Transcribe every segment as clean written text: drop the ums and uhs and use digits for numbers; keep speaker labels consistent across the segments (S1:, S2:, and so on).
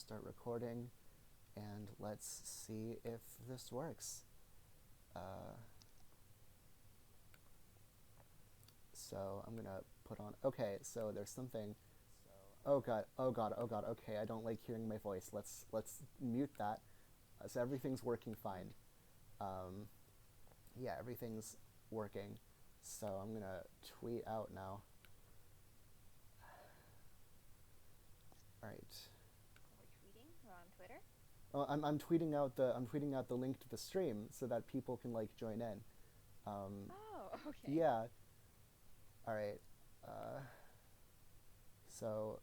S1: start recording, and let's see if this works. So I'm gonna put on. Okay, so there's something. Oh god! Oh god! Oh god! Okay, I don't like hearing my voice. Let's mute that. So everything's working fine. Yeah, everything's working. So I'm gonna tweet out now. All right.
S2: We're tweeting. We're on Twitter.
S1: Oh, I'm tweeting out the link to the stream so that people can like join in.
S2: Oh, okay.
S1: Yeah. All right. So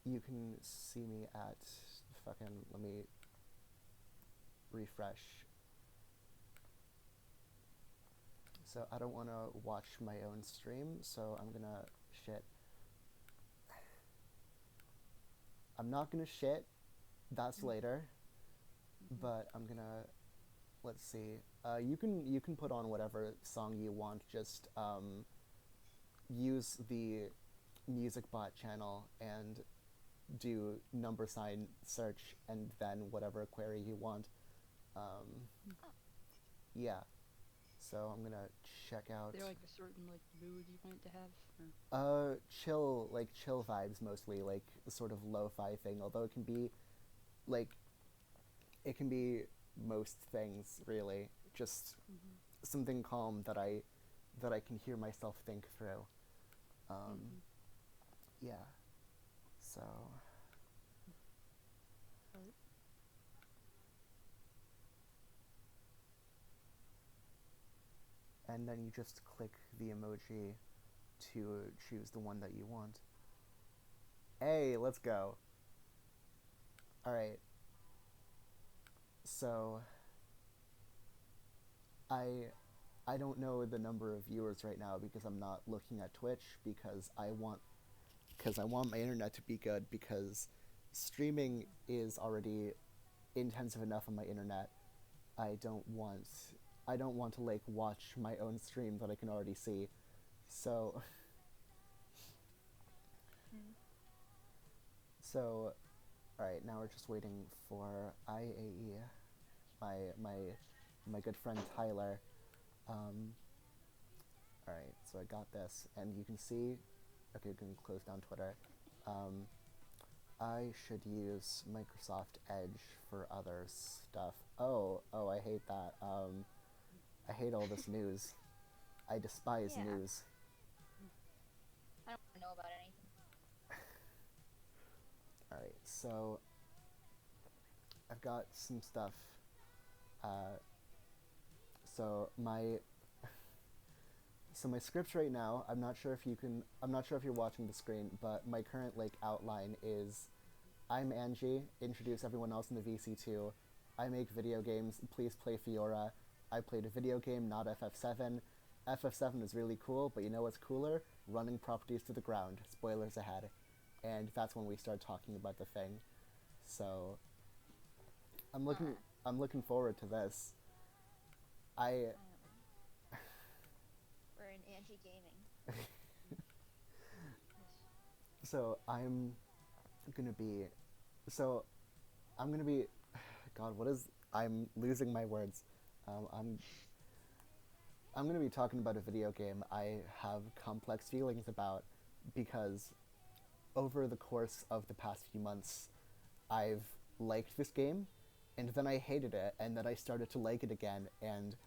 S1: you can see me at fucking. Let me refresh. So I don't want to watch my own stream, so I'm gonna shit. I'm not gonna shit. That's later. But I'm gonna. Let's see. You can put on whatever song you want. Just use the music bot channel and do number sign search and then whatever query you want.
S2: Oh.
S1: Yeah. So I'm gonna check out.
S3: Is there like a certain like mood you want it to have? Or?
S1: Chill vibes mostly, like sort of lo-fi thing. Although it can be, like, it can be most things really. Just something calm that I can hear myself think through. Yeah. So. And then you just click the emoji to choose the one that you want. Hey, let's go. Alright. So I don't know the number of viewers right now because I'm not looking at Twitch because I want my internet to be good because streaming is already intensive enough on my internet. I don't want to like watch my own stream that I can already see. So so all right, now we're just waiting for IAE, my good friend Tyler. All right, so I got this, and you can see. Okay, we can close down Twitter. I should use Microsoft Edge for other stuff. Oh, I hate that. I hate all this news. I despise news.
S2: I don't know about anything.
S1: Alright, so I've got some stuff. So my script right now, I'm not sure if you're watching the screen, but my current like outline is I'm Angie, introduce everyone else in the VC2. I make video games, please play Fiora. I played a video game, not FF7. FF7 is really cool, but you know what's cooler? Running properties to the ground. Spoilers ahead. And that's when we start talking about the thing. So I'm looking forward to this.
S2: We're in Angie Gaming.
S1: So I'm gonna be God, what is I'm losing my words. I'm gonna be talking about a video game I have complex feelings about because over the course of the past few months, I've liked this game, and then I hated it, and then I started to like it again, and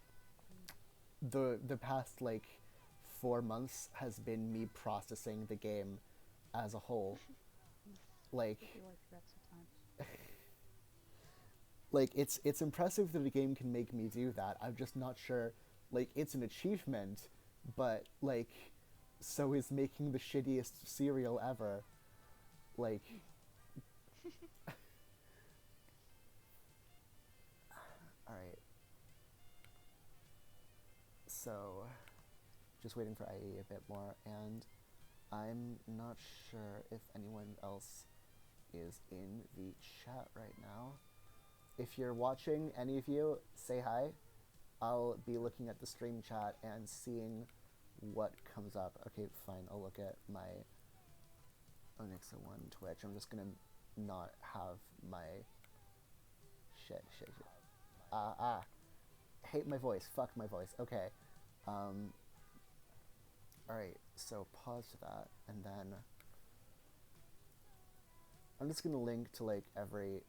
S1: the past like 4 months has been me processing the game as a whole. Like,
S3: I feel like that sometimes.
S1: like it's impressive that a game can make me do that. I'm just not sure. Like, it's an achievement, but like, so is making the shittiest cereal ever. Like, all right. So, just waiting for IE a bit more, and I'm not sure if anyone else is in the chat right now. If you're watching, any of you, say hi. I'll be looking at the stream chat and seeing what comes up. Okay, fine. I'll look at my Onyx01 Twitch. I'm just gonna not have my shit. Hate my voice. Fuck my voice. Okay. Alright, so pause to that, and then I'm just gonna link to like every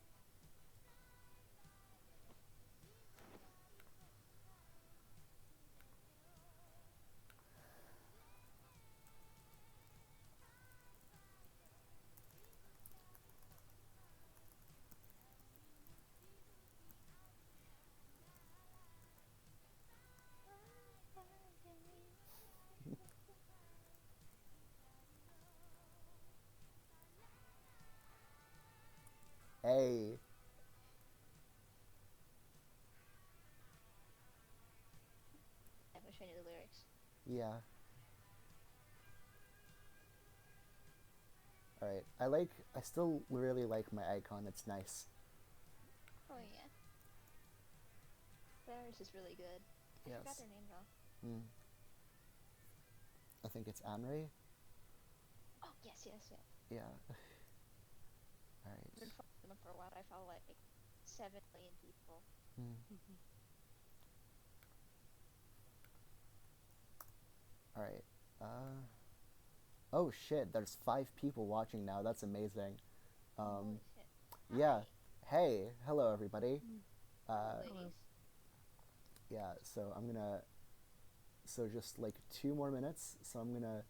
S1: A.
S2: I wish I knew the lyrics.
S1: Yeah. Alright, I still really like my icon, it's nice.
S2: Oh yeah. Theirs is really good. I forgot their name though.
S1: I think it's Anri.
S2: Oh yes.
S1: Yeah. Alright.
S2: I've been following them for a while. I follow like 7 million people.
S1: Alright. Oh shit, there's 5 people watching now. That's amazing.
S2: Holy shit.
S1: Yeah. Hey, hello everybody.
S2: Ladies.
S1: Yeah, so I'm gonna... So just like 2 more minutes, so I'm gonna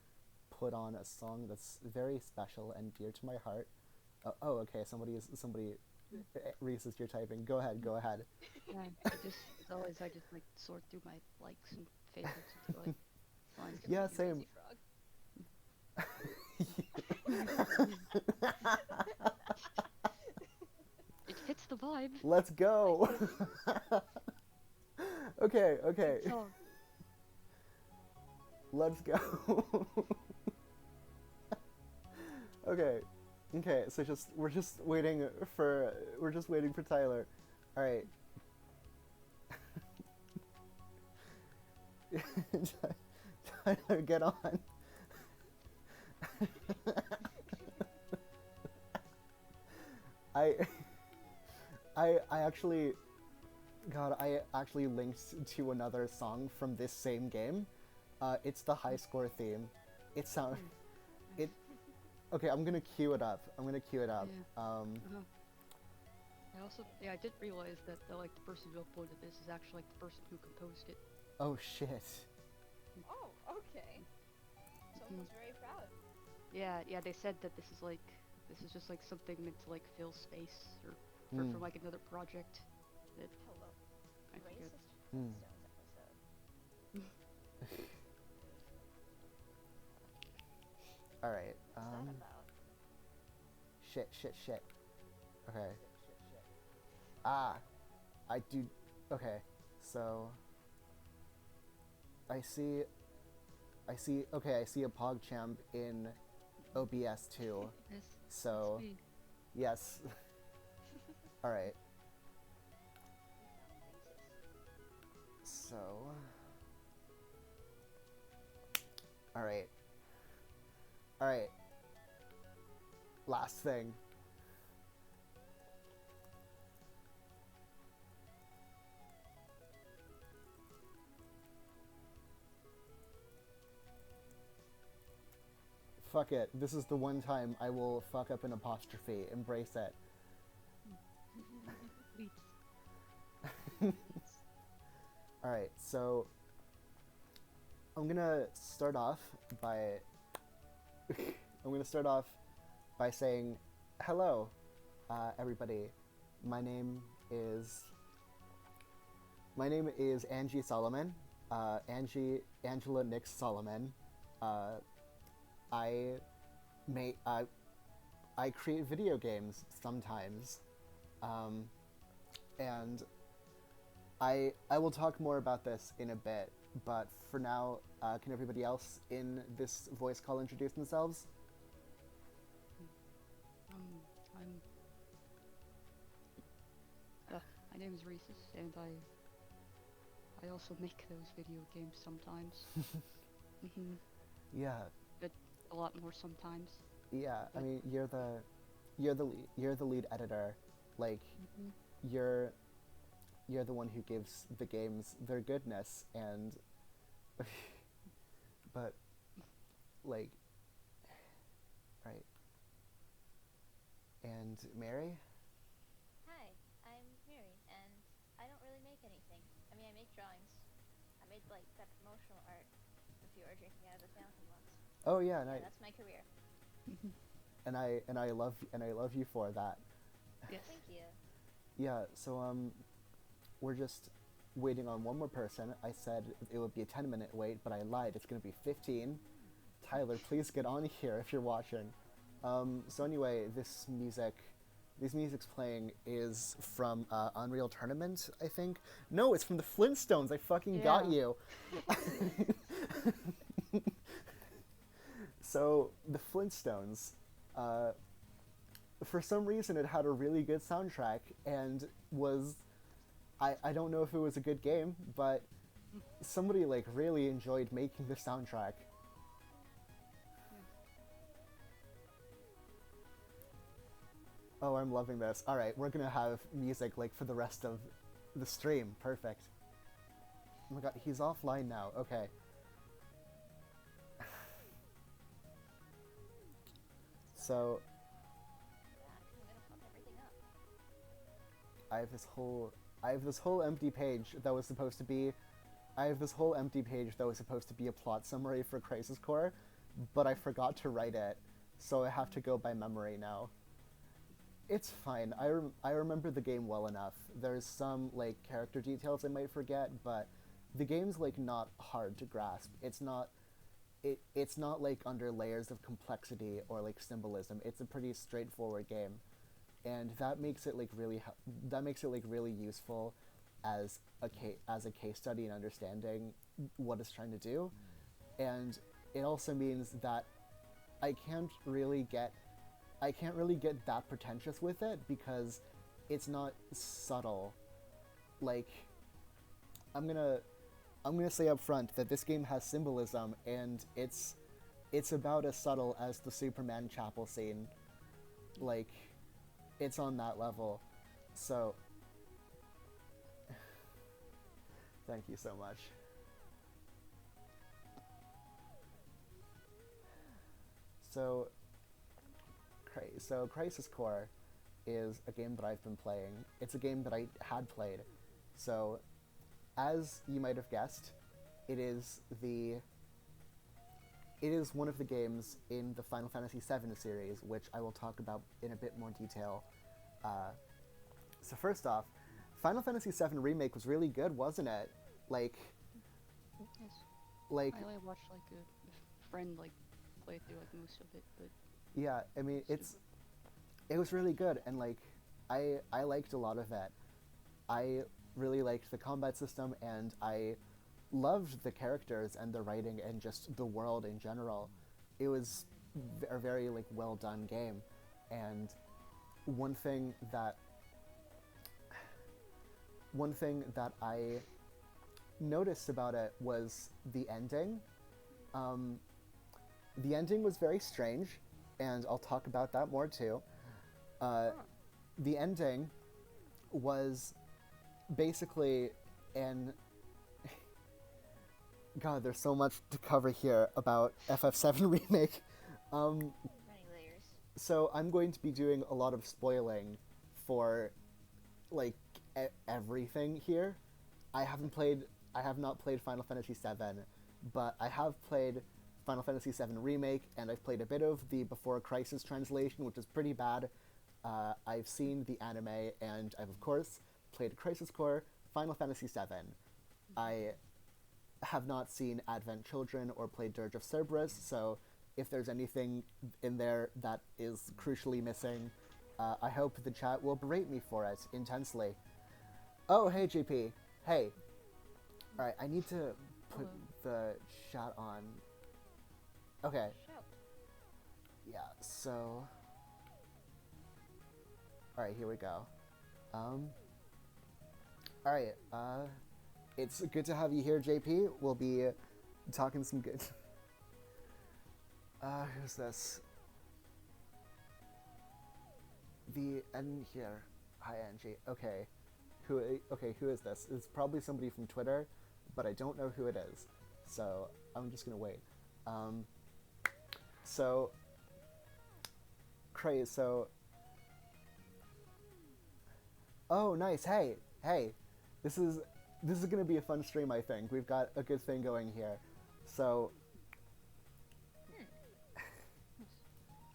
S1: put on a song that's very special and dear to my heart. Oh, okay, somebody... Reese, you're typing. Go ahead.
S3: Yeah, I just like sort through my likes and favorites until I find
S1: Yeah,
S2: Crazy
S1: same.
S2: Frog.
S3: It fits the vibe.
S1: Let's go! Okay.
S3: So,
S1: Let's go. Okay, so we're just waiting for Tyler. Alright. Tyler, get on. I actually linked to another song from this same game. It's the high score theme. It sounds... Okay, I'm gonna cue it up.
S3: Yeah. I did realize that like the person who uploaded this is actually like the person who composed it.
S1: Oh shit.
S2: Oh, okay. Someone's very proud.
S3: Yeah, they said that this is just like something meant to like fill space or for like another project. That
S2: Hello.
S3: I figured.
S2: Racist Stones episode.
S1: Alright,
S2: What's that about?
S1: Shit. Okay. Okay, so... I see a PogChamp in OBS too.
S3: Yes,
S1: So,
S3: that's me.
S1: yes. Alright. So... Alright. Last thing. Fuck it. This is the one time I will fuck up an apostrophe. Embrace it. Alright, so... I'm gonna start off by saying, hello, everybody. My name is Angie Solomon. Angela Nix Solomon. I create video games sometimes, and I will talk more about this in a bit. But for now, can everybody else in this voice call introduce themselves?
S3: My name is Reese's, and I also make those video games sometimes.
S1: Yeah.
S3: But a lot more sometimes.
S1: Yeah, I
S3: But
S1: mean, you're the lead editor. Like,
S3: mhm.
S1: you're you're the one who gives the games their goodness, and but like, right. And Mary?
S2: Hi, I'm Mary, and I don't really make anything. I mean, I make drawings. I made like that promotional art if you were drinking out of the fountain once.
S1: Oh yeah, and
S2: Yeah, that's my career.
S1: I love you for that.
S3: Yes.
S2: Thank you.
S1: Yeah, so we're just waiting on one more person. I said it would be a 10-minute wait, but I lied. It's going to be 15. Tyler, please get on here if you're watching. So anyway, this music's playing is from Unreal Tournament, I think. No, it's from the Flintstones. I fucking got
S3: Yeah.
S1: you. So the Flintstones, uh, for some reason, it had a really good soundtrack and was. I don't know if it was a good game, but somebody like really enjoyed making the soundtrack.
S3: Yeah.
S1: Oh, I'm loving this. All right, we're gonna have music like for the rest of the stream. Perfect. Oh my god, he's offline now. Okay. So
S2: I'm gonna fuck everything up.
S1: I have this whole empty page that was supposed to be I have this whole empty page that was supposed to be a plot summary for Crisis Core, but I forgot to write it, so I have to go by memory now. It's fine. I remember the game well enough. There's some like character details I might forget, but the game's like not hard to grasp. It's not like under layers of complexity or like symbolism. It's a pretty straightforward game, and that makes it like really useful as a case study in understanding what it's trying to do. And it also means that I can't really get I can't really get that pretentious with it because it's not subtle. Like, I'm gonna say up front that this game has symbolism, and it's about as subtle as the Superman chapel scene. Like, it's on that level. So, thank you so much. So, Crisis Core is a game that I've been playing. It's a game that I had played. So, as you might have guessed, it is one of the games in the Final Fantasy VII series, which I will talk about in a bit more detail. So first off, Final Fantasy VII Remake was really good, wasn't it? Like,
S3: Yes.
S1: like
S3: I only watched like a friend like play through like most of it, but
S1: yeah. I mean, it was really good, and like, I liked a lot of it. I really liked the combat system, and I loved the characters and the writing and just the world in general. It was a very like well done game, and one thing that I noticed about it was the ending. Um, the ending was very strange, and I'll talk about that more too. The ending was basically an God, there's so much to cover here about FF7 Remake. Um,
S2: Many layers.
S1: so I'm going to be doing a lot of spoiling for like everything here. I have not played Final Fantasy VII, but I have played Final Fantasy VII Remake, and I've played a bit of the Before Crisis translation, which is pretty bad. I've seen the anime, and I've of course played Crisis Core, Final Fantasy VII. I have not seen Advent Children or played Dirge of Cerberus, so if there's anything in there that is crucially missing, I hope the chat will berate me for it intensely. Oh, hey, GP. Hey. Alright, I need to put the chat on. Okay,
S2: Shout.
S1: yeah, so... Alright, here we go. Alright, it's good to have you here, JP. We'll be talking some good... who's this? the end here. Hi, Angie. Okay. Who is this? It's probably somebody from Twitter, but I don't know who it is. So I'm just gonna wait. So Craze, so oh nice, hey. This is gonna be a fun stream, I think. We've got a good thing going here. So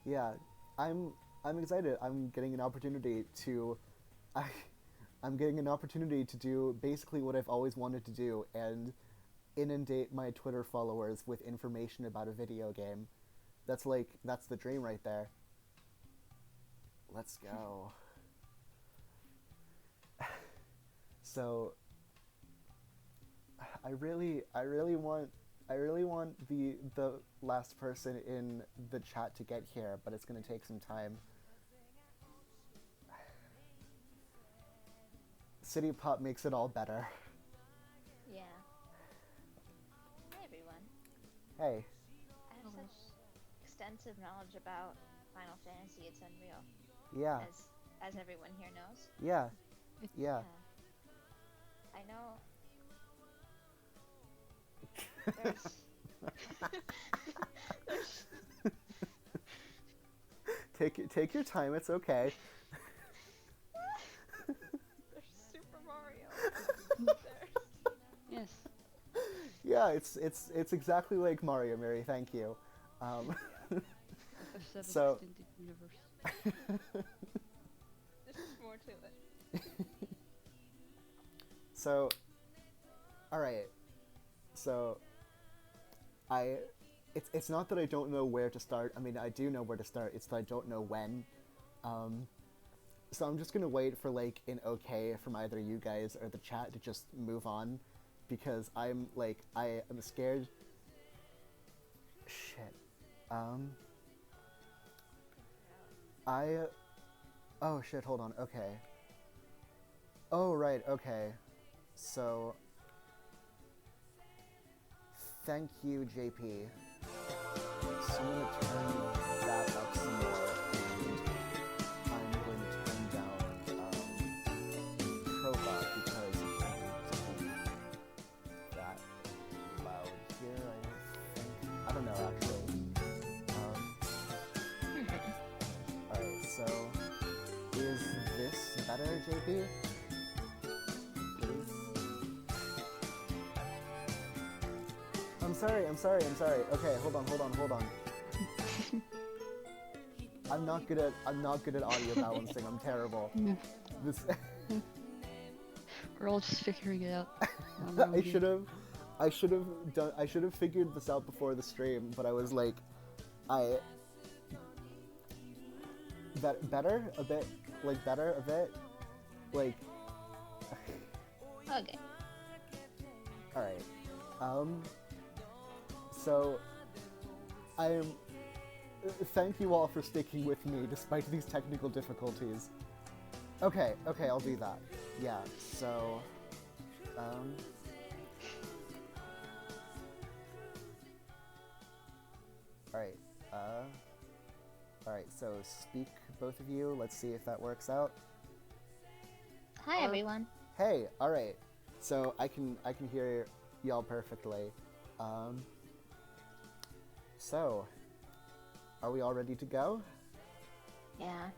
S1: yeah, I'm excited. I'm getting an opportunity to I'm getting an opportunity to do basically what I've always wanted to do and inundate my Twitter followers with information about a video game. That's the dream right there. Let's go. So I really want the last person in the chat to get here, but it's going to take some time. City Pop makes it all better.
S2: Yeah. Hi everyone.
S1: Hey.
S2: I have such extensive knowledge about Final Fantasy, it's unreal.
S1: Yeah.
S2: As everyone here knows.
S1: Yeah. Yeah.
S2: I know.
S1: Take your time, it's okay.
S2: There's Super Mario.
S3: Yes.
S1: Yeah, it's exactly like Mario, Mary, thank you.
S3: FF7
S1: So
S3: extended universe.
S2: There's more to it.
S1: So, alright. So, it's not that I don't know where to start. I mean, I do know where to start. It's that I don't know when. So I'm just gonna wait for like an okay from either you guys or the chat to just move on, because I am scared. Shit. Oh shit. Hold on. Okay. Oh right. Okay. So. Thank you, JP. So I'm gonna turn that up some more, and I'm going to turn down Crowbot because it can't be that loud here, I don't know actually. Alright, so is this better, JP? I'm sorry. Okay, hold on. I'm not good at audio balancing. I'm terrible. This
S3: We're all just figuring it out.
S1: I should have figured this out before the stream, but I was like, better a bit, like
S2: Okay.
S1: all right. So thank you all for sticking with me despite these technical difficulties. Okay, I'll do that. Yeah, so alright, so speak both of you. Let's see if that works out.
S2: Hi everyone.
S1: Hey, alright. So I can hear y'all perfectly. So are we all ready to go?
S2: Yeah.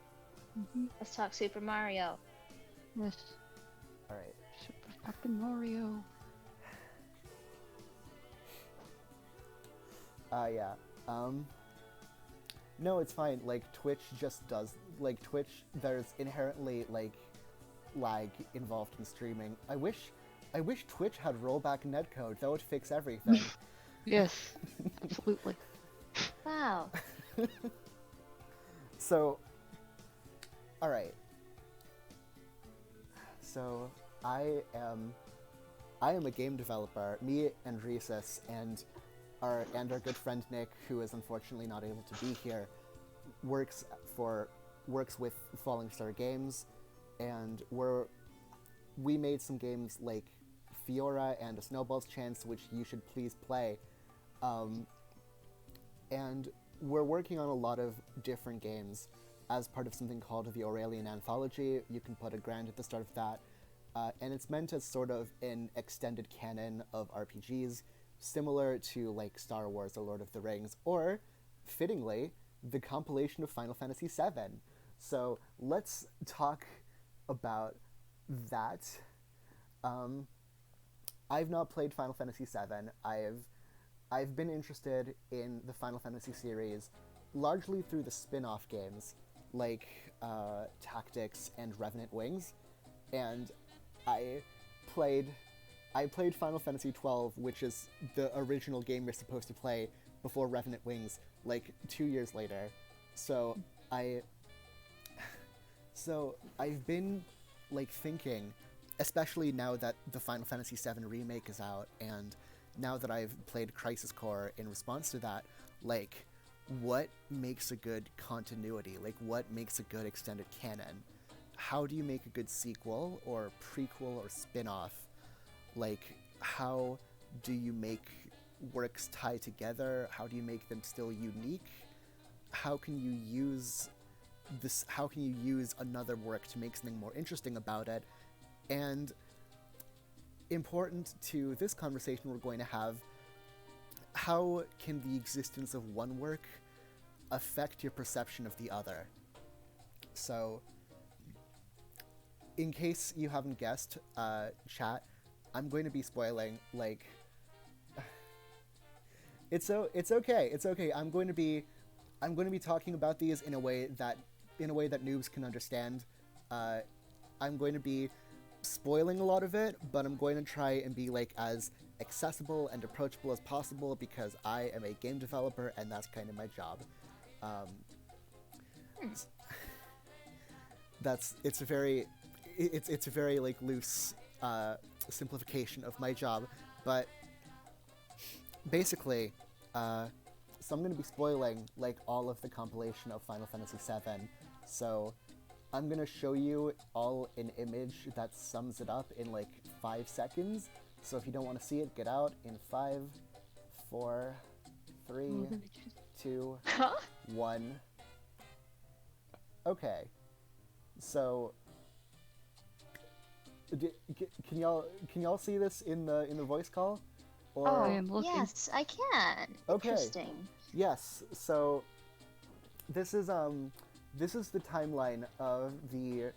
S2: Let's talk Super Mario.
S3: Yes.
S1: Alright.
S3: Super fucking Mario.
S1: Yeah. No, it's fine. Like, Twitch just does... Like, Twitch, there's inherently, like, lag involved in streaming. I wish Twitch had rollback netcode. That would fix everything.
S3: Yes. Absolutely.
S2: Wow.
S1: So... Alright. So, I am a game developer. Me and Rhesus and our good friend Nick, who is unfortunately not able to be here, works with Falling Star Games, and we made some games like Fiora and A Snowball's Chance, which you should please play. And we're working on a lot of different games, as part of something called the Aurelian Anthology. You can put a grand at the start of that. And it's meant as sort of an extended canon of RPGs, similar to like Star Wars or Lord of the Rings, or, fittingly, the compilation of Final Fantasy VII. So let's talk about that. I've not played Final Fantasy VII. I've been interested in the Final Fantasy series largely through the spin-off games, like Tactics and Revenant Wings, and I played Final Fantasy XII, which is the original game you're supposed to play before Revenant Wings, like 2 years later. So I've been like thinking, especially now that the Final Fantasy VII Remake is out, and now that I've played Crisis Core in response to that, like, what makes a good continuity? Like, what makes a good extended canon? How do you make a good sequel, or prequel, or spin-off? Like, how do you make works tie together? How do you make them still unique? How can you use another work to make something more interesting about it? And important to this conversation we're going to have, how can the existence of one work affect your perception of the other? So, in case you haven't guessed, chat, I'm going to be spoiling, like, it's okay. I'm going to be talking about these in a way that noobs can understand. I'm going to be spoiling a lot of it, but I'm going to try and be like as accessible and approachable as possible, because I am a game developer and that's kind of my job. It's a very like loose simplification of my job, but basically, so I'm going to be spoiling like all of the compilation of Final Fantasy VII. So I'm going to show you all an image that sums it up in like 5 seconds. So if you don't want to see it, get out in 5, 4, 3, 2, 1. Okay. So can y'all see this in the voice call? Or...
S3: I am looking.
S2: Yes, I can.
S1: Okay.
S2: Interesting.
S1: Yes. So this is the timeline of the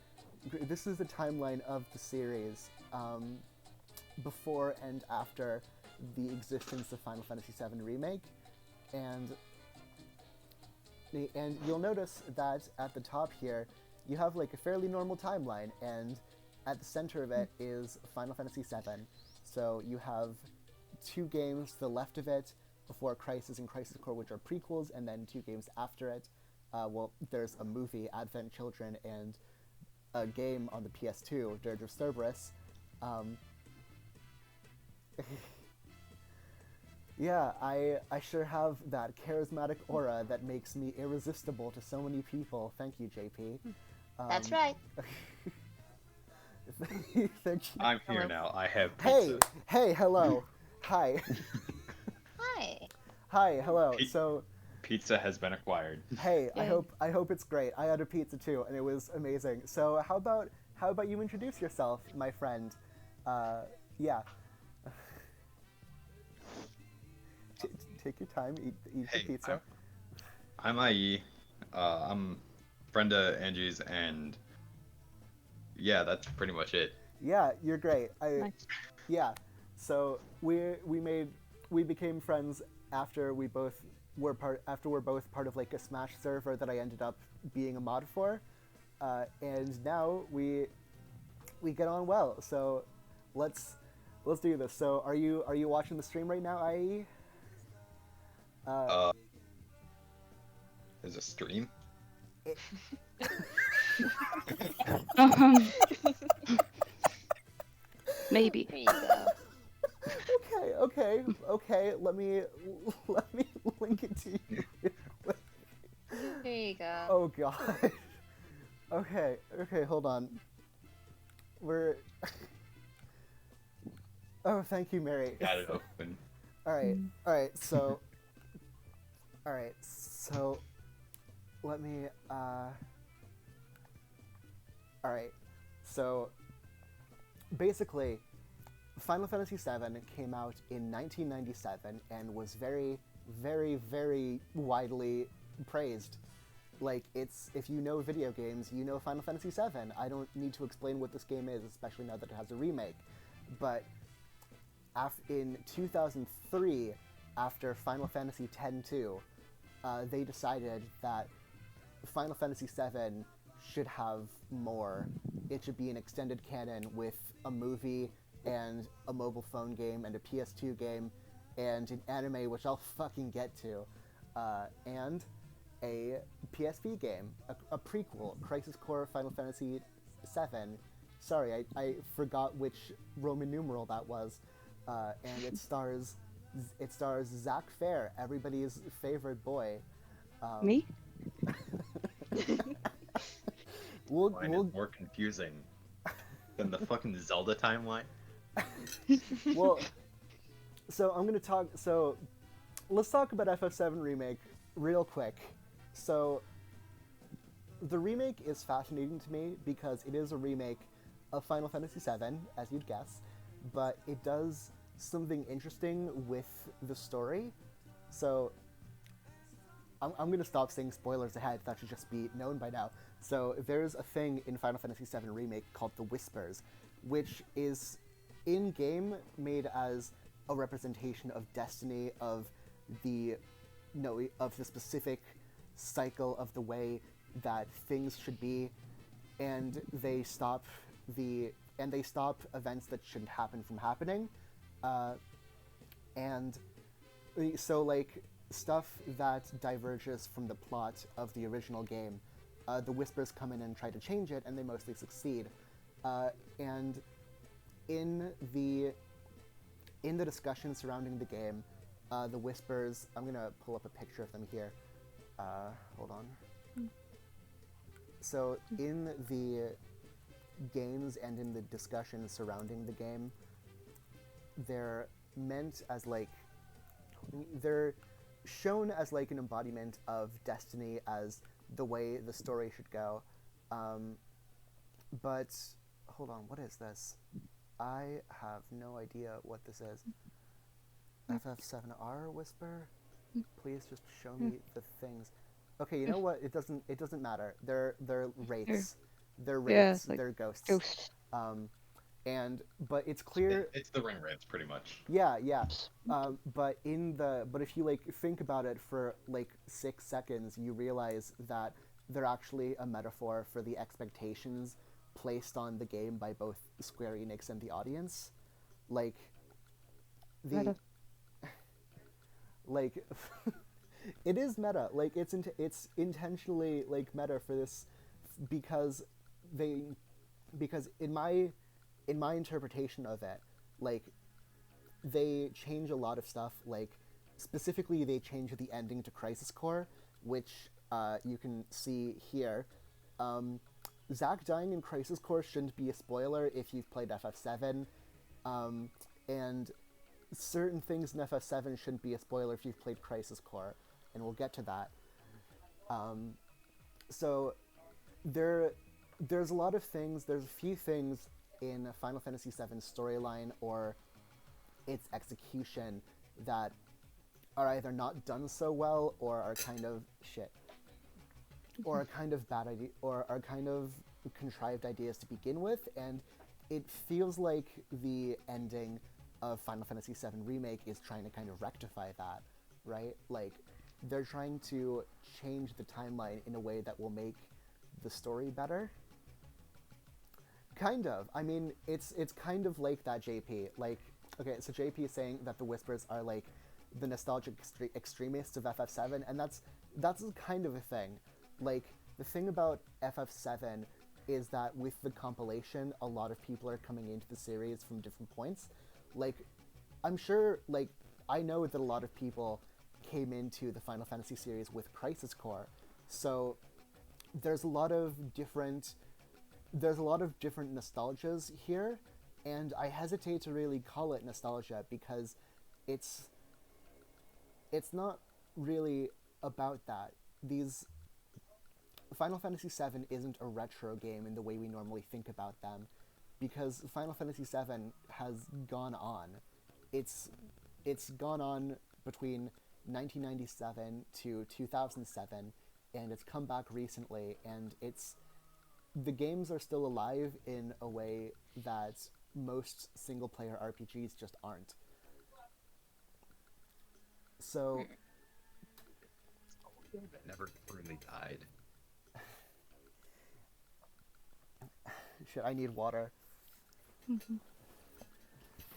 S1: series before and after the existence of Final Fantasy VII Remake, and you'll notice that at the top here you have like a fairly normal timeline, and at the center of it is Final Fantasy VII. So you have 2 games to the left of it before Crisis and Crisis Core, which are prequels, and then 2 games after it. Well, there's a movie, Advent Children, and a game on the PS2, Dirge of Cerberus. Yeah, I sure have that charismatic aura that makes me irresistible to so many people. Thank you, JP.
S2: That's right.
S1: Thank you.
S4: I'm here now. I have pizza.
S1: Hey, hello. Hi.
S2: Hi.
S1: Hi, hello.
S4: Pe-
S1: So,
S4: Pizza has been acquired.
S1: hey,
S3: Yay.
S1: I hope it's great. I had a pizza too, and it was amazing. So, how about you introduce yourself, my friend? Yeah. Take your time. Eat
S4: Hey,
S1: the pizza.
S4: I'm IE. I'm friend of Angie's, and yeah, that's pretty much it.
S1: Yeah, you're great.
S3: Nice.
S1: Yeah. So we became friends after we're both part of like a Smash server that I ended up being a mod for, and now we get on well. So let's do this. So are you watching the stream right now, IE?
S4: There's a stream.
S3: Maybe.
S2: Here you go.
S1: Okay. Let me link it to you.
S2: Here you go.
S1: Oh god. Okay, hold on. Oh, thank you, Mary.
S4: Got it open.
S1: Alright, so let me All right. So basically, Final Fantasy VII came out in 1997 and was very, very, very widely praised. Like, it's, if you know video games, you know Final Fantasy VII. I don't need to explain what this game is, especially now that it has a remake. But in 2003, after Final Fantasy X-2, they decided that Final Fantasy VII should have more. It should be an extended canon with a movie and a mobile phone game and a PS2 game and an anime, which I'll fucking get to, and a PSP game, a prequel, Crisis Core Final Fantasy VII. Sorry, I forgot which Roman numeral that was, and it stars Zack Fair, everybody's favorite boy.
S3: Me?
S4: Mine is more confusing than the fucking Zelda timeline.
S1: Well, so I'm gonna talk. So let's talk about FF7 Remake real quick. So the remake is fascinating to me because it is a remake of Final Fantasy VII, as you'd guess, but it does something interesting with the story. So I'm gonna stop saying spoilers ahead. That should just be known by now. So there's a thing in Final Fantasy VII Remake called the Whispers, which is in-game made as a representation of destiny, of the specific cycle of the way that things should be, and they stop events that shouldn't happen from happening, and so like stuff that diverges from the plot of the original game, the Whispers come in and try to change it, and they mostly succeed. And in the discussion surrounding the game, the Whispers, I'm gonna pull up a picture of them here. Hold on. So in the games and in the discussion surrounding the game, they're meant as like, they're shown as like an embodiment of destiny, as the way the story should go. But hold on, what is this? I have no idea what this is. FF7R Whisper? Please just show me the things. Okay, you know what? It doesn't matter. They're wraiths. They're wraiths.
S3: Yeah, like
S1: they're ghosts.
S3: Ghosts.
S1: But it's clear.
S4: It's the ring wraiths, pretty much.
S1: Yeah. But if you like think about it for like 6 seconds, you realize that they're actually a metaphor for the expectations placed on the game by both Square Enix and the audience. Like
S3: Meta.
S1: like it is meta. Like it's intentionally like meta for this because in my interpretation of it, like they change a lot of stuff. Like specifically, they change the ending to Crisis Core, which you can see here. Zack dying in Crisis Core shouldn't be a spoiler if you've played FF7, and certain things in FF7 shouldn't be a spoiler if you've played Crisis Core, and we'll get to that. So there's a lot of things. There's a few things in Final Fantasy VII's storyline or its execution that are either not done so well or are kind of shit, or are kind of bad idea, or are kind of contrived ideas to begin with, and it feels like the ending of Final Fantasy VII Remake is trying to kind of rectify that, right? Like, they're trying to change the timeline in a way that will make the story better. Kind of. I mean, it's kind of like that, JP. Like, okay, so JP is saying that the Whispers are like the nostalgic extremists of FF7, and that's kind of a thing. Like, the thing about FF7 is that with the compilation, a lot of people are coming into the series from different points. Like, I'm sure, like, I know that a lot of people came into the Final Fantasy series with Crisis Core, so there's a lot of different nostalgias here, and I hesitate to really call it nostalgia because it's not really about that. Final Fantasy VII isn't a retro game in the way we normally think about them, because Final Fantasy VII has gone on. It's gone on between 1997 to 2007, and it's come back recently, and the games are still alive in a way that most single-player RPGs just aren't. So,
S4: That never really died.
S1: shit, I need water.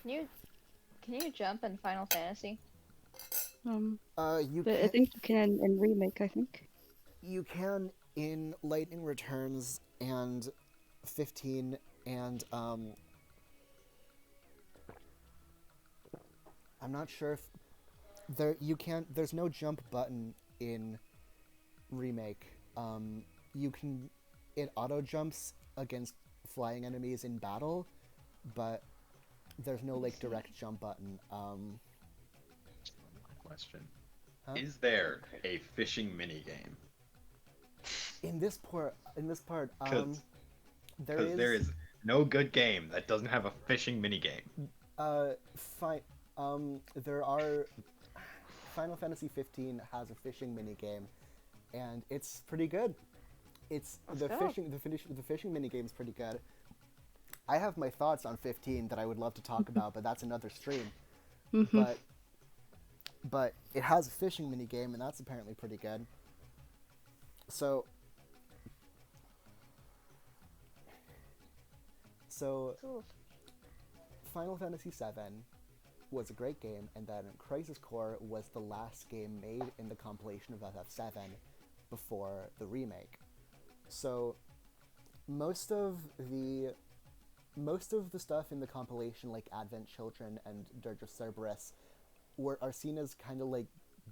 S2: Can you jump in Final Fantasy?
S1: You
S3: But I
S1: can,
S3: think you can in Remake, I think.
S1: you can in Lightning Returns and 15 and I'm not sure if there's no jump button in Remake. It auto jumps against flying enemies in battle, but there's no like direct jump button.
S4: Question.
S1: Huh?
S4: Is there a fishing minigame?
S1: In this part,
S4: Because
S1: there is
S4: no good game that doesn't have a fishing minigame.
S1: there are Final Fantasy 15 has a fishing minigame, and it's pretty good. It's the fishing minigame's pretty good. I have my thoughts on 15 that I would love to talk about, but that's another stream. But it has a fishing minigame, and that's apparently pretty good. So
S2: Cool.
S1: Final Fantasy VII was a great game, and then Crisis Core was the last game made in the compilation of FF7 before the remake. So most of the stuff in the compilation, like Advent Children and Dirge of Cerberus, are seen as kind of like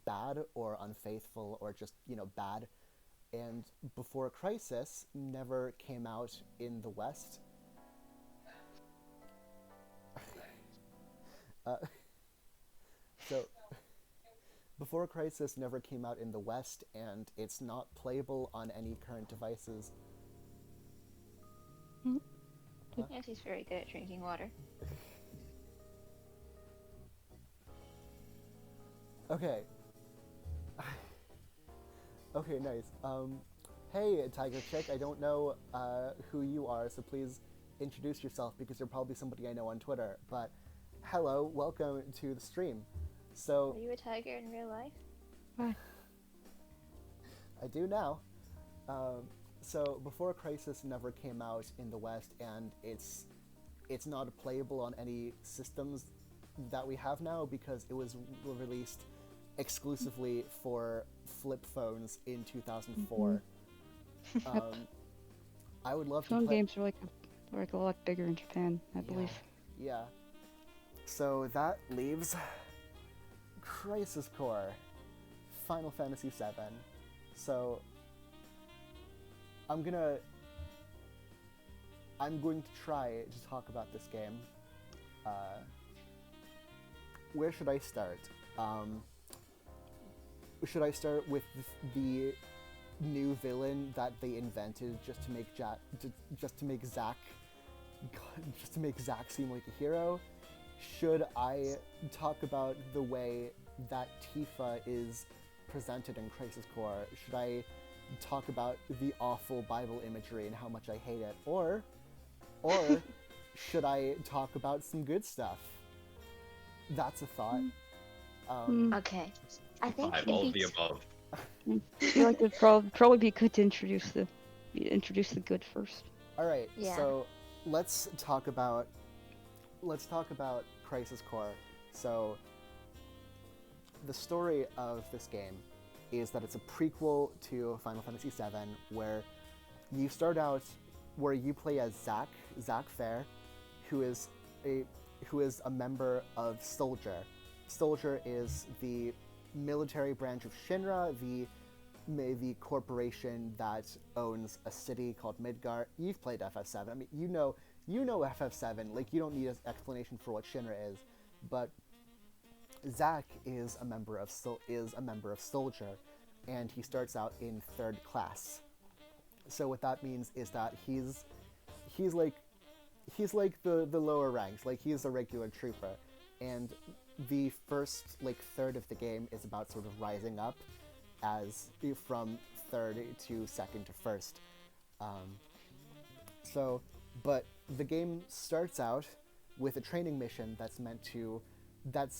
S1: bad or unfaithful or just, bad. And Before Crisis never came out in the West. So, Before Crisis never came out in the West, and it's not playable on any current devices.
S2: Yes, he's very good at drinking water.
S1: Okay. Okay, nice. Hey, Tiger Chick, I don't know who you are, so please introduce yourself, because you're probably somebody I know on Twitter. But hello, welcome to the stream. So,
S2: Are you a tiger in real life?
S1: I do now. So Before Crisis never came out in the West, and it's not playable on any systems that we have now, because it was released exclusively for flip phones in 2004. I would love
S3: Phone
S1: to play...
S3: games are like a lot bigger in Japan, I believe.
S1: Yeah. So that leaves Crisis Core, Final Fantasy VII. So I'm going to try to talk about this game. Where should I start? Should I start with the new villain that they invented just to make Zack seem like a hero? Should I talk about the way that Tifa is presented in Crisis Core? Should I talk about the awful Bible imagery and how much I hate it? Or should I talk about some good stuff? That's a thought.
S2: Okay. I think
S4: All of the above.
S3: I feel like it'd probably be good to introduce the good first.
S1: All right.
S2: Yeah.
S1: So let's talk about Crisis Core. So the story of this game is that it's a prequel to Final Fantasy VII, where you start out where you play as Zack Fair, who is a member of Soldier. Soldier is the military branch of Shinra, the corporation that owns a city called Midgar. You've played FF7. I mean, you know FF7. Like, you don't need an explanation for what Shinra is. But Zack is a member of Soldier, and he starts out in 3rd class. So what that means is that he's like he's like the lower ranks, like he's a regular trooper, and the first like third of the game is about sort of rising up as from third to second to first. Um, so, but the game starts out with a training mission that's meant to that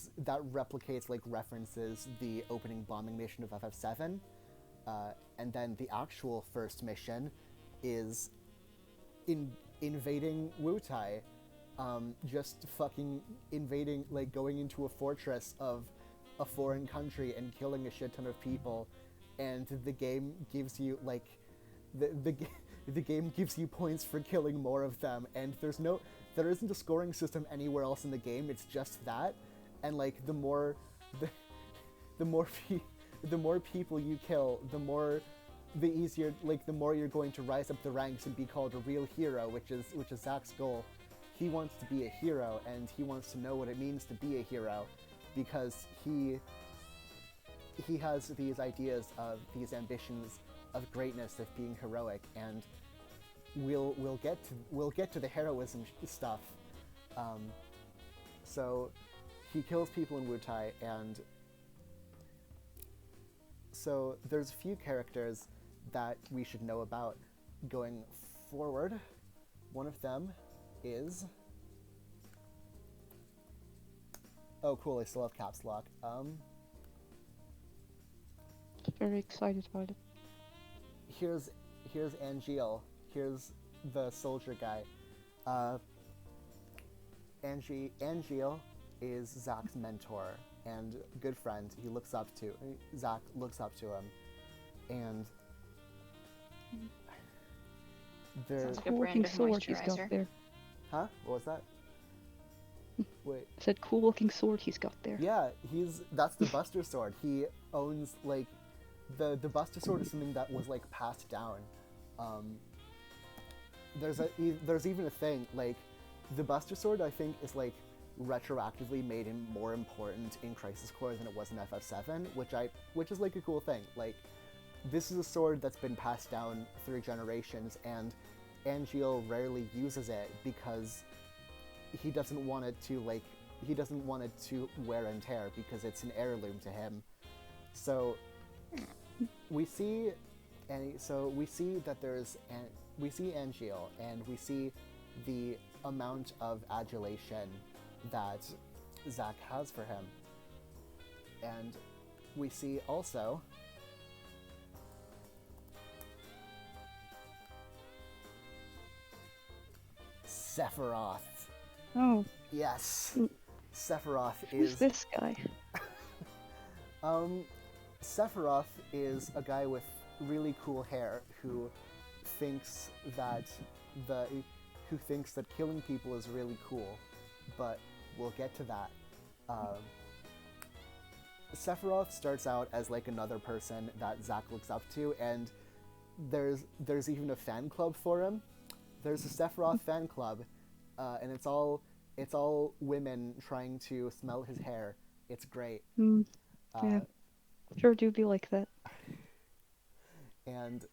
S1: replicates like references the opening bombing mission of FF7, and then the actual first mission is invading Wutai, just fucking invading, like going into a fortress of a foreign country and killing a shit ton of people, and the game gives you like the game gives you points for killing more of them, and there isn't a scoring system anywhere else in the game. It's just that, and like the more the more people you kill, the easier, like the more you're going to rise up the ranks and be called a real hero, which is Zack's goal. He wants to be a hero, and he wants to know what it means to be a hero, because he has these ideas of these ambitions of greatness, of being heroic, and we'll get to the heroism stuff. So he kills people in Wutai, and so there's a few characters that we should know about going forward. One of them is... Oh, cool, I still have caps lock.
S3: Very excited about it.
S1: Here's Angeal. Here's the soldier guy. Angeal is Zack's mentor and good friend. Zack looks up to him, and
S2: Sounds like a
S3: Cool
S2: brand
S3: looking
S2: of
S3: sword he's
S2: moisturizer.
S3: got there.
S1: Huh? What was that? Wait.
S3: I said cool looking sword he's got there.
S1: Yeah, that's the Buster Sword. He owns like the Buster Sword is something that was like passed down. There's even a thing like the Buster Sword, I think, is like retroactively made him more important in Crisis Core than it was in FF7, which is like a cool thing. Like, this is a sword that's been passed down through generations, and Angeal rarely uses it because he doesn't want it to wear and tear, because it's an heirloom to him. So we see that we see Angeal, and we see the amount of adulation that Zack has for him. And we see also Sephiroth.
S3: Oh,
S1: Yes. Sephiroth
S3: who's
S1: is
S3: this guy?
S1: Sephiroth is a guy with really cool hair who thinks that killing people is really cool, but we'll get to that. Sephiroth starts out as like another person that Zack looks up to, and there's even a fan club for him. There's a Sephiroth fan club, and it's all women trying to smell his hair. It's great.
S3: Yeah, sure do be like that.
S1: And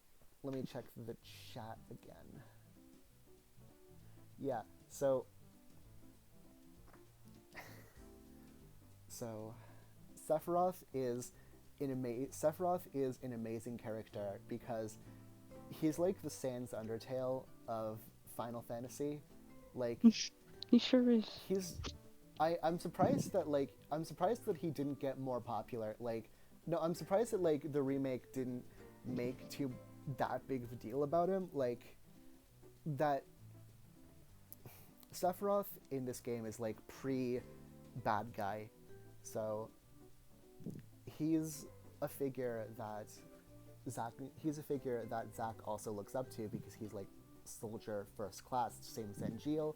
S1: let me check the chat again. Yeah, so Sephiroth is an amazing character because he's like the Sans Undertale of Final Fantasy. Like,
S3: He sure is.
S1: I'm surprised that he didn't get more popular. Like, no, I'm surprised that like the remake didn't make that big of a deal about him. Like, that Sephiroth in this game is like pre-bad guy, so he's a figure that Zack also looks up to, because he's like soldier first class, same as Angeal,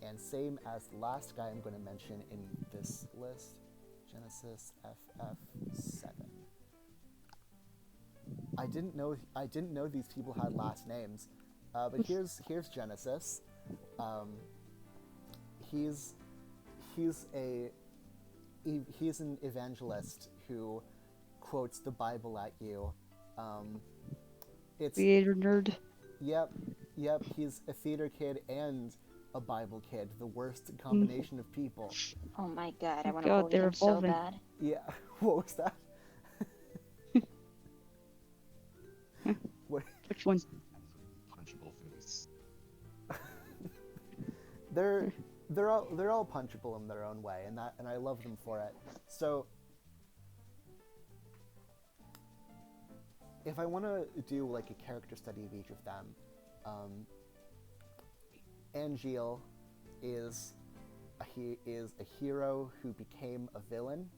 S1: and same as the last guy I'm going to mention in this list, Genesis FF7. I didn't know these people had last names, but here's Genesis. He's an evangelist who quotes the Bible at you. It's
S3: Creator nerd.
S1: Yep, yep. He's a theater kid and a Bible kid. The worst combination of people.
S2: Oh my god, I want to
S3: God,
S2: bully
S3: they're
S2: him so
S3: evolving.
S2: bad.
S1: Yeah. What was that? What?
S3: Which one's?
S4: Punchable foods.
S1: They're all punchable in their own way, and I love them for it. So if I want to do like a character study of each of them, Angeal he is a hero who became a villain.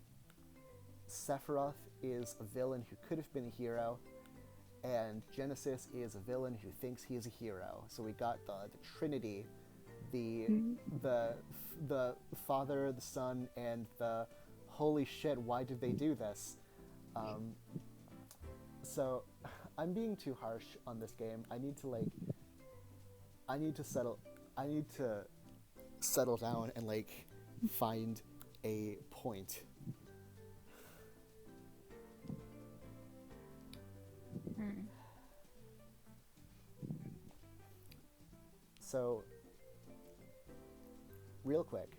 S1: Sephiroth is a villain who could have been a hero, and Genesis is a villain who thinks he is a hero. So we got the Trinity, the Father, the Son, and the holy shit, why did they do this? So I'm being too harsh on this game. I need to settle down and like find a point. So real quick,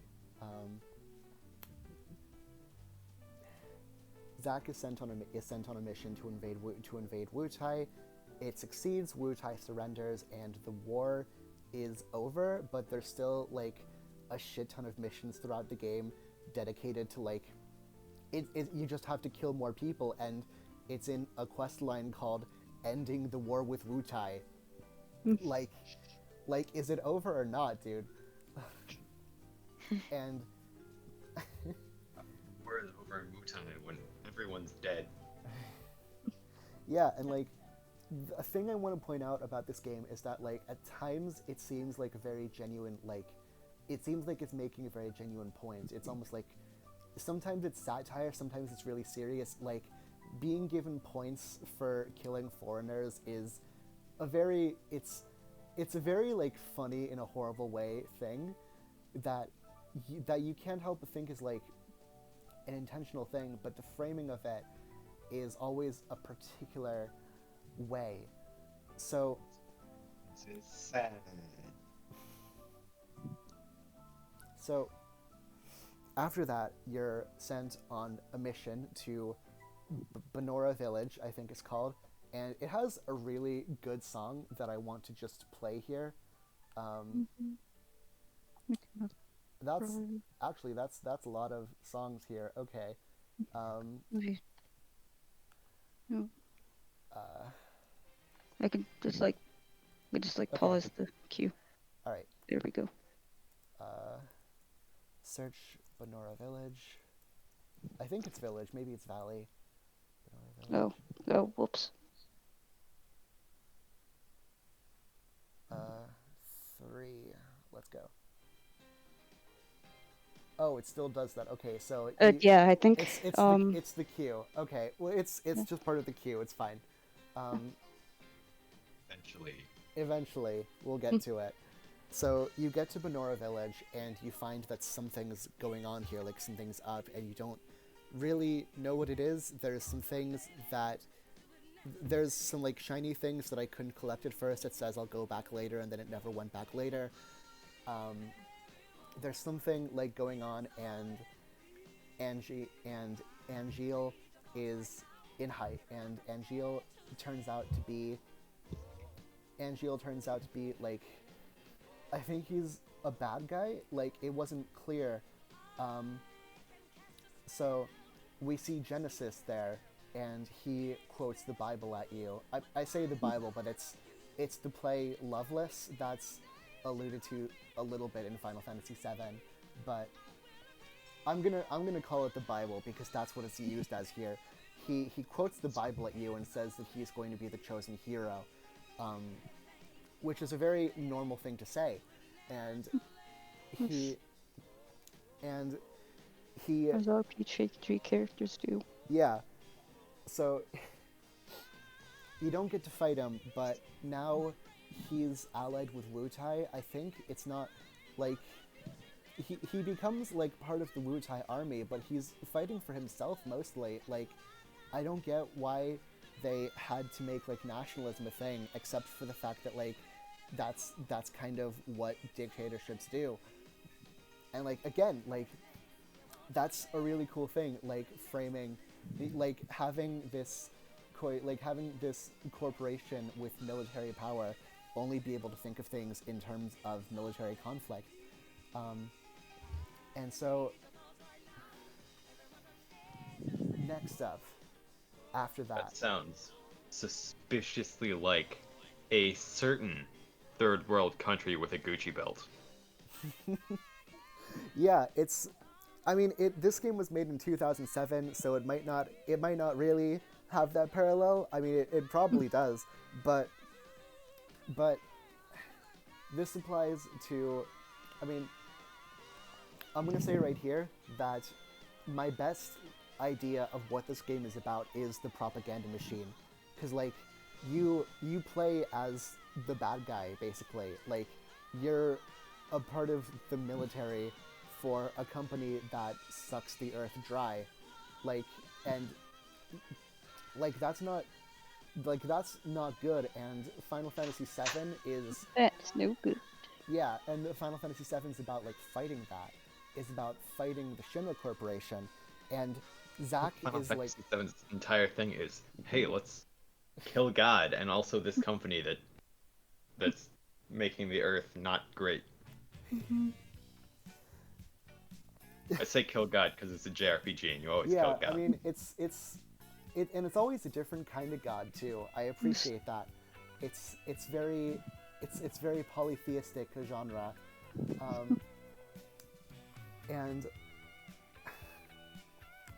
S1: Zack is sent on a mission to invade Wutai. It succeeds. Wutai surrenders, and the war is over. But there's still like a shit ton of missions throughout the game dedicated to like you just have to kill more people, and it's in a quest line called "Ending the War with Wutai." like, is it over or not, dude? And
S4: War is over in Wutai when everyone's dead.
S1: yeah, and like a thing I want to point out about this game is that like at times it seems like a very genuine it seems like it's making a very genuine point. It's almost like sometimes it's satire, sometimes it's really serious. Like being given points for killing foreigners is a very it's a very like funny in a horrible way thing that you can't help but think is like an intentional thing, but the framing of it is always a particular way. So
S4: This is sad.
S1: So after that, you're sent on a mission to Benora Village, I think it's called, and it has a really good song that I want to just play here. That's actually that's a lot of songs here. Okay.
S3: Okay. No. I can just like pause the queue.
S1: All right.
S3: There we go.
S1: Search Benora Village. I think it's village. Maybe it's valley. Benora Village.
S3: Oh, whoops.
S1: 3. Let's go. Oh, it still does that. Okay, so
S3: Yeah, I think
S1: it's the queue. Okay, well it's just part of the queue. It's fine. Eventually, we'll get to it. So you get to Benora Village, and you find that something's going on here, like something's up, and you don't really know what it is. There's some things that... There's some, like, shiny things that I couldn't collect at first. It says I'll go back later, and then it never went back later. There's something, like, going on, and Angeal is in height, and Angeal turns out to be, like... I think he's a bad guy. Like, it wasn't clear. So we see Genesis there, and he quotes the Bible at you. I say the Bible, but it's the play Loveless that's alluded to a little bit in Final Fantasy VII, but I'm gonna call it the Bible because that's what it's used as here. He quotes the Bible at you and says that he's going to be the chosen hero. Which is a very normal thing to say, and he
S3: as RPG characters do.
S1: Yeah, so you don't get to fight him, but now he's allied with Wutai. I think it's not like he becomes like part of the Wutai army, but he's fighting for himself mostly. Like, I don't get why they had to make like nationalism a thing, except for the fact that like that's kind of what dictatorships do. And like again, like that's a really cool thing, like framing, like having this corporation with military power only be able to think of things in terms of military conflict. And so next up, after
S4: That sounds suspiciously like a certain third world country with a Gucci belt.
S1: yeah, it's. I mean, this game was made in 2007, so it might not really have that parallel. I mean, it probably does, but this applies to. I mean, I'm gonna say right here that my best idea of what this game is about is the propaganda machine, because like you play as the bad guy basically. Like you're a part of the military for a company that sucks the earth dry, like, and like that's not good. And Final Fantasy VII is
S3: That's no good.
S1: yeah, and Final Fantasy VII is about like fighting that. Is about fighting the Shinra Corporation, and Zack
S4: Final
S1: is
S4: Fantasy
S1: like
S4: VII's entire thing is, hey, let's kill God and also this company that's making the Earth not great. I say kill God because it's a JRPG and you always kill God.
S1: I mean and it's always a different kind of God too. I appreciate that. It's very polytheistic genre, and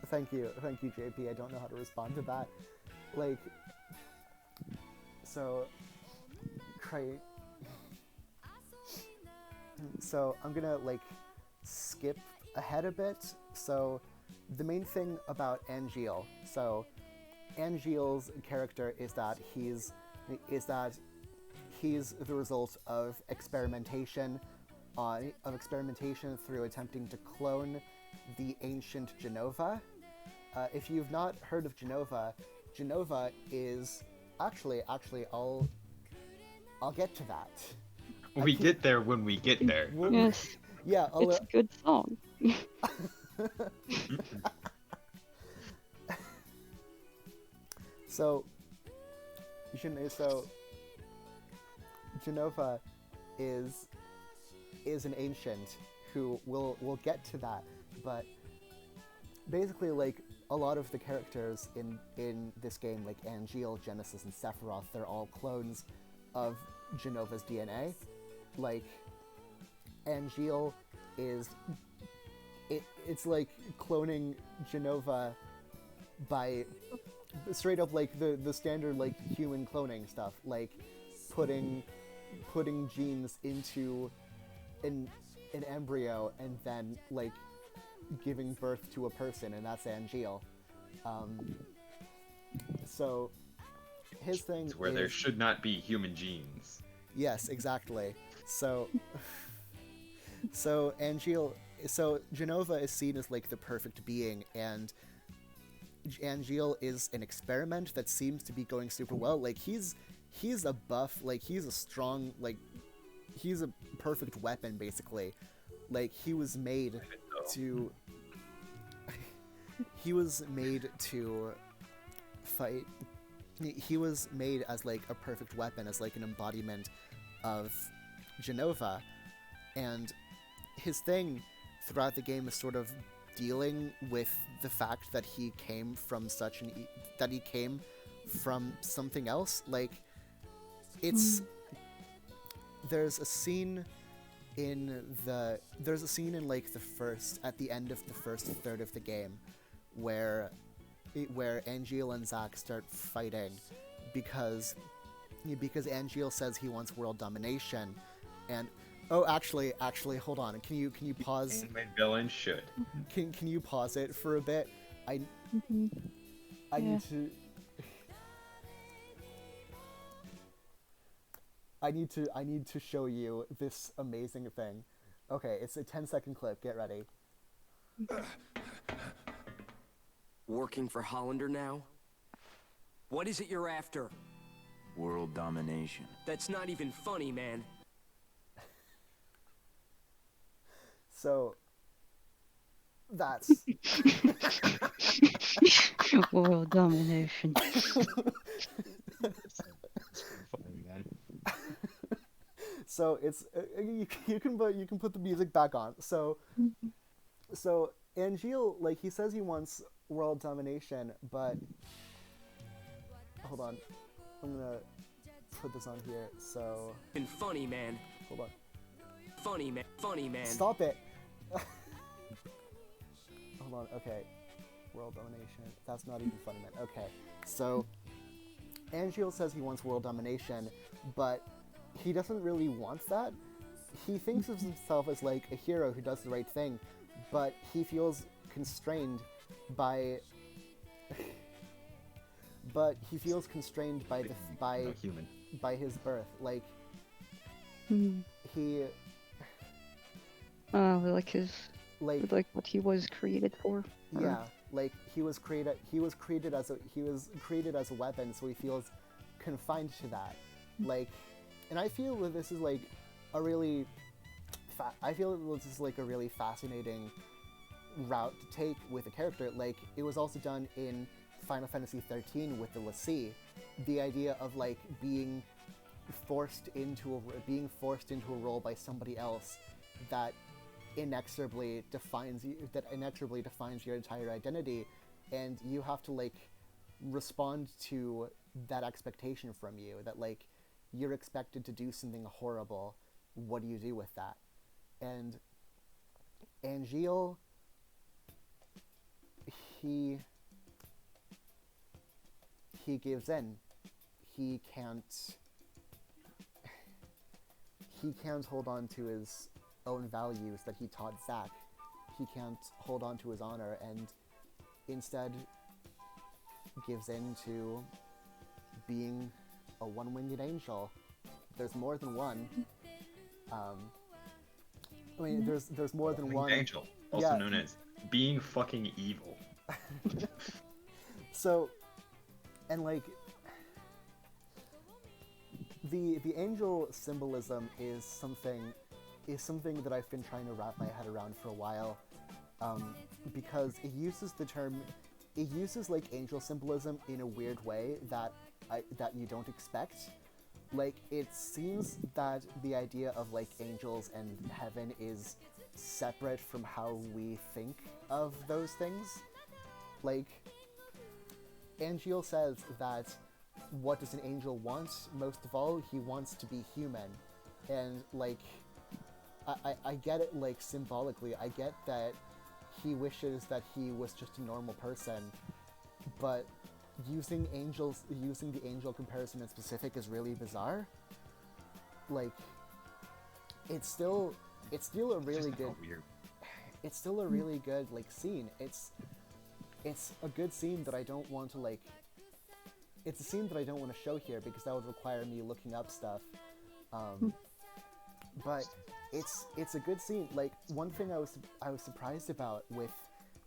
S1: thank you JP. I don't know how to respond to that. Like, so I'm gonna like skip ahead a bit. So the main thing about Angeal. So Angeal's character is that he's the result of experimentation through attempting to clone the ancient Genova. If you've not heard of Genova, Genova is actually I'll get to that.
S4: We get there when we get there.
S3: Yes.
S1: Yeah,
S3: It's a good song.
S1: So Genova is an ancient who we'll get to that, but basically like a lot of the characters in this game, like Angeal, Genesis, and Sephiroth, they're all clones of Genova's DNA. Like Angeal it's like cloning Genova by straight up like the standard like human cloning stuff, like putting genes into an embryo and then like giving birth to a person, and that's Angeal. So his thing
S4: It's where
S1: is,
S4: there should not be human genes.
S1: yes, exactly. So Genova is seen as like the perfect being, and Angeal is an experiment that seems to be going super well. Like he's a buff, like he's a strong, like he's a perfect weapon basically. Like he was made to fight. He was made as like a perfect weapon, as like an embodiment of Genova, and his thing throughout the game is sort of dealing with the fact that he came from something else. Like it's there's a scene in like at the end of the first third of the game where Angeal and Zack start fighting because Angeal says he wants world domination, and actually hold on, can you pause?
S4: And my villain should.
S1: Can you pause it for a bit? I need to show you this amazing thing. Okay, it's a 10-second clip. Get ready.
S5: Working for Hollander now? What is it you're after?
S6: World domination.
S5: That's not even funny, man.
S1: So that's
S3: World domination.
S4: Funny, man.
S1: so it's you can put the music back on. So Angeal, like, he says he wants world domination, but hold on, I'm gonna put this on here. So
S5: And funny, man.
S1: hold on.
S5: Funny, man. Funny, man.
S1: Stop it. Hold on. Okay. World domination. That's not even funny, man. Okay. So Angeal says he wants world domination, but he doesn't really want that. He thinks of himself as like a hero who does the right thing, but he feels constrained by
S4: No human.
S1: by his birth. Like he
S3: Like his,
S1: like
S3: like what he was created for. or-
S1: yeah, like he was created as a weapon, so he feels confined to that. Like, and I feel that this is like a really fascinating route to take with a character. Like, it was also done in Final Fantasy 13 with the l'Cie, the idea of like being forced into a role by somebody else that inexorably defines your entire identity, and you have to like respond to that expectation from you, that like you're expected to do something horrible. What do you do with that? And Angeal, he gives in. He can't hold on to his own values that he taught Zack. He can't hold on to his honor, and instead gives in to being a one-winged angel. There's more than one. I mean, there's more than one.
S4: Angel, also
S1: Yeah.
S4: known as being fucking evil.
S1: So, and like, the angel symbolism is something that I've been trying to wrap my head around for a while, because it uses like angel symbolism in a weird way that you don't expect. Like, it seems that the idea of like angels and heaven is separate from how we think of those things. Like, Angeal says that what does an angel want? Most of all, he wants to be human. And like, I get it, like, symbolically. I get that he wishes that he was just a normal person, but using the angel comparison in specific is really bizarre. Like, it's still a really good,
S4: Weird.
S1: it's still a really good like scene. It's a good scene that I don't want to like. It's a scene that I don't want to show here because that would require me looking up stuff. But it's a good scene. Like, one thing I was surprised about with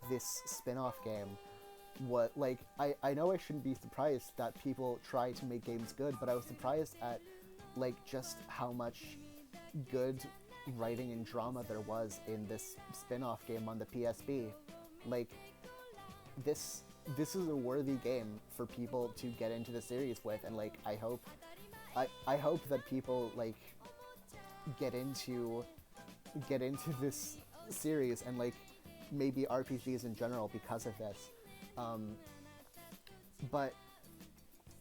S1: this spin-off game, what, like, I know I shouldn't be surprised that people try to make games good, but I was surprised at like just how much good writing and drama there was in this spin-off game on the PSP. Like, this is a worthy game for people to get into the series with, and like I hope that people like get into this series and like maybe RPGs in general because of this. But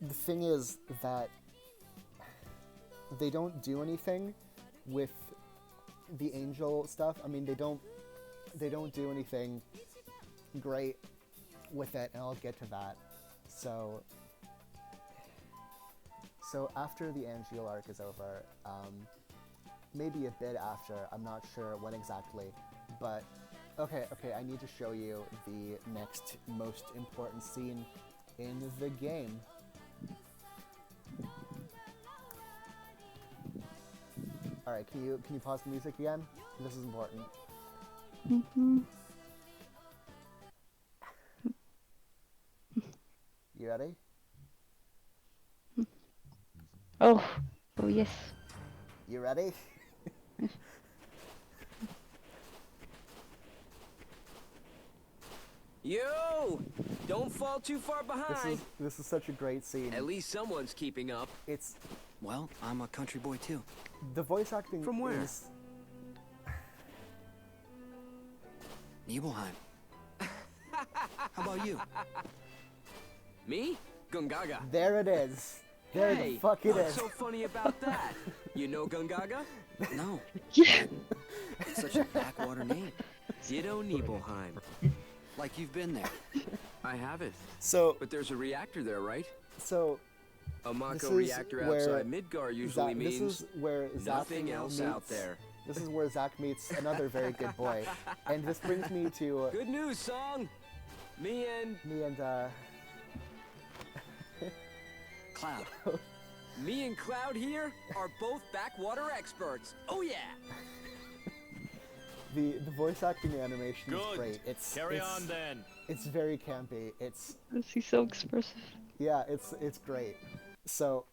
S1: the thing is that they don't do anything with the angel stuff. I mean, they don't do anything great with it, and I'll get to that. So after the Angeal arc is over, maybe a bit after, I'm not sure when exactly, but okay, I need to show you the next most important scene in the game. Alright, can you pause the music again? This is important. You ready?
S3: Oh, oh yes.
S1: You ready?
S5: Yo! Don't fall too far behind.
S1: This is such a great scene.
S5: At least someone's keeping up.
S1: It's
S7: Well, I'm a country boy too.
S1: the voice acting
S7: From where?
S1: is
S7: Nibelheim. How about you?
S5: Me? Gungaga.
S1: there it is. There
S5: Hey,
S1: the fuck it
S5: what's
S1: is.
S5: so funny about that? You know Gungaga?
S7: No,
S3: Yeah.
S7: it's such a backwater name.
S5: Ditto Nibelheim.
S7: Like you've been there.
S5: I haven't.
S1: So
S5: But there's a reactor there, right?
S1: so
S5: A
S1: This
S5: Mako
S1: is
S5: reactor
S1: where
S5: outside Midgar usually
S1: this
S5: means
S1: is where Zack
S5: nothing else
S1: meets,
S5: out there.
S1: This is where Zack meets another very good boy, and this brings me to
S5: Good news, Song. Me and
S7: Cloud.
S5: Cloud here are both backwater experts. Oh yeah.
S1: the voice acting animation is
S8: Good.
S1: great. It's
S8: Carry on then.
S1: It's very campy. It's
S3: He's so expressive.
S1: yeah, it's great. So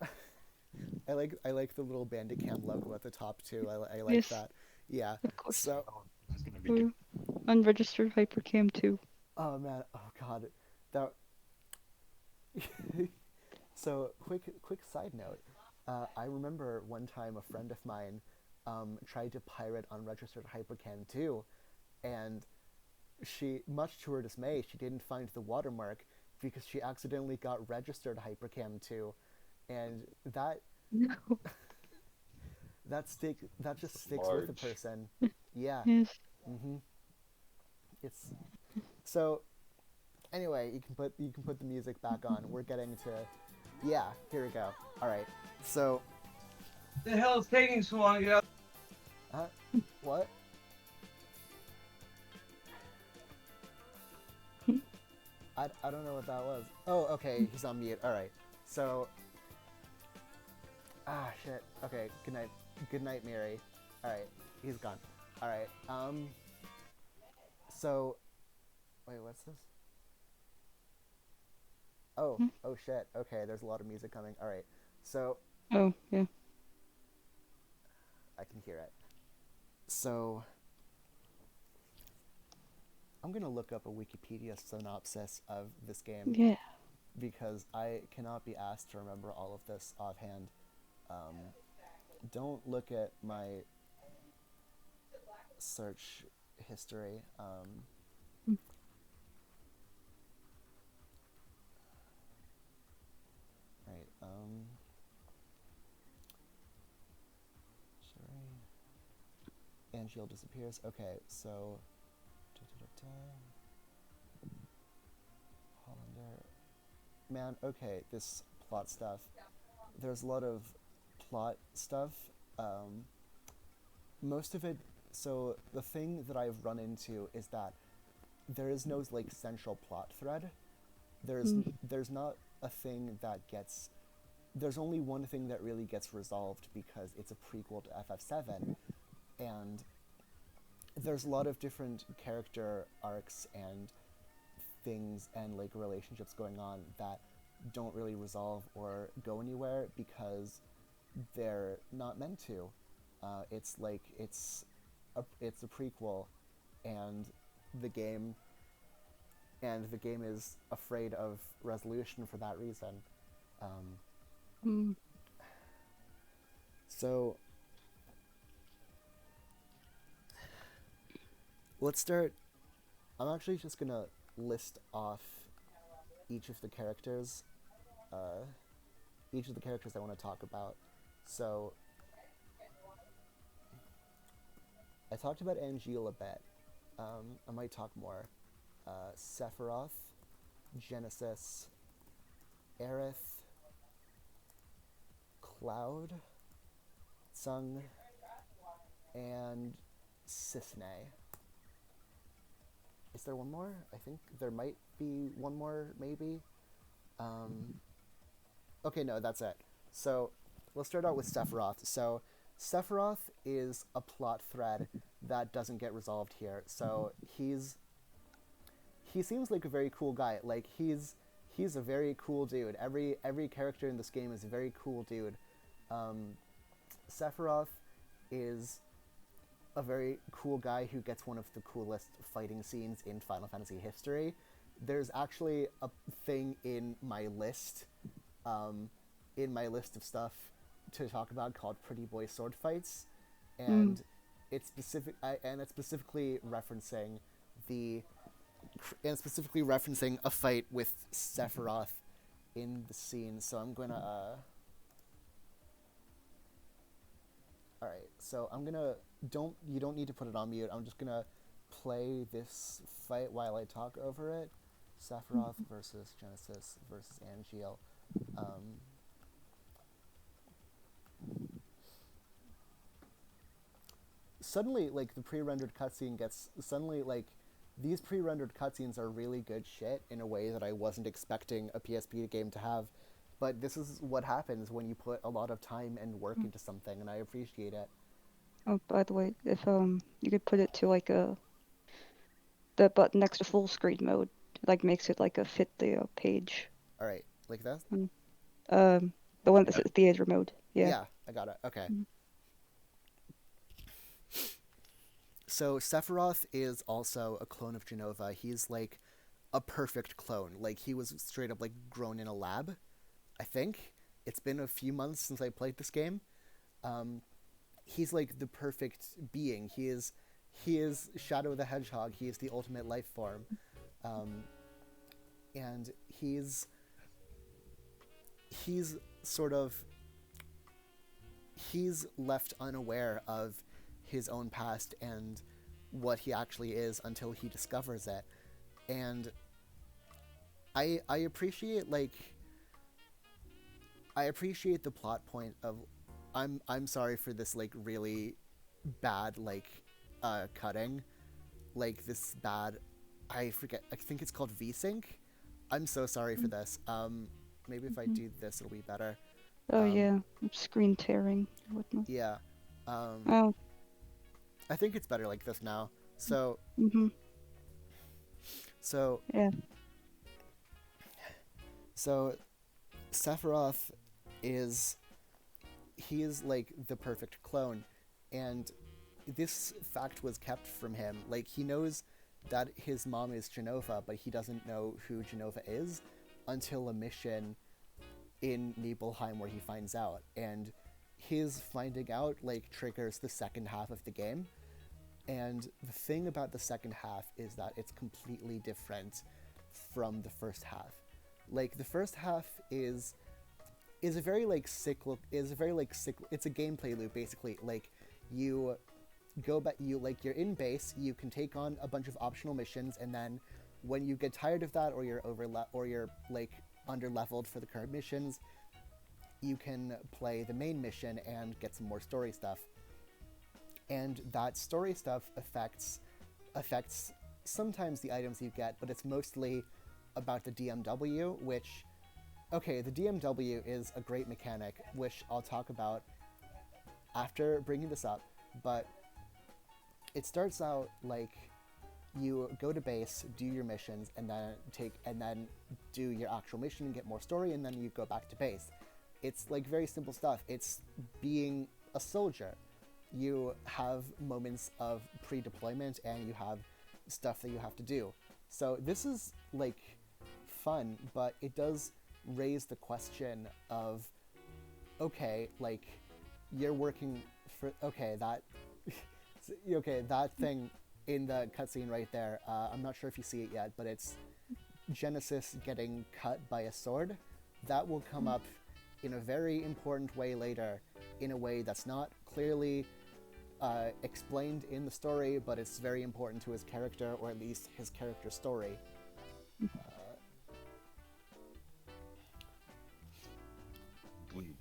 S1: I like the little Bandicam logo at the top too. I like
S3: Yes.
S1: that. Yeah.
S3: Of course.
S1: So
S3: Unregistered hypercam too.
S1: oh man, oh god, that. So quick side note. I remember one time a friend of mine tried to pirate Unregistered Hypercam 2, and she, much to her dismay, she didn't find the watermark because she accidentally got Registered Hypercam 2, and that
S3: No.
S1: that just sticks with the
S4: Large.
S1: person. Yeah.
S3: Yes.
S1: It's so. Anyway, you can put the music back on. We're getting to, yeah. Here we go. All right. So.
S8: The hell is taking so long to get out?
S1: What? I don't know what that was. Oh, okay. He's on mute. All right. So. Ah, shit. Okay. Good night. Good night, Mary. All right. He's gone. All right. So. Wait. What's this? Oh. Oh shit. Okay. There's a lot of music coming. All right. So.
S3: Oh, yeah.
S1: I can hear it. So. I'm gonna look up a Wikipedia synopsis of this game.
S3: Yeah.
S1: Because I cannot be asked to remember all of this offhand. Don't look at my search history. Right. Sorry. Angeal disappears. Okay, so. Hollander. Man, okay, this plot stuff. There's a lot of plot stuff. Most of it. So the thing that I've run into is that there is no like central plot thread. There's not a thing that gets. There's only one thing that really gets resolved because it's a prequel to FF7, and there's a lot of different character arcs and things and like relationships going on that don't really resolve or go anywhere because they're not meant to. It's like it's a prequel, and the game is afraid of resolution for that reason. So let's start. I'm actually just gonna list off each of the characters. Each of the characters I want to talk about. So I talked about Angeal a bit. I might talk more. Sephiroth, Genesis, Aerith, Cloud, Tsung, and Cisne. Is there one more? I think there might be one more, maybe. Okay, no, that's it. So, let's start out with Sephiroth. So, Sephiroth is a plot thread that doesn't get resolved here. So, he seems like a very cool guy. Like, he's a very cool dude. Every character in this game is a very cool dude. Sephiroth is a very cool guy who gets one of the coolest fighting scenes in Final Fantasy history. There's actually a thing in my list of stuff to talk about called Pretty Boy Sword Fights, and it's specifically referencing a fight with Sephiroth in the scene. So I'm gonna alright, so I'm gonna you don't need to put it on mute. I'm just gonna play this fight while I talk over it. Sephiroth versus Genesis versus Angeal. Suddenly, like, the pre-rendered cutscene gets... Suddenly, like, these pre-rendered cutscenes are really good shit in a way that I wasn't expecting a PSP game to have. But this is what happens when you put a lot of time and work into something, and I appreciate it.
S3: Oh, by the way, if you could put it to like the button next to full screen mode, like makes it like a fit the page.
S1: All right, like that.
S3: The one that says theater mode. Yeah.
S1: Yeah, I got it. Okay. So Sephiroth is also a clone of Jenova. He's like a perfect clone. Like, he was straight up like grown in a lab, I think. It's been a few months since I played this game. He's like the perfect being. He is Shadow the Hedgehog. He is the ultimate life form. And he's left unaware of his own past and what he actually is until he discovers it. And I appreciate the plot point of I'm sorry for this like really bad cutting, like this bad, I think it's called VSync. I'm so sorry for this. Maybe if I do this it'll be better.
S3: Oh yeah, screen tearing or whatnot.
S1: Yeah.
S3: Oh.
S1: I think it's better like this now. So. So.
S3: Yeah.
S1: So, Sephiroth is like the perfect clone, and this fact was kept from him. Like, he knows that his mom is Jenova, but he doesn't know who Jenova is until a mission in Nibelheim where he finds out. And his finding out like triggers the second half of the game. And the thing about the second half is that it's completely different from the first half. Like, the first half is a very it's a gameplay loop basically. Like, you go back, you're in base, you can take on a bunch of optional missions, and then when you get tired of that, or you're under leveled for the current missions, you can play the main mission and get some more story stuff. And that story stuff affects sometimes the items you get, but it's mostly about the DMW, which, okay, the DMW is a great mechanic, which I'll talk about after bringing this up, but it starts out like you go to base, do your missions, and then do your actual mission and get more story, and then you go back to base. It's like very simple stuff. It's being a soldier. You have moments of pre-deployment and you have stuff that you have to do. So this is like fun, but it does raise the question of, okay, like, you're working for, that thing in the cutscene right there, I'm not sure if you see it yet, but it's Genesis getting cut by a sword. That will come up in a very important way later, in a way that's not clearly explained in the story, but it's very important to his character, or at least his character story.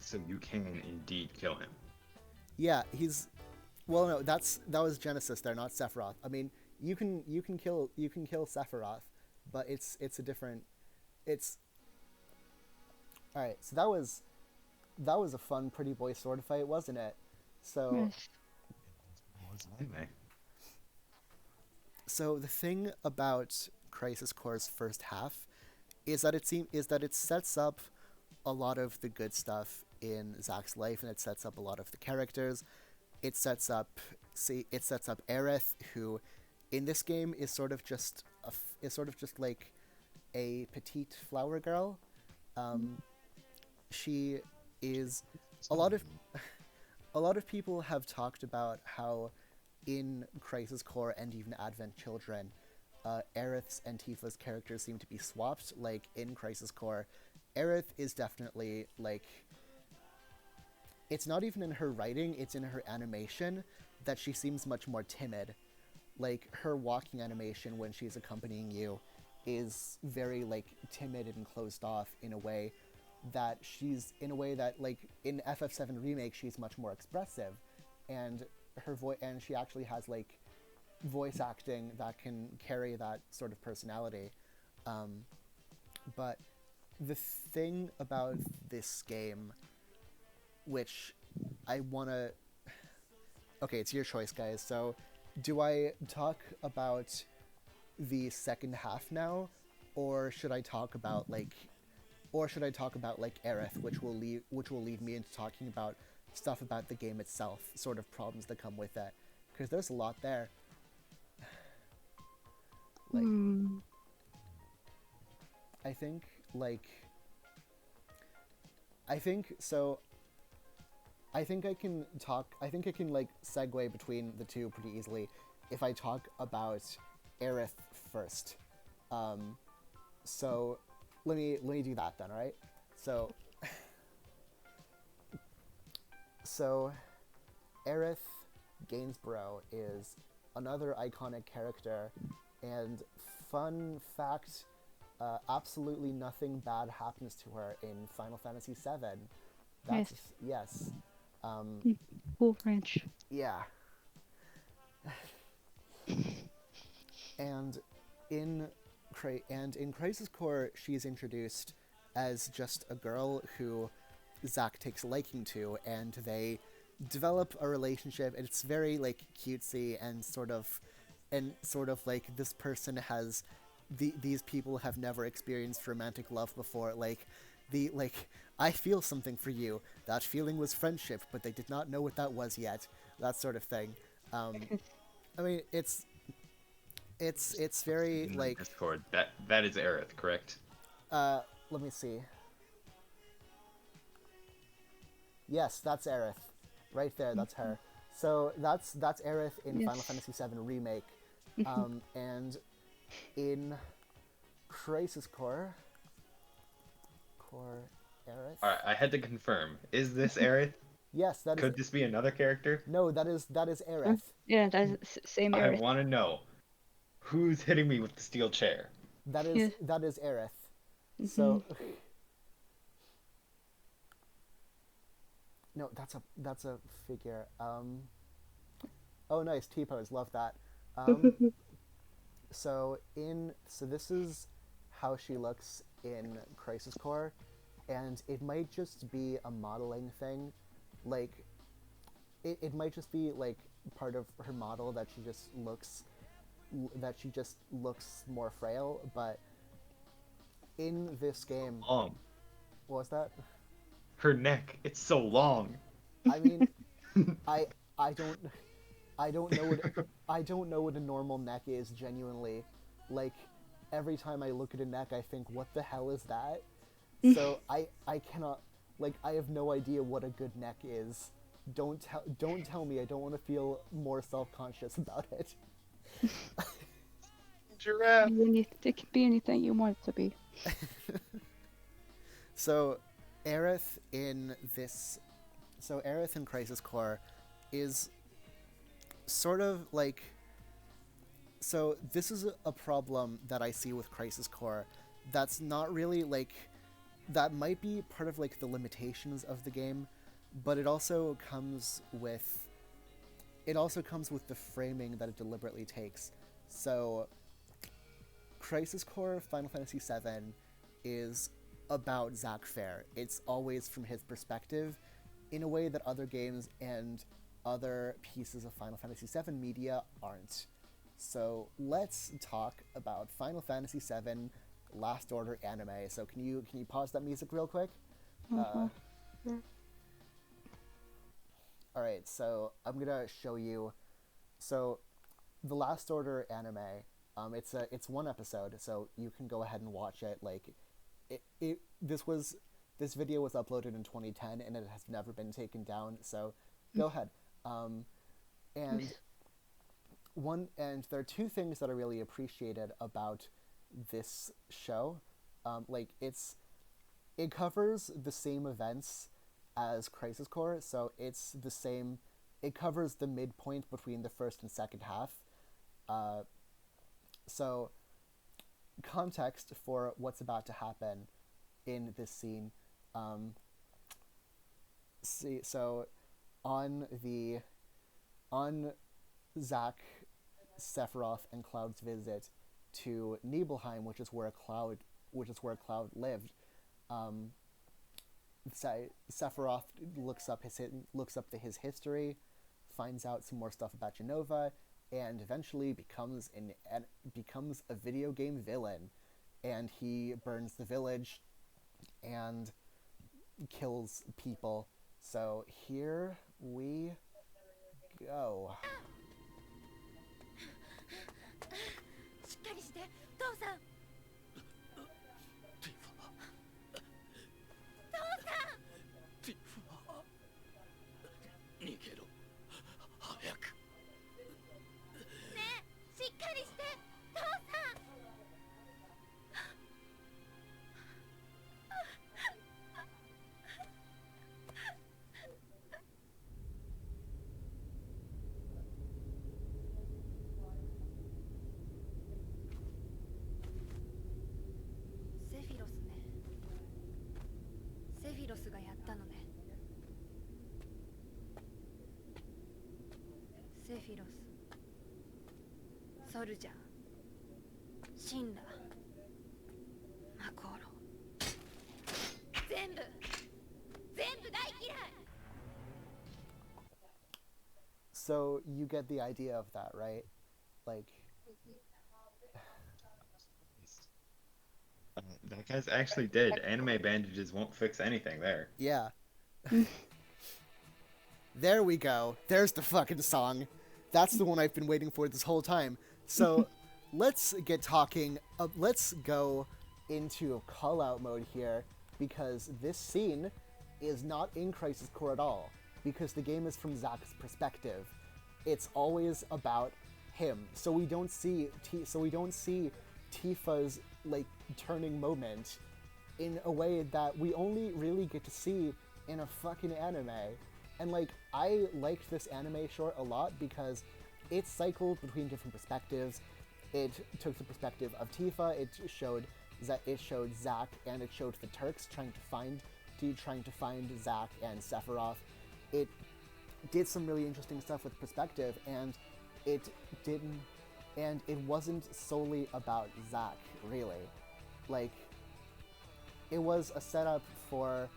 S4: So you can indeed kill him.
S1: Yeah, well, no, that was Genesis there, not Sephiroth. I mean, you can kill Sephiroth, but it's a different. All right. So that was a fun Pretty Boy sword fight, wasn't it? So.
S3: Yes.
S1: So the thing about Crisis Core's first half is that it sets up a lot of the good stuff in Zack's life, and it sets up a lot of the characters. It sets up Aerith, who in this game is sort of just like a petite flower girl. She is a lot of people have talked about how in Crisis Core and even Advent Children, Aerith's and Tifa's characters seem to be swapped. Like in Crisis Core, Aerith is definitely like, it's not even in her writing, it's in her animation that she seems much more timid. Like her walking animation when she's accompanying you is very like timid and closed off in a way that like in FF7 Remake she's much more expressive, and her voice, and she actually has like voice acting that can carry that sort of personality. But the thing about this game, which I wanna... Okay, it's your choice, guys. So, do I talk about the second half now, or should I talk about Aerith, which will lead me into talking about stuff about the game itself, sort of problems that come with it, because there's a lot there. Like, I think I can like segue between the two pretty easily if I talk about Aerith first. So let me do that then, alright? So Aerith Gainsborough is another iconic character, and fun fact, absolutely nothing bad happens to her in Final Fantasy VII. That's yes.
S3: Cool French.
S1: Yeah. And in Crisis Core, she's introduced as just a girl who Zack takes a liking to, and they develop a relationship. And it's very like cutesy and sort of like this person has these people have never experienced romantic love before. I feel something for you. That feeling was friendship, but they did not know what that was yet. That sort of thing. I mean, it's very
S4: In
S1: like
S4: Discord. That is Aerith, correct?
S1: let me see. Yes, that's Aerith. Right there, that's her. So that's Aerith in Final Fantasy VII Remake. And in Crisis Core Aerith.
S4: Alright, I had to confirm. Is this Aerith?
S1: Yes, that is.
S4: Could this be another character?
S1: No, that is Aerith.
S3: Yeah, that's same
S4: I
S3: Aerith.
S4: want to know who's hitting me with the steel chair.
S1: That is Aerith. So no, that's a figure. Oh, nice T-pose. Love that. So this is how she looks in Crisis Core, and it might just be a modeling thing. Like, it might just be like part of her model that she just looks more frail. But in this game,
S4: Long.
S1: what was that?
S4: Her neck. It's so long.
S1: I mean, I don't know what a normal neck is, genuinely. Like, every time I look at a neck, I think, what the hell is that? So I cannot, like, I have no idea what a good neck is. Don't tell me. I don't want to feel more self-conscious about it.
S4: Giraffe.
S3: It can be anything you want it to be.
S1: So Aerith in Crisis Core is sort of like... So this is a problem that I see with Crisis Core that's not really like... That might be part of like the limitations of the game, but it also comes with the framing that it deliberately takes. So Crisis Core Final Fantasy VII is about Zack Fair. It's always from his perspective, in a way that other games and other pieces of Final Fantasy VII media aren't. So let's talk about Final Fantasy VII Last Order anime. So can you pause that music real quick?
S3: Sure.
S1: All right, so I'm gonna show you. So, the Last Order anime. It's one episode, so you can go ahead and watch it. Like, this video was uploaded in 2010, and it has never been taken down. So, go ahead. And there are two things that I really appreciated about this show. It covers the same events as Crisis Core, so it's the same. It covers the midpoint between the first and second half. So, context for what's about to happen in this scene. On Zack, Sephiroth, and Cloud's visit to Nibelheim, which is where Cloud lived. Sephiroth looks up his history, finds out some more stuff about Genova, and eventually becomes a video game villain. And he burns the village and kills people. So here we go.
S9: しっかりして父さん逃げろ早くねえしっかりして父さん セフィロスね。セフィロスがやったのね。セフィロス、ソルジャー、シンラ、マコーロ、全部大嫌い。
S1: So you get the idea of that, right? Like,
S4: That guy's actually dead. Anime bandages won't fix anything there.
S1: yeah. There we go. There's the fucking song. That's the one I've been waiting for this whole time. So let's get talking. Let's go into call-out mode here, because this scene is not in Crisis Core at all, because the game is from Zack's perspective. It's always about him. So we don't see Tifa's like turning moment in a way that we only really get to see in a fucking anime. And like, I liked this anime short a lot because it cycled between different perspectives. It took the perspective of Tifa, it showed Zack, and it showed the Turks trying to find Zack and Sephiroth. It did some really interesting stuff with perspective, and it wasn't solely about Zack, really. Like, it was a setup for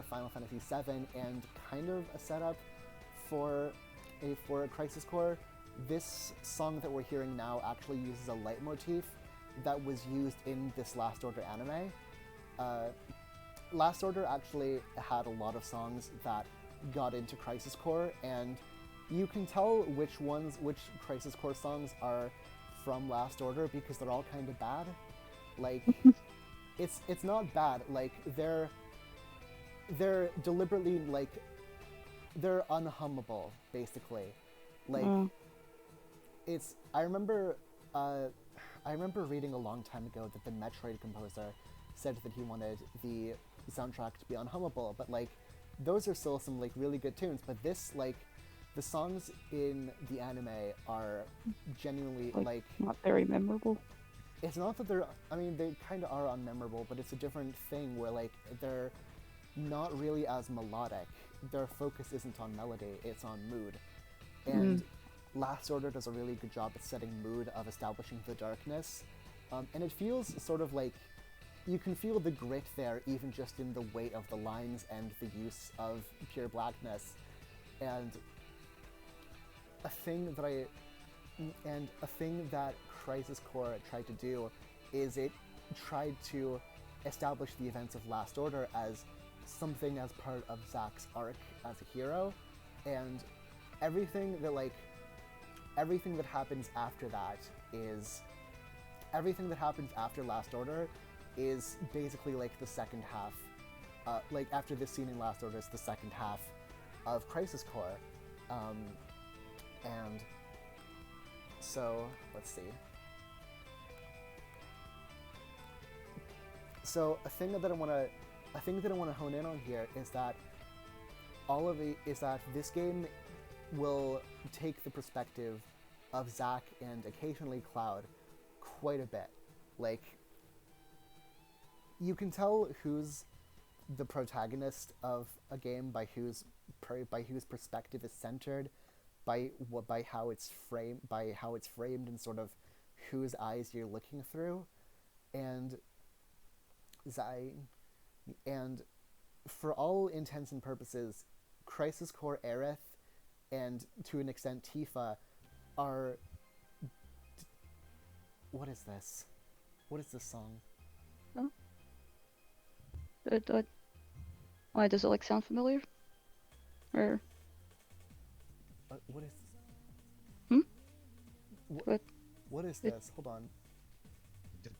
S1: Final Fantasy VII and kind of a setup for Crisis Core. This song that we're hearing now actually uses a leitmotif that was used in this Last Order anime. Last Order actually had a lot of songs that got into Crisis Core, and you can tell which Crisis Core songs are from Last Order because they're all kind of bad. Like, it's not bad. Like, they're deliberately, like, they're unhummable, basically. Like, I remember reading a long time ago that the Metroid composer said that he wanted the soundtrack to be unhummable, but like, those are still some like really good tunes. But this, like, the songs in the anime are genuinely like
S3: not very memorable.
S1: It's not that they kind of are unmemorable, but it's a different thing where like they're not really as melodic. Their focus isn't on melody, it's on mood. And Last Order does a really good job at setting mood, of establishing the darkness. And it feels sort of like you can feel the grit there, even just in the weight of the lines and the use of pure blackness. And a thing that Crisis Core tried to do is it tried to establish the events of Last Order as something as part of Zack's arc as a hero, and everything that happens after that is everything that happens after Last Order is basically like the second half. Like after this scene in Last Order is the second half of Crisis Core, and so let's see. So a thing that I want to hone in on here is that this game will take the perspective of Zack and occasionally Cloud quite a bit. Like, you can tell who's the protagonist of a game by whose perspective is centered, by how it's framed, and sort of whose eyes you're looking through, and for all intents and purposes, Crisis Core Aerith and to an extent Tifa are. What is this? What is this song?
S3: Oh. Why does it like sound familiar? Or
S1: What is?
S3: Hmm?
S1: What? What is this? Hold on.
S4: The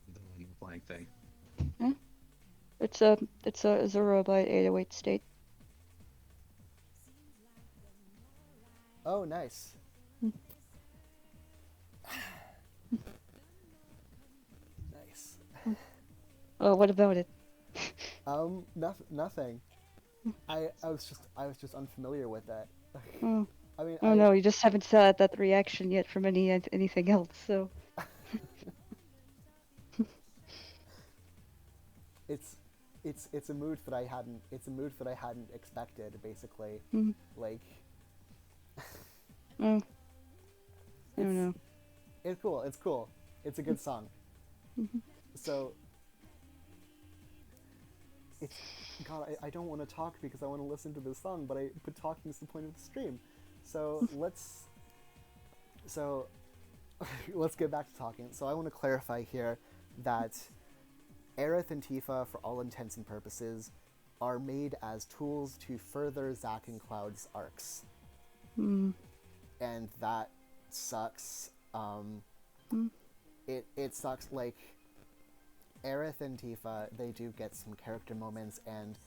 S4: blank thing.
S3: huh? It's a Zero by 808 State.
S1: Oh, nice. Nice.
S3: Oh, what about it?
S1: Nothing. I was just unfamiliar with that.
S3: Oh.
S1: I mean,
S3: Oh no, you just haven't had that reaction yet from anything else, so.
S1: It's a mood that I hadn't expected, basically.
S3: Mm.
S1: Like.
S3: Oh. I don't know.
S1: It's cool. It's cool. It's a good song. So. It's God. I don't want to talk because I want to listen to this song, but talking is the point of the stream. So let's get back to talking. So I want to clarify here that Aerith and Tifa, for all intents and purposes, are made as tools to further Zack and Cloud's arcs.
S3: Mm.
S1: And that sucks. It sucks. Like, Aerith and Tifa, they do get some character moments, and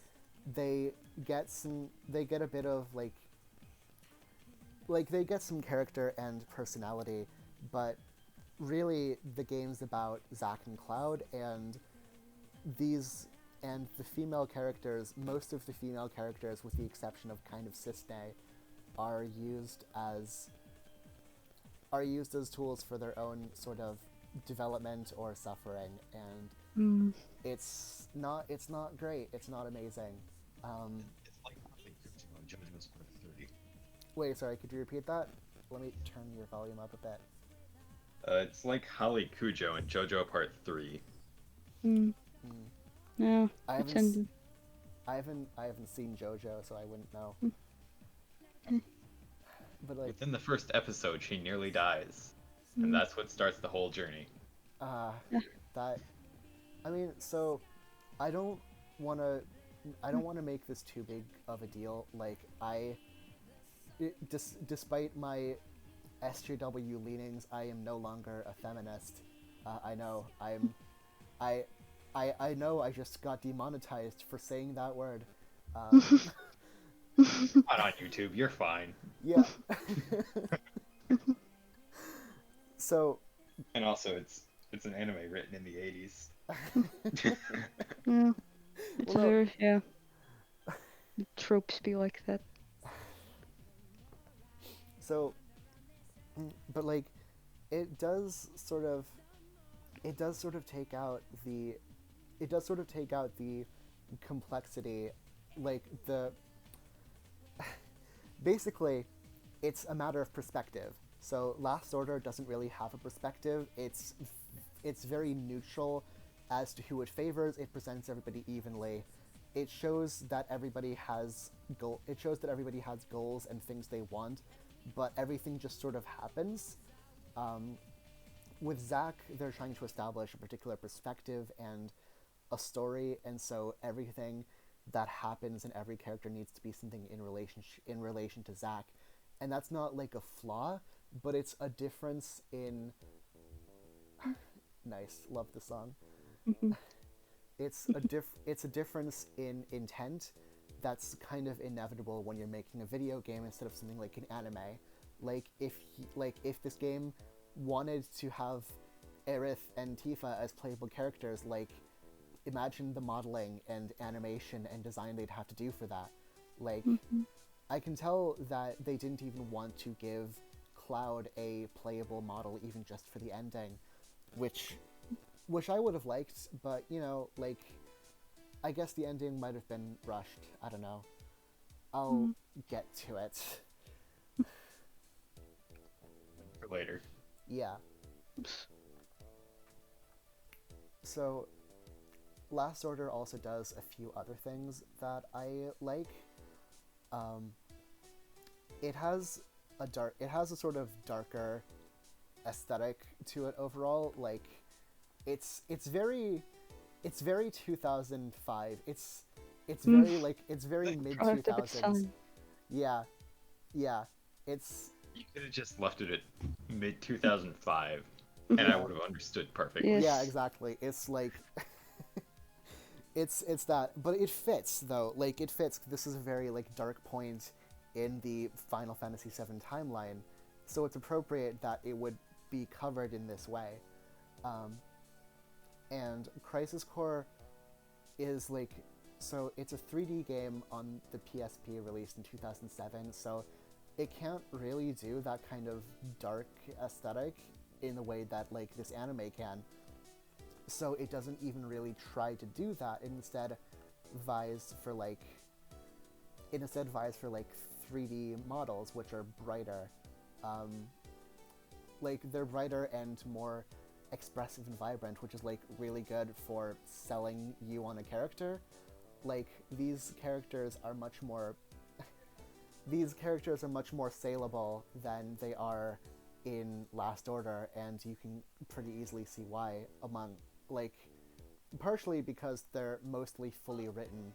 S1: they get a bit of they get some character and personality, but really the game's about Zack and Cloud, and the female characters, most of the female characters, with the exception of kind of Sisne, are used as tools for their own sort of development or suffering, and it's not great. It's not amazing.
S4: It's like JoJo's Part 30.
S1: Wait, sorry, could you repeat that? Let me turn your volume up a bit.
S4: It's like Holly Cujo in JoJo Part 3.
S3: No,
S1: I
S3: it's
S1: haven't
S3: ended.
S1: I haven't seen JoJo, so I wouldn't know. But like,
S4: Within the first episode, she nearly dies, and that's what starts the whole journey.
S1: that, I mean, so I don't want to make this too big of a deal. Like, despite my SJW leanings, I am no longer a feminist. I know I know I just got demonetized for saying that word.
S4: Not on YouTube, you're fine.
S1: Yeah. So.
S4: And also, it's an anime written in the 80s.
S3: Yeah. It's
S1: Well,
S3: very, yeah. The tropes be like that.
S1: So, but like, it does sort of take out the complexity, like basically, it's a matter of perspective. So Last Order doesn't really have a perspective. It's very neutral as to who it favors. It presents everybody evenly. It shows that everybody has goals and things they want, but everything just sort of happens. With Zack, they're trying to establish a particular perspective and a story, and so everything that happens in every character needs to be something in relation to Zack, and that's not like a flaw, but it's a difference in. Nice, love the song. It's a difference in intent that's kind of inevitable when you're making a video game instead of something like an anime. Like if this game wanted to have Aerith and Tifa as playable characters, like imagine the modeling and animation and design they'd have to do for that. Like I can tell that they didn't even want to give Cloud a playable model even just for the ending, which I would have liked, but you know, like I guess the ending might have been rushed. I don't know. I'll get to it.
S4: For later.
S1: Yeah. So, Last Order also does a few other things that I like. It has a sort of darker aesthetic to it overall. Like, it's very 2005. It's very like it's very mid
S3: Product of its
S1: 2000s.
S3: time.
S1: Yeah, it's
S4: You could have just left it at mid 2005, and I would have understood perfectly.
S3: Yes.
S1: yeah, exactly. It's like it's that, but it fits though. Like it fits. This is a very like dark point in the Final Fantasy VII timeline, so it's appropriate that it would be covered in this way. And Crisis Core is like, so it's a 3D game on the PSP released in 2007, so it can't really do that kind of dark aesthetic in the way that like this anime can. So it doesn't even really try to do that. It instead vies for like 3D models, which are brighter. Like they're brighter and more expressive and vibrant, which is like really good for selling you on a character. Like these characters are much more saleable than they are in Last Order, and you can pretty easily see why, among like partially because they're mostly fully written,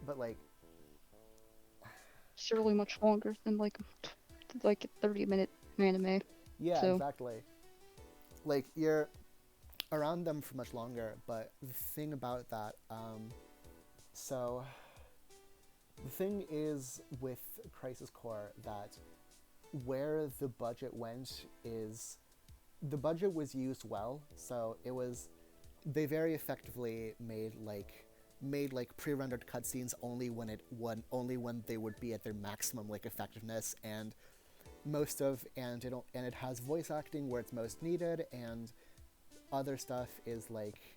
S1: but like
S3: Surely much longer than like a 30-minute anime.
S1: yeah,
S3: So-
S1: exactly. Like you're around them for much longer, but the thing about that, so the thing is with Crisis Core that where the budget went is the budget was used well, so they very effectively made pre-rendered cutscenes only when they would be at their maximum like effectiveness, and it has voice acting where it's most needed, and other stuff is like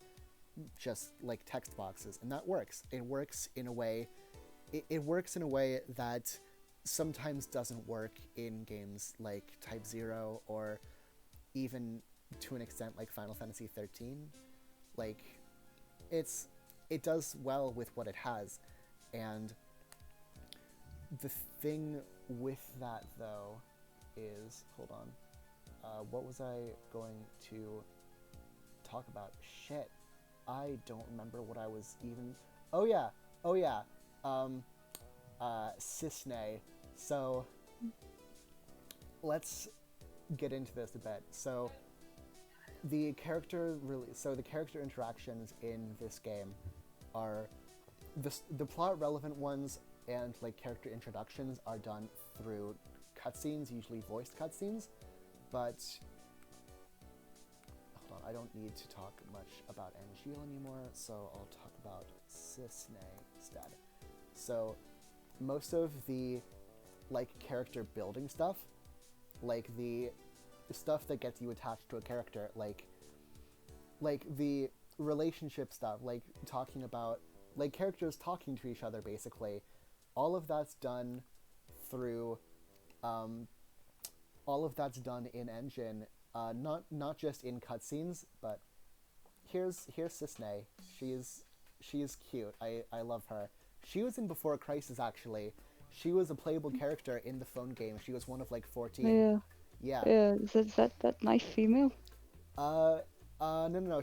S1: just like text boxes, and that works. It works in a way that sometimes doesn't work in games like Type 0 or even to an extent like Final Fantasy 13. Like it does well with what it has, and the thing with that though is, hold on, what was I going to talk about? Shit, I don't remember what I was even. Oh yeah, Cisne. So let's get into this a bit. So the character interactions in this game are the plot relevant ones, and like character introductions are done through cutscenes, usually voiced cutscenes, but hold on, I don't need to talk much about Angeal anymore, so I'll talk about Cisne instead. So most of the like character building stuff, like the stuff that gets you attached to a character, like the relationship stuff, like talking about like characters talking to each other, basically, all of that's done through all of that's done in engine, not just in cutscenes, but here's Cisne. She's cute. I love her. She was in Before Crisis, actually. She was a playable character in the phone game. She was one of like 14.
S3: Yeah.
S1: Yeah.
S3: Yeah. Is that knife female?
S1: No.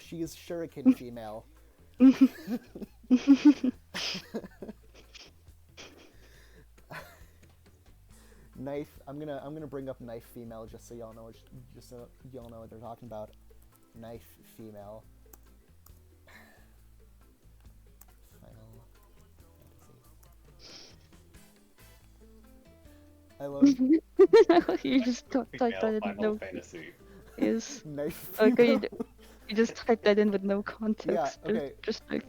S1: She's Shuriken female. Knife. I'm gonna bring up knife female just so y'all know what they're talking about. Knife female. Final Fantasy. I love
S3: You just typed that in with
S4: Final
S3: no
S4: Fantasy.
S3: is.
S1: knife
S3: Okay,
S1: female.
S3: you just typed that in with no context.
S1: Yeah, okay.
S3: Just like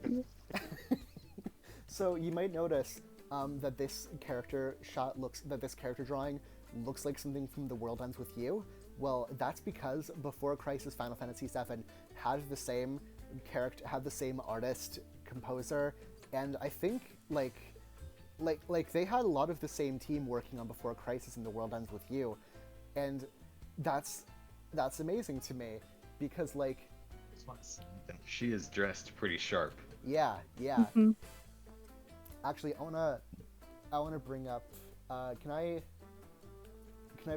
S1: So you might notice that this character drawing looks like something from The World Ends With You. Well, that's because Before Crisis Final Fantasy VII had the same artist, composer, and I think like they had a lot of the same team working on Before Crisis and The World Ends With You, and that's amazing to me because like
S4: She is dressed pretty sharp.
S1: yeah.
S3: Mhm.
S1: Actually, I wanna bring up. Can I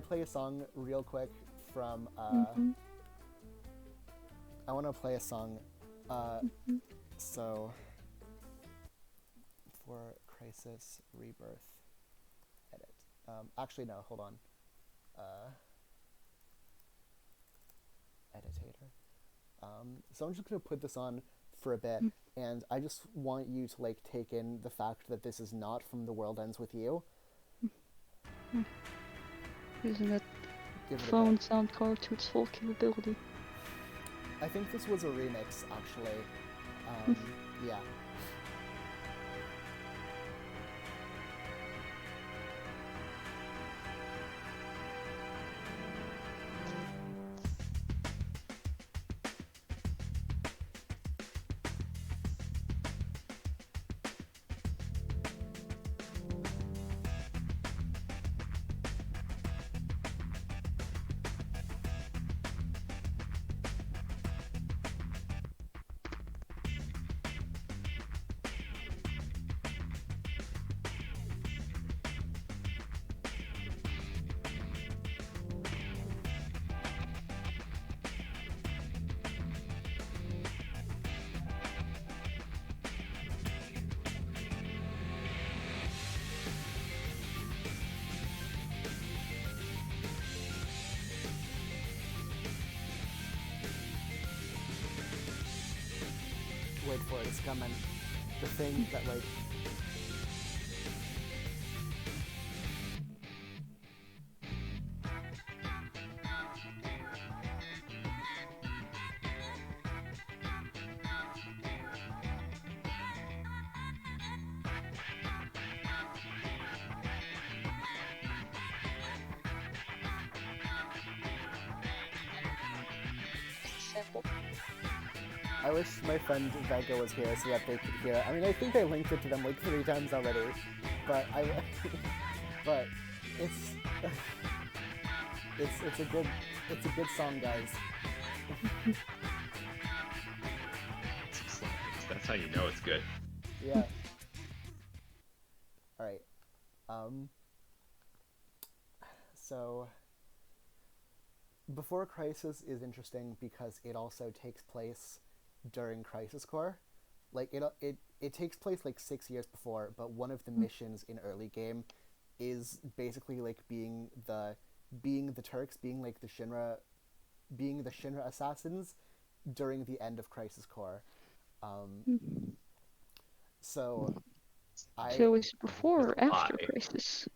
S1: play a song real quick from?
S3: Mhm.
S1: I wanna play a song. So. For Crisis Rebirth, edit. Actually, no. Hold on. Editator. So I'm just gonna put this on for a bit, and I just want you to like take in the fact that this is not from The World Ends With You.
S3: Using that
S1: Give it a
S3: phone
S1: bit.
S3: sound card to its full capability.
S1: I think this was a remix, actually. Yeah. Wait for it, it's coming. The thing that like...
S3: Sample.
S1: I wish my friend Vega was here so that they could hear it. I mean, I think I linked it to them like 3 times already, but but it's it's a good song, guys.
S4: That's how you know it's good.
S1: Yeah. All right. So Before Crisis is interesting because it also takes place during Crisis Core. Like it takes place like 6 years before, but one of the missions in early game is basically like being the Turks, being like the Shinra assassins during the end of Crisis Core. So
S3: So it's before or after Crisis?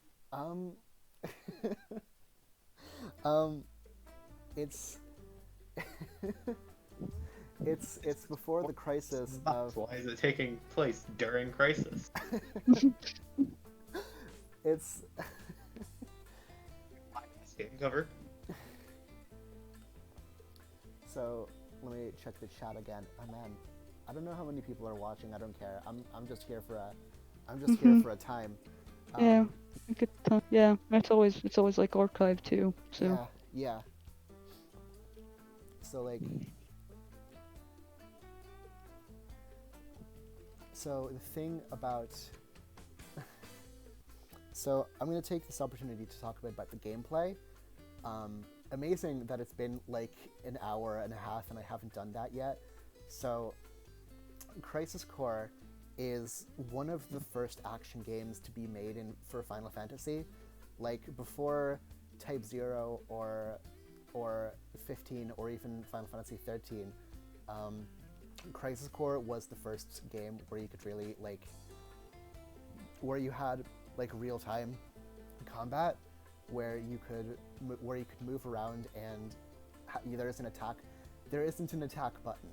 S1: It's it's before the crisis of...
S4: Why is it taking place during Crisis?
S1: It's
S4: Game cover.
S1: So let me check the chat again. Oh man, I don't know how many people are watching. I don't care. I'm just here for a time.
S3: Yeah, yeah. It's always like archived too. So
S1: yeah. So like, so the thing about, so I'm gonna take this opportunity to talk a bit about the gameplay. Amazing that it's been like an hour and a half and I haven't done that yet. So Crisis Core is one of the first action games to be made for Final Fantasy. Like, before Type 0 or 15 or even Final Fantasy 13, Crisis Core was the first game where you could really, like, where you had, like, real-time combat, where you could move around and there isn't an attack button.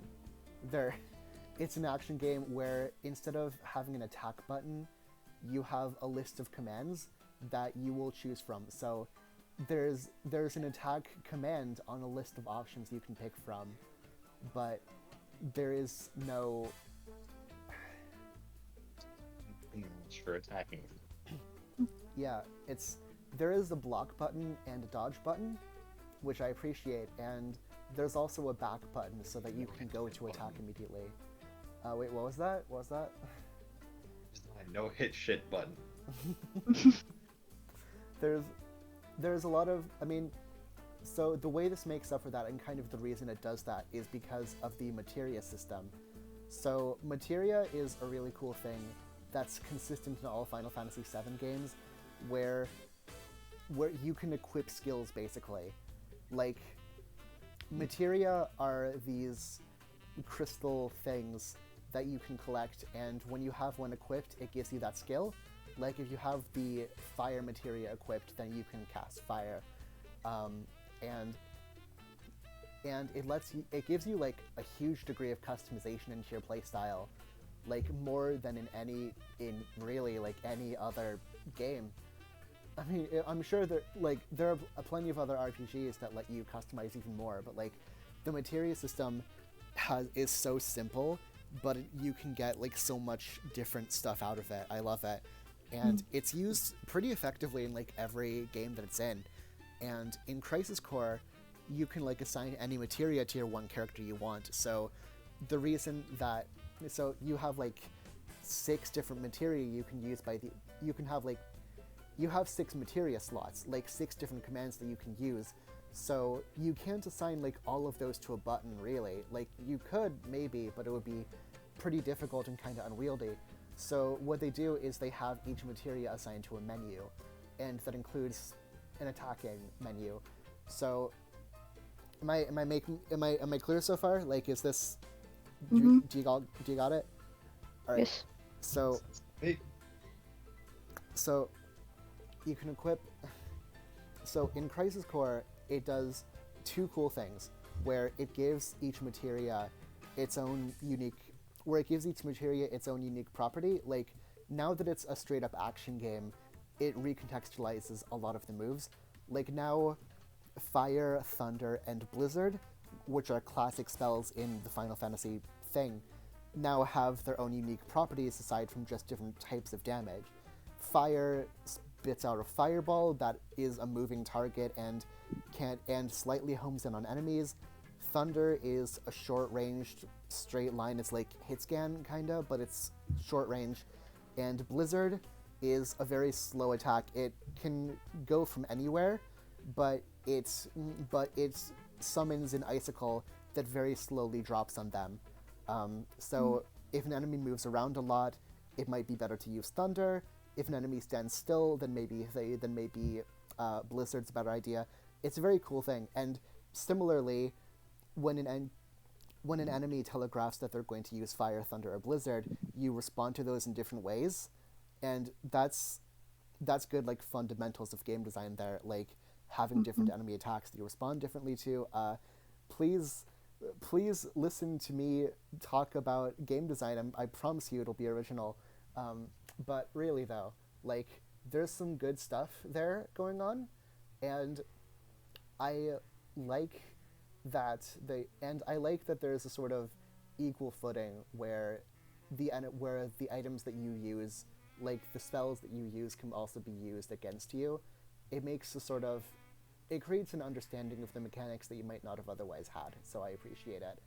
S1: It's an action game where instead of having an attack button, you have a list of commands that you will choose from. So there's an attack command on a list of options you can pick from, but there is no...
S4: For attacking.
S1: Yeah, there is a block button and a dodge button, which I appreciate, and there's also a back button so that you can go to attack immediately. Wait, what was that? What was that?
S4: No hit shit button.
S1: There's a lot of, I mean, so the way this makes up for that, and kind of the reason it does that, is because of the materia system. So materia is a really cool thing that's consistent in all Final Fantasy VII games, where you can equip skills, basically. Like, materia are these crystal things that you can collect, and when you have one equipped, it gives you that skill. Like, if you have the fire materia equipped, then you can cast fire. And it gives you, like, a huge degree of customization into your playstyle, like, more than in really, like, any other game. I mean, I'm sure there are plenty of other RPGs that let you customize even more, but, like, the materia system is so simple, but you can get, like, so much different stuff out of it. I love it. And it's used pretty effectively in, like, every game that it's in. And in Crisis Core, you can, like, assign any materia to your one character you want. So the reason that... So you have, like, 6 different materia you can use you can have, like... You have 6 materia slots, like 6 different commands that you can use. So you can't assign, like, all of those to a button, really. Like, you could, maybe, but it would be pretty difficult and kind of unwieldy. So what they do is they have each materia assigned to a menu, and that includes an attacking menu. So am I clear so far? Like, is this... Do you got it? All right.
S3: Yes.
S1: So you can equip... So in Crisis Core, it does 2 cool things, where it gives each materia its own unique property. Like, now that it's a straight-up action game, it recontextualizes a lot of the moves. Like, now, Fire, Thunder, and Blizzard, which are classic spells in the Final Fantasy thing, now have their own unique properties aside from just different types of damage. Fire spits out a fireball that is a moving target and slightly homes in on enemies. Thunder is a short-ranged straight line. It's like hit scan, kinda, but it's short range. And Blizzard is a very slow attack. It can go from anywhere, but it summons an icicle that very slowly drops on them. So if an enemy moves around a lot, it might be better to use Thunder. If an enemy stands still, then maybe Blizzard's a better idea. It's a very cool thing. And similarly, when an enemy telegraphs that they're going to use Fire, Thunder, or Blizzard, you respond to those in different ways, and that's good, like, fundamentals of game design there, like having different enemy attacks that you respond differently to. Please listen to me talk about game design. I promise you it'll be original. But really, though, like, there's some good stuff there going on, and I like that there's a sort of equal footing where the items that you use, like the spells that you use, can also be used against you. It creates an understanding of the mechanics that you might not have otherwise had, so I appreciate it.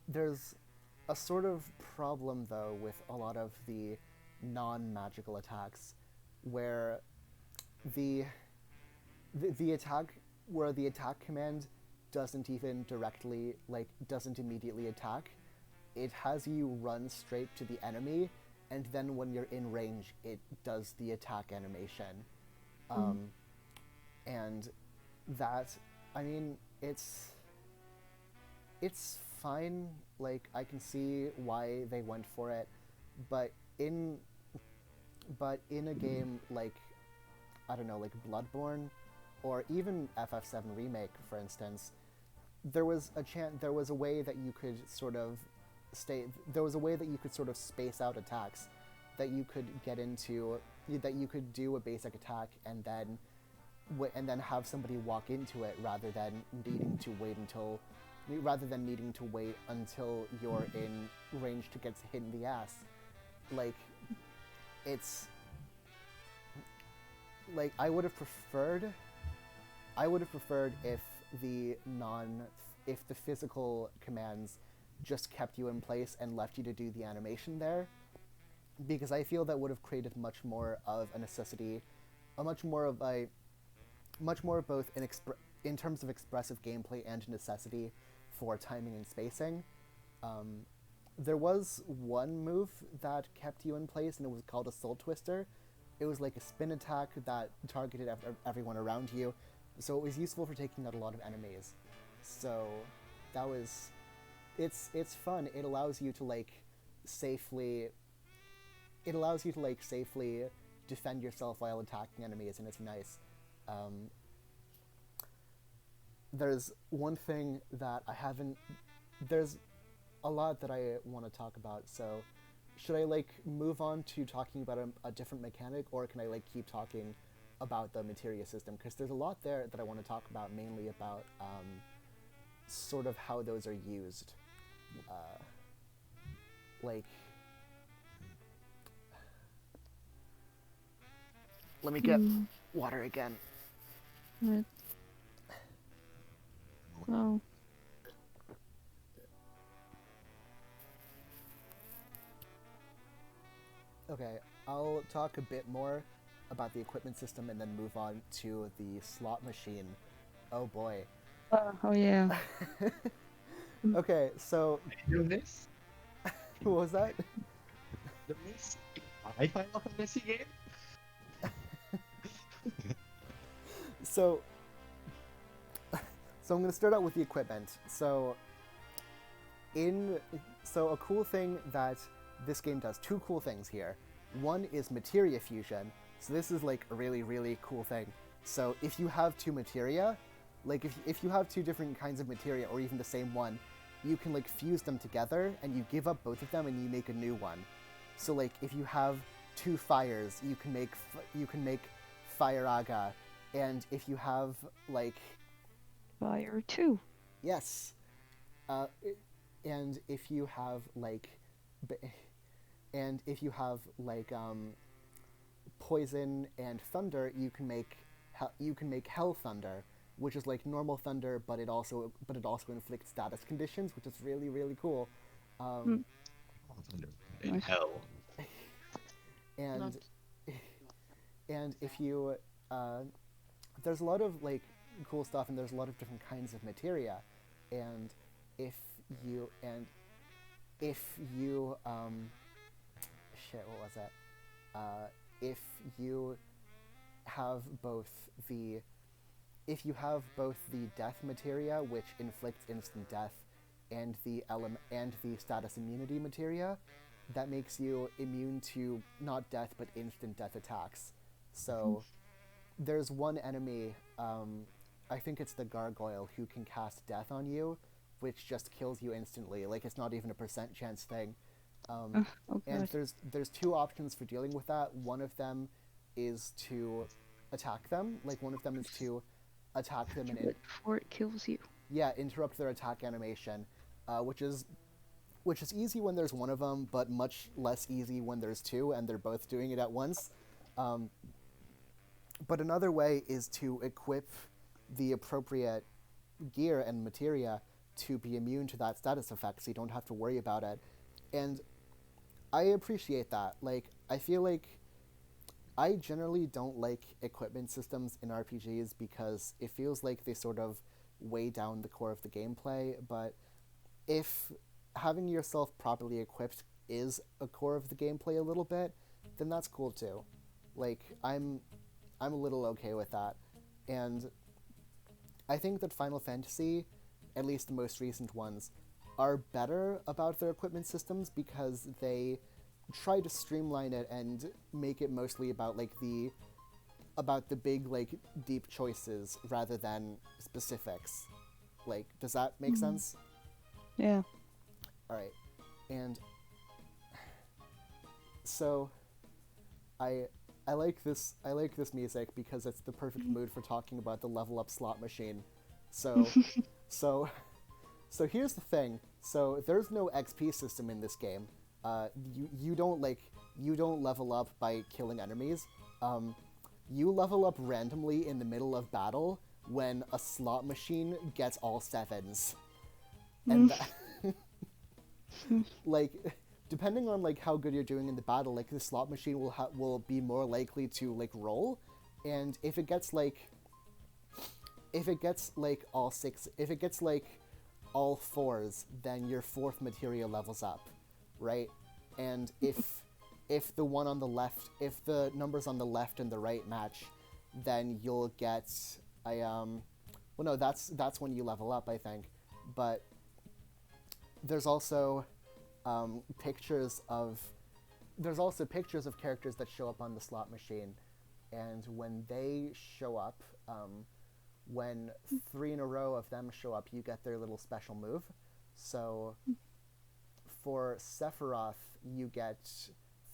S1: There's a sort of problem, though, with a lot of the non-magical attacks, where the attack command doesn't immediately attack, it has you run straight to the enemy, and then when you're in range, it does the attack animation. And that, I mean, it's fine. Like, I can see why they went for it, but in a game like, I don't know, like Bloodborne, or even FF7 Remake, for instance, there was a way that you could sort of space out attacks, that you could get into, that you could do a basic attack and then have somebody walk into it rather than needing to wait until you're in range to get hit in the ass. Like, it's like I would have preferred if the physical commands just kept you in place and left you to do the animation there, because I feel that would have created much more of a necessity, much more of both in terms of expressive gameplay and necessity for timing and spacing. There was one move that kept you in place, and it was called a Soul Twister. It was like a spin attack that targeted everyone around you, so it was useful for taking out a lot of enemies. So that was, it's fun. It allows you to safely defend yourself while attacking enemies, and it's nice. There's one thing that there's a lot that I want to talk about, so should I move on to talking about a different mechanic, or can I keep talking about the materia system? Because there's a lot there that I want to talk about, mainly about sort of how those are used. Let me get water again.
S3: Right. Oh.
S1: Okay, I'll talk a bit more about the equipment system and then move on to the slot machine. Oh boy.
S3: Oh yeah.
S1: Okay, so
S4: You miss?
S1: what was that?
S4: The miss? I Final Fantasy game?
S1: So I'm going to start out with the equipment. So a cool thing that this game does, two cool things here. One is materia fusion. So this is a really, really cool thing. So if you have two materia, if you have two different kinds of materia, or even the same one, you can fuse them together, and you give up both of them and you make a new one. So if you have two fires, you can make Fire Aga, and if you have
S3: Fire 2.
S1: Yes. And if you have poison and thunder, you can make Hell Thunder, which is like normal thunder, but it also inflicts status conditions, which is really, really cool.
S4: In hell.
S1: And if you there's a lot of cool stuff, and there's a lot of different kinds of materia, and if you if you have both the death materia, which inflicts instant death, and the status immunity materia, that makes you immune to not death but instant death attacks. So there's one enemy, I think it's the gargoyle, who can cast death on you, which just kills you instantly. It's not even a % chance thing. And there's two options for dealing with that. One of them is to attack them. One of them is to attack them
S3: before it kills you.
S1: Yeah, interrupt their attack animation, which is easy when there's one of them, but much less easy when there's two and they're both doing it at once. But another way is to equip the appropriate gear and materia to be immune to that status effect, so you don't have to worry about it. And I appreciate that. I feel I generally don't like equipment systems in RPGs because it feels like they sort of weigh down the core of the gameplay, but if having yourself properly equipped is a core of the gameplay a little bit, then that's cool too. Like, I'm a little okay with that. And I think that Final Fantasy, at least the most recent ones, are better about their equipment systems because they try to streamline it and make it mostly about the big, like, deep choices rather than specifics. Like, does that make sense?
S3: Yeah.
S1: Alright. And so I like this music because it's the perfect mood for talking about the level up slot machine. So so here's the thing. So there's no XP system in this game. You don't level up by killing enemies. You level up randomly in the middle of battle when a slot machine gets all 7s. And like, depending on like how good you're doing in the battle, like the slot machine will be more likely to like roll, and if it gets all 4s, then your 4th materia levels up, right? And if the one on the left, if the numbers on the left and the right match, then you'll get that's when you level up, I think. But there's also pictures of characters that show up on the slot machine, and when they show up, when 3 in a row of them show up, you get their little special move. So for Sephiroth, if you get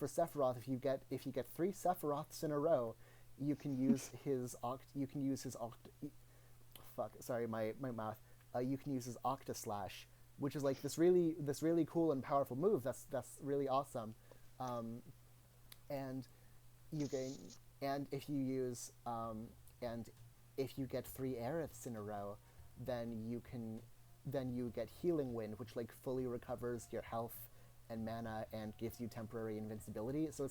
S1: 3 Sephiroths in a row, you can use his you can use his Octa Slash, which is like this really cool and powerful move. That's really awesome. And if you get 3 Aeriths in a row, then you get Healing Wind, which like fully recovers your health and mana and gives you temporary invincibility. So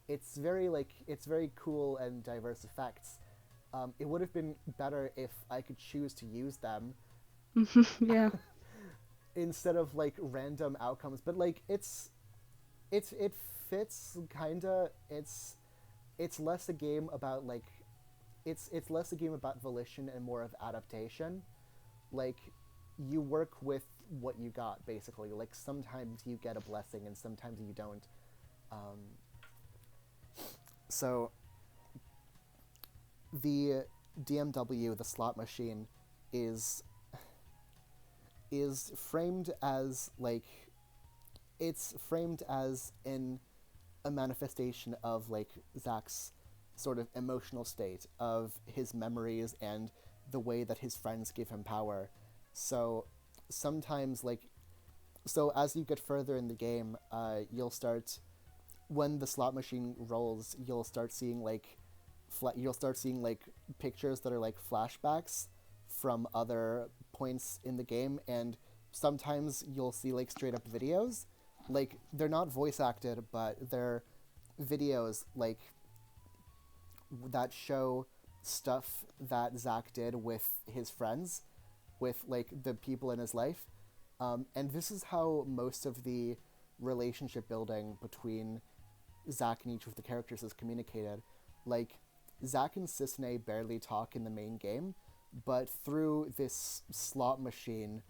S1: it's very cool and diverse effects. It would have been better if I could choose to use them.
S3: Yeah.
S1: Instead of like random outcomes, but like it fits kinda. It's less a game about like it's less a game about volition and more of adaptation. Like, you work with what you got, basically. Like, sometimes you get a blessing and sometimes you don't. So the DMW, the slot machine, is framed as like, it's framed as a manifestation of like Zack's sort of emotional state, of his memories and the way that his friends give him power. So sometimes as you get further in the game, you'll start, when the slot machine rolls, you'll start seeing pictures that are like flashbacks from other points in the game, and sometimes you'll see like straight up videos. Like, they're not voice acted, but they're videos like that show stuff that Zack did with his friends, with like the people in his life. And this is how most of the relationship building between Zack and each of the characters is communicated. Like, Zack and Cissnei barely talk in the main game, but through this slot machine,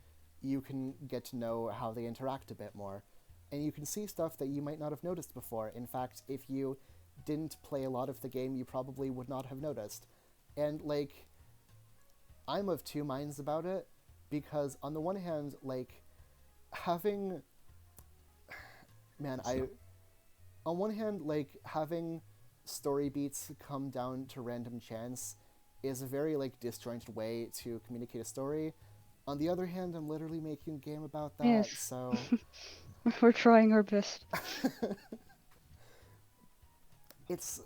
S1: you can get to know how they interact a bit more. And you can see stuff that you might not have noticed before. In fact, if you didn't play a lot of the game, you probably would not have noticed. And, like, I'm of two minds about it, because on the one hand, like, having... On one hand, like, having story beats come down to random chance is a very, like, disjointed way to communicate a story. On the other hand, I'm literally making a game about that,
S3: Yes.
S1: so...
S3: We're trying our best.
S1: It's...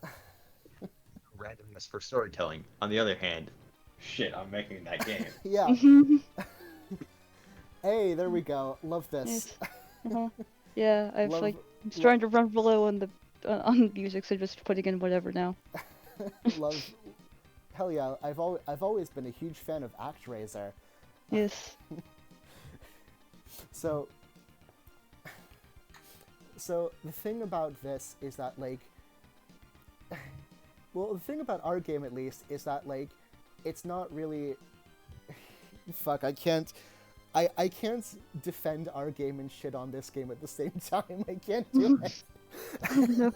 S4: Randomness for storytelling. On the other hand, shit, I'm making that game.
S1: Yeah. Hey, there we go. Love this.
S3: Yes. Yeah, I'm trying to run below on the music, so just putting in whatever now.
S1: Love. Hell yeah! I've always been a huge fan of ActRaiser.
S3: Yes.
S1: So, So the thing about this is that like, well, the thing about our game at least is that like, it's not really. Fuck, I can't defend our game and shit on this game at the same time. I can't do it.
S3: No.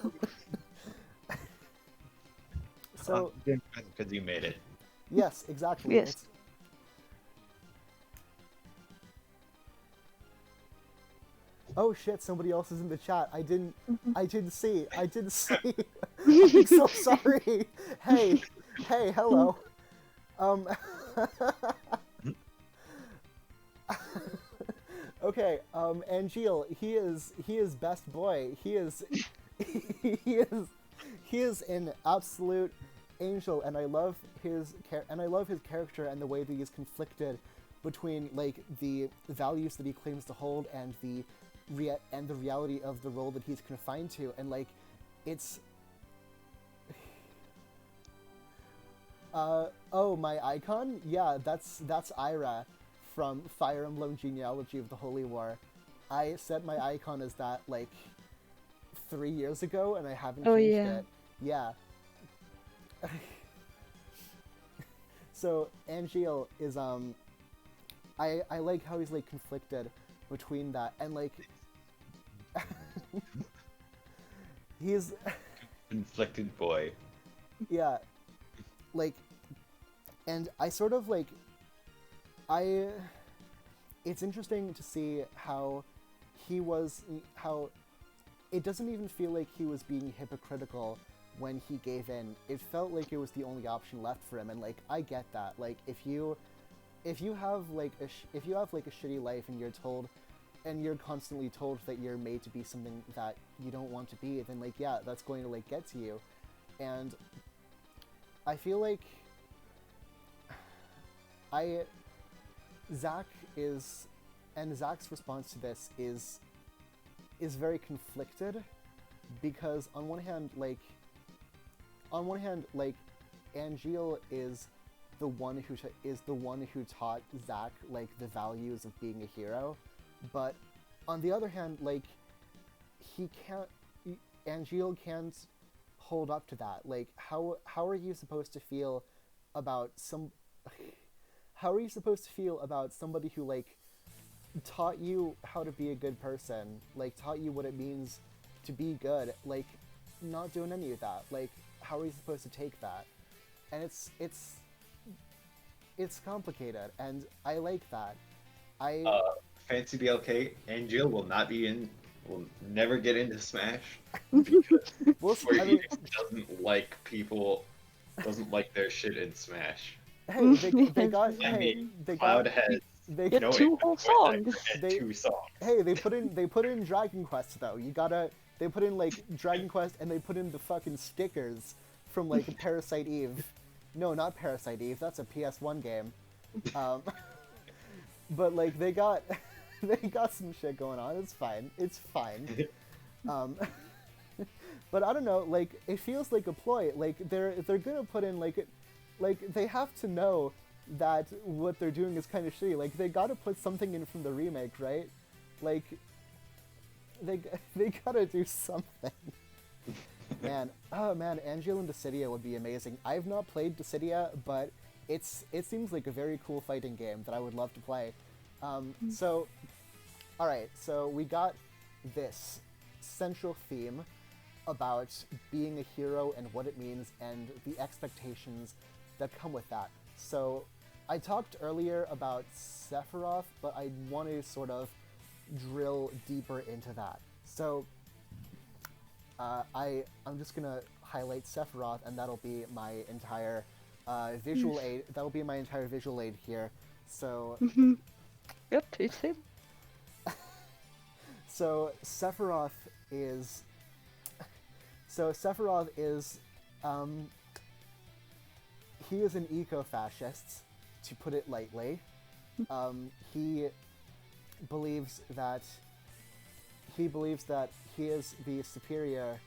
S1: So
S4: because you made it.
S1: yes, exactly.
S3: Yes.
S1: Oh shit! Somebody else is in the chat. I didn't see. I'm so sorry. Hey, hello. Okay. Angeal. He is best boy. He is an absolute angel, and I love his character and the way that he's conflicted between like the values that he claims to hold and the reality of the role that he's confined to, and like it's oh, my icon? Yeah, that's Ira from Fire Emblem Genealogy of the Holy War. I set my icon as that like 3 years ago, and I haven't changed it. Yeah. So Angeal is I like how he's like conflicted between that and like he's
S4: Conflicted boy.
S1: yeah, like, and I sort of like it's interesting to see how it doesn't even feel like he was being hypocritical when he gave in. It felt like it was the only option left for him, and like I get that. Like if you have like a shitty life and you're constantly told that you're made to be something that you don't want to be, then like yeah, that's going to like get to you. And I feel like Zack's response to this is very conflicted, because on one hand like Angeal is the one who taught Zack like the values of being a hero, but on the other hand like Angeal can't hold up to that. Like how are you supposed to feel about somebody who like taught you how to be a good person, like taught you what it means to be good, like not doing any of that? Like how are you supposed to take that? And it's complicated, and I like that.
S4: Fancy BLK, Angeal will never get into Smash because doesn't like their shit in Smash.
S1: Hey, they got
S4: Cloud has no
S3: two whole songs.
S4: two songs.
S1: Hey, they put in Dragon Quest though. They put in like Dragon Quest, and they put in the fucking stickers from like Parasite Eve. No, not Parasite Eve. That's a PS1 game. But like they got some shit going on. It's fine. But I don't know. Like it feels like a ploy. Like they're gonna put in like they have to know that what they're doing is kind of shitty. Like they gotta put something in from the remake, right? Like they gotta do something. Man, oh man, Angeal and Dissidia would be amazing. I've not played Dissidia, but it seems like a very cool fighting game that I would love to play. So, alright, so we got this central theme about being a hero and what it means and the expectations that come with that. So, I talked earlier about Sephiroth, but I want to sort of drill deeper into that. So, I'm just gonna highlight Sephiroth, and that'll be my entire visual aid. That'll be my entire visual aid here. So.
S3: Yep, it's him.
S1: So Sephiroth is. He is an eco-fascist, to put it lightly. He believes that he is the superior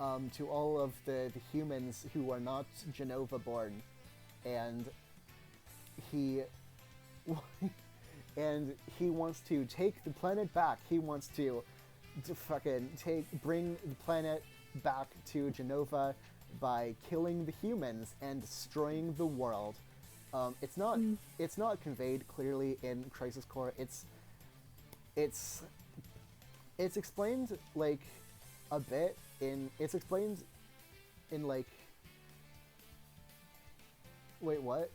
S1: to all of the humans who are not Genova born, and he wants to take the planet back. He wants to to fucking bring the planet back to Genova by killing the humans and destroying the world. It's not conveyed clearly in Crisis Core. It's explained like a bit in like, wait, what?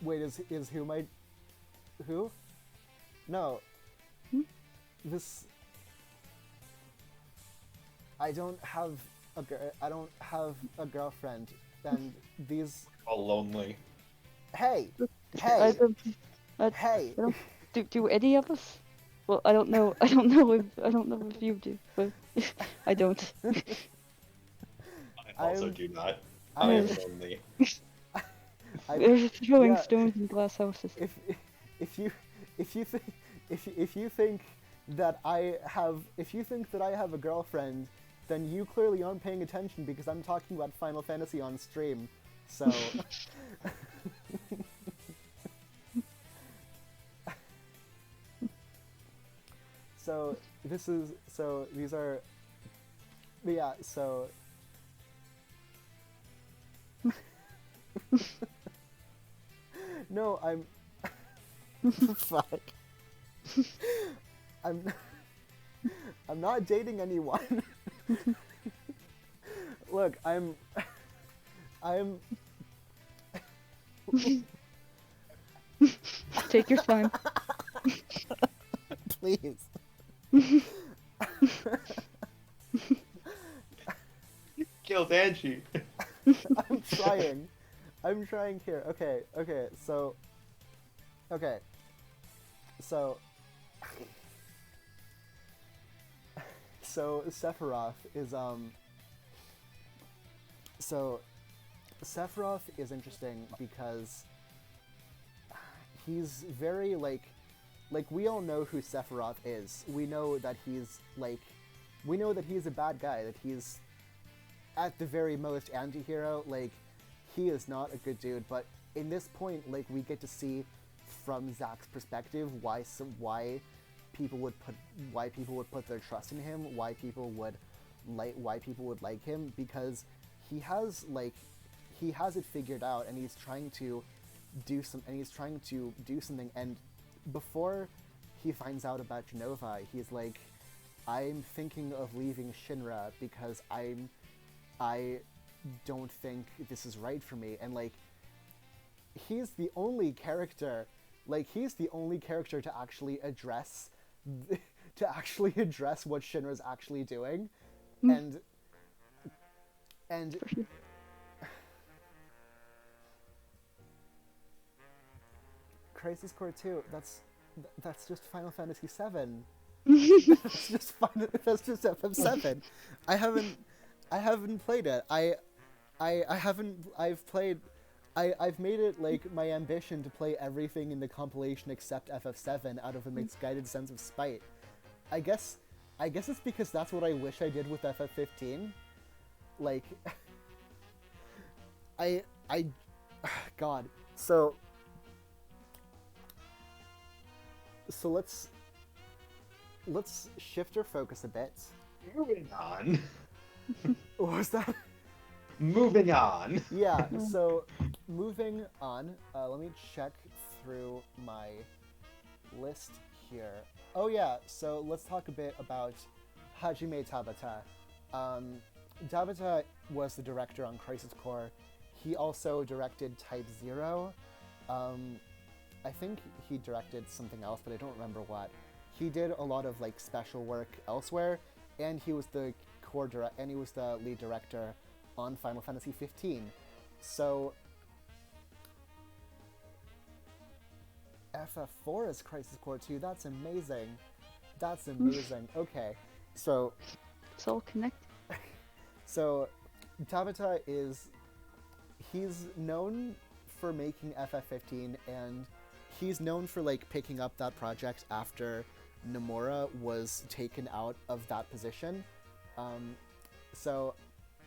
S1: Wait, is who? No. This, I don't have a girlfriend, and these.
S4: All lonely.
S1: Hey,
S3: I
S1: hey.
S3: don't, do any of us? Well, I don't know if you do, but I don't.
S4: I also do not.
S1: I
S4: I am
S3: am-
S4: lonely.
S3: They're throwing
S1: yeah.
S3: stones in glass houses.
S1: If you think that I have a girlfriend, then you clearly aren't paying attention because I'm talking about Final Fantasy on stream. So these are, yeah, so no, I'm fuck. I'm not dating anyone. Look, I'm
S3: Take your time.
S1: please.
S4: Killed Angie.
S1: I'm trying here. Okay, so Sephiroth is Sephiroth is interesting because he's very like we all know who Sephiroth is. We know that he's a bad guy, that he's at the very most anti-hero. Like, he is not a good dude, but in this point, like, we get to see from Zack's perspective why people would put their trust in him, why people would like him, because he has it figured out, and he's trying to do something. And before he finds out about Genova, he's like, I'm thinking of leaving Shinra because I don't think this is right for me. And like, he's the only character to actually address what Shinra's actually doing. And Crisis Core 2, that's just Final Fantasy 7. That's just FF7. I haven't played it. I've made it like my ambition to play everything in the compilation except FF7 out of a misguided sense of spite. I guess it's because that's what I wish I did with FF15. Like, God. So let's shift our focus a bit.
S4: Moving on.
S1: What was that?
S4: Moving on.
S1: Yeah, so moving on, let me check through my list here. Oh yeah, so let's talk a bit about Hajime Tabata. Tabata was the director on Crisis Core. He also directed Type 0. I think he directed something else, but I don't remember what. He did a lot of like special work elsewhere, and he was the lead director on Final Fantasy 15. So FF4 is Crisis Core 2. That's amazing. Okay, so
S3: It's all connected.
S1: So Tabata he's known for making FF15, and he's known for like picking up that project after Nomura was taken out of that position. So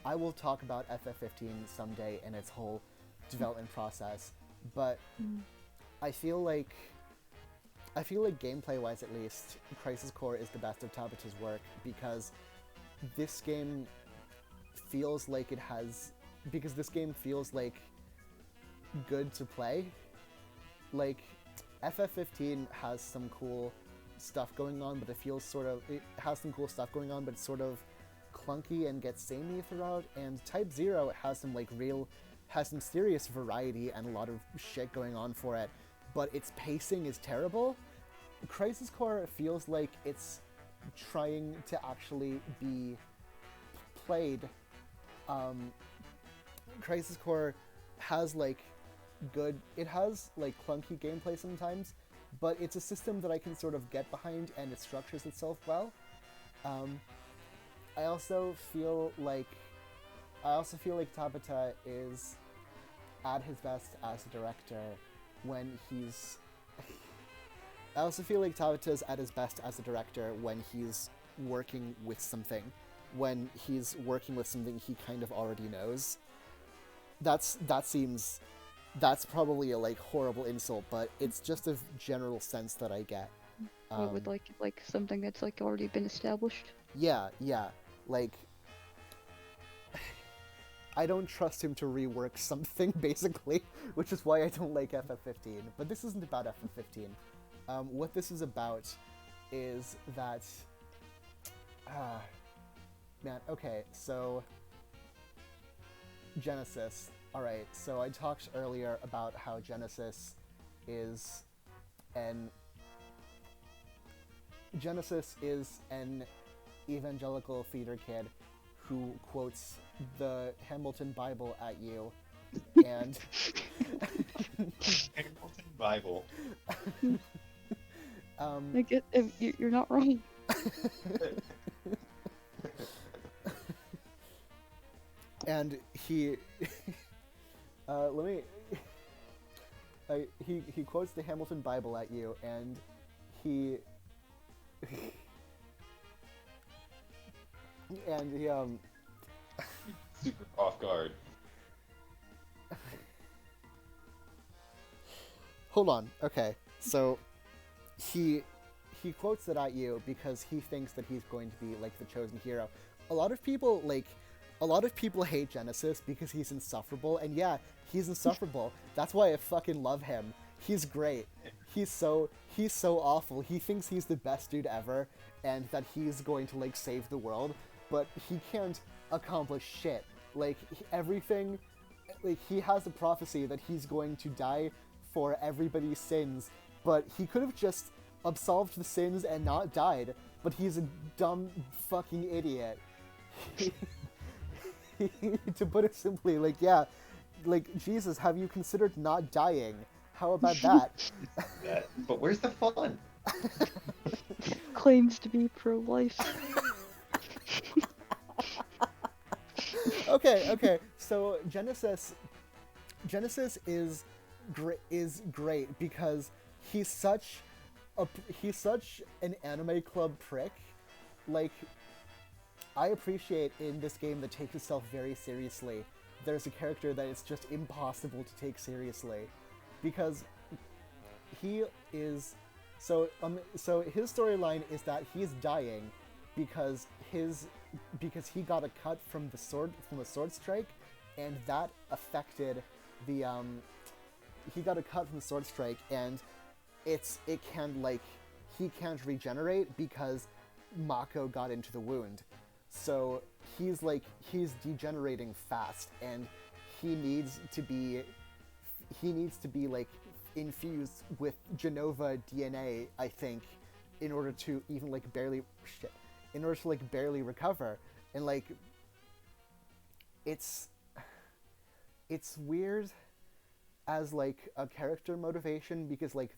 S1: I will talk about FF15 someday in its whole development process, but I feel like I feel like gameplay-wise at least, Crisis Core is the best of Tabata's work because this game feels like it has... Because this game feels like good to play. Like, FF15 has some cool stuff going on, but it feels sort of... It has some cool stuff going on, but it's sort of clunky and gets samey throughout, and Type 0 has some, like, has some serious variety and a lot of shit going on for it, but its pacing is terrible. Crisis Core feels like it's trying to actually be played. Crisis Core has, like, it has, like, clunky gameplay sometimes, but it's a system that I can sort of get behind, and it structures itself well. I also feel like Tabata is at his best as a director when he's... I also feel like Tabata is at his best as a director when he's working with something. When he's working with something he kind of already knows. That's probably a, like, horrible insult, but it's just a general sense that I get.
S3: What would like something that's like already been established?
S1: Yeah. Like, I don't trust him to rework something, basically, which is why I don't like FF15. But this isn't about FF15. What this is about is that... man, okay, so... Genesis. Alright, so I talked earlier about how Genesis is an evangelical theater kid who quotes the Hamilton Bible at you, and...
S4: Hamilton Bible.
S3: I get, you're not wrong.
S1: And he... he quotes the Hamilton Bible at you, and he...
S4: Super off guard.
S1: Hold on, okay, so he quotes it at you because he thinks that he's going to be, like, the chosen hero. A lot of people hate Genesis because he's insufferable, and yeah, he's insufferable. That's why I fucking love him. He's great. He's so awful. He thinks he's the best dude ever, and that he's going to, like, save the world, but he can't accomplish shit. Like, everything... Like, he has a prophecy that he's going to die for everybody's sins, but he could have just absolved the sins and not died, but he's a dumb fucking idiot. To put it simply, like, yeah, like, Jesus, have you considered not dying? How about that?
S4: But where's the fun?
S3: Claims to be pro-life.
S1: Okay, so Genesis is great because he's such an anime club prick. Like, I appreciate in this game that takes itself very seriously, there's a character that it's just impossible to take seriously, because he is so his storyline is that he's dying because he got a cut from a sword strike, and that affected the he got a cut from the sword strike, and he can't regenerate because Mako got into the wound. So he's degenerating fast, and he needs to be like infused with Genova DNA, I think, in order to even like barely recover. And like it's weird as like a character motivation, because like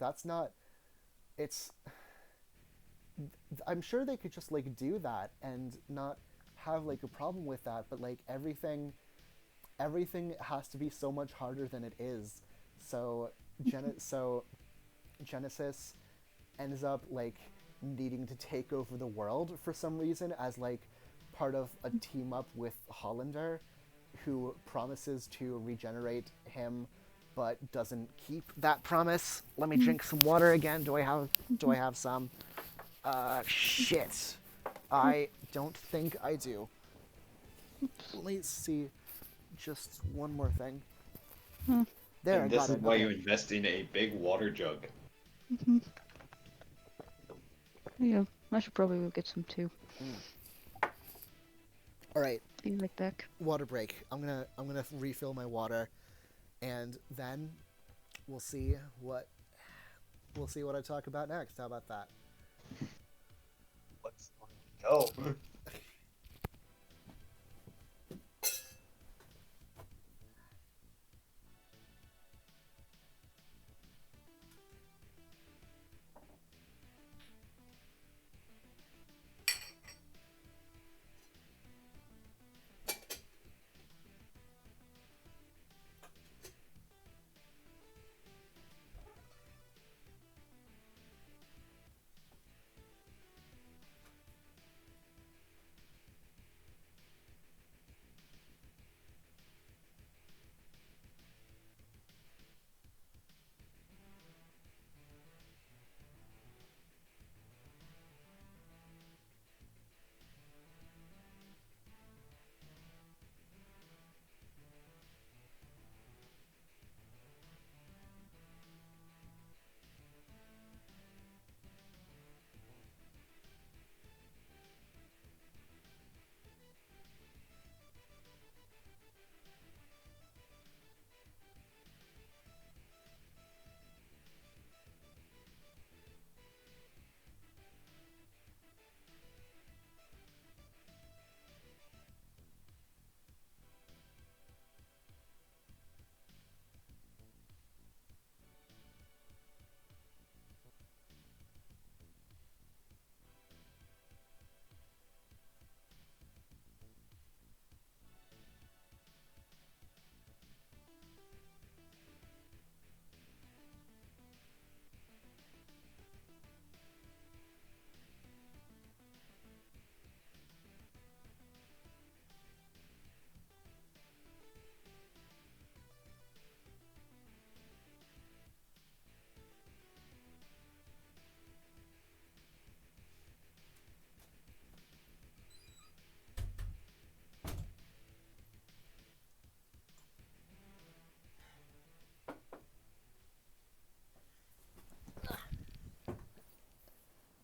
S1: I'm sure they could just like do that and not have like a problem with that, but like everything has to be so much harder than it is. So Genesis ends up like needing to take over the world for some reason as like part of a team up with Hollander, who promises to regenerate him but doesn't keep that promise. Let me drink some water again. Do I have some? Shit. I don't think I do. Let me see just one more thing. There, I
S4: And
S1: got
S4: this is
S1: it.
S4: why
S1: Okay.
S4: you invest in a big water jug.
S3: Yeah, I should probably go get some too.
S1: All right,
S3: Be right back.
S1: water break. I'm gonna refill my water, and then we'll see what I talk about next. How about that?
S4: Let's go.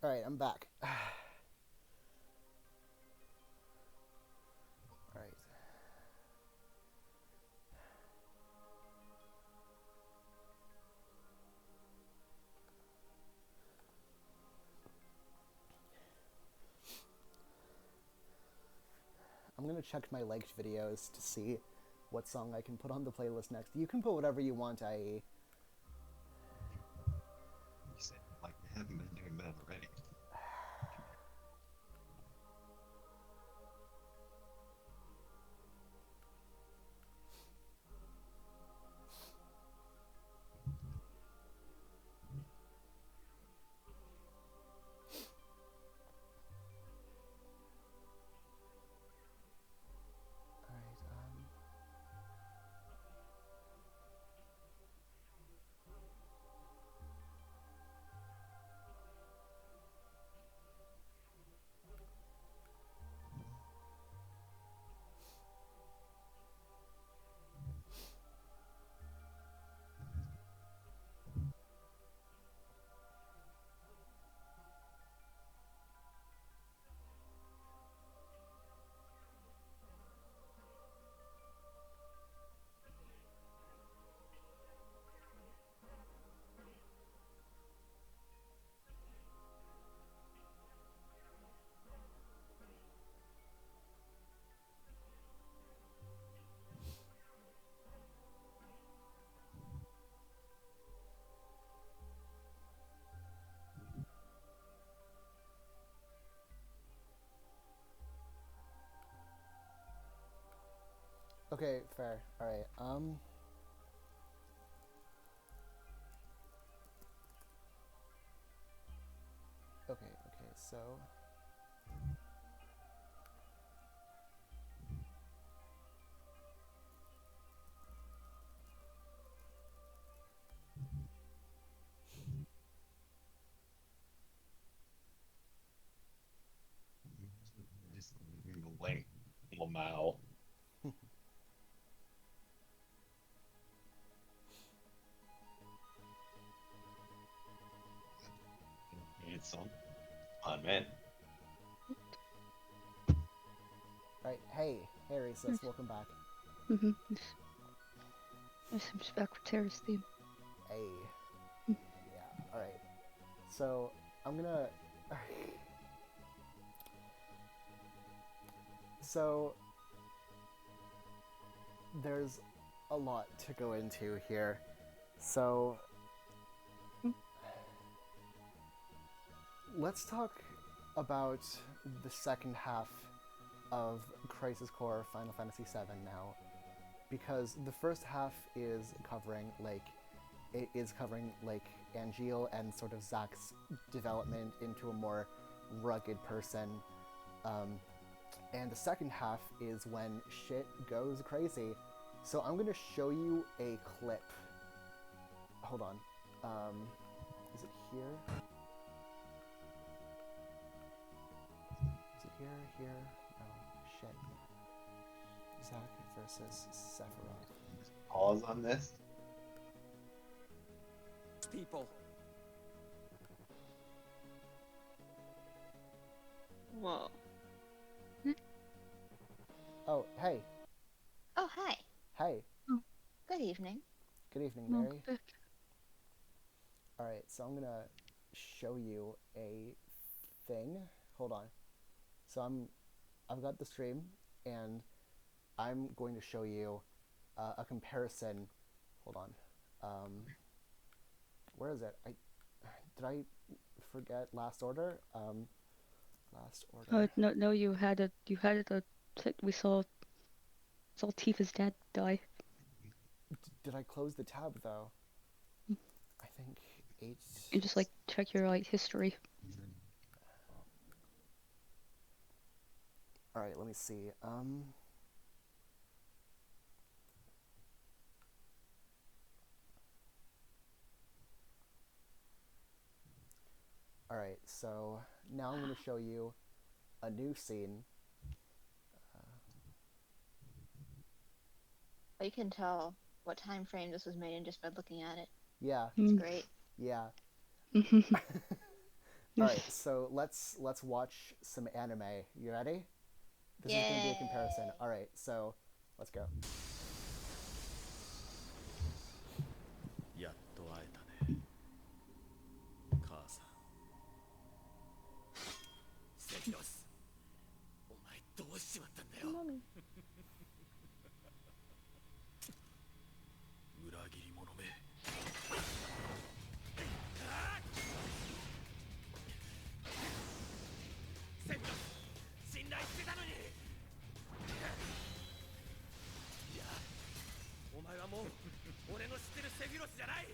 S1: All right, I'm back. All right. I'm gonna check my liked videos to see what song I can put on the playlist next. You can put whatever you want, IE.
S4: You said like we haven't been doing that already.
S1: All right. Okay, fair. All right. Okay. So.
S4: Son. On man.
S1: Right. Hey, Recess, welcome back.
S3: Mm-hmm. Yes, I'm just back for Terra's theme.
S1: Hey. Yeah. All right. So I'm gonna. So there's a lot to go into here. So let's talk about the second half of Crisis Core Final Fantasy VII now, because the first half is covering Angeal and sort of Zack's development into a more rugged person, and the second half is when shit goes crazy. So I'm gonna show you a clip. Hold on. Is it here? Is it here? Here? No. Shit. Zack versus Sephiroth.
S4: Pause on this.
S5: People.
S9: Whoa.
S1: Oh, hey.
S2: Oh, hi.
S1: Hey.
S2: Good evening.
S1: Good evening,
S3: Welcome
S1: Mary.
S3: back.
S1: Alright, so I'm gonna show you a thing. Hold on. So I've got the stream, and I'm going to show you a comparison. Hold on. Where is it? Did I forget Last Order? Last Order.
S3: No, you had it. We saw Tifa's dad die.
S1: Did I close the tab though? I think 8.
S3: You just check your history.
S1: All right, let me see. All right, so now I'm going to show you a new scene.
S2: You can tell what time frame this was made in just by looking at it.
S1: Yeah.
S2: It's great.
S1: Yeah.
S3: Mm-hmm.
S1: All right, so let's watch some anime. You ready? This is going to be a comparison. All right, so let's go.
S6: やっと会えたね母さんセフィロスお前どうしちまったんだよ裏切り者めセフィロス信頼してたのにいやお前はもう俺の知ってるセフィロスじゃない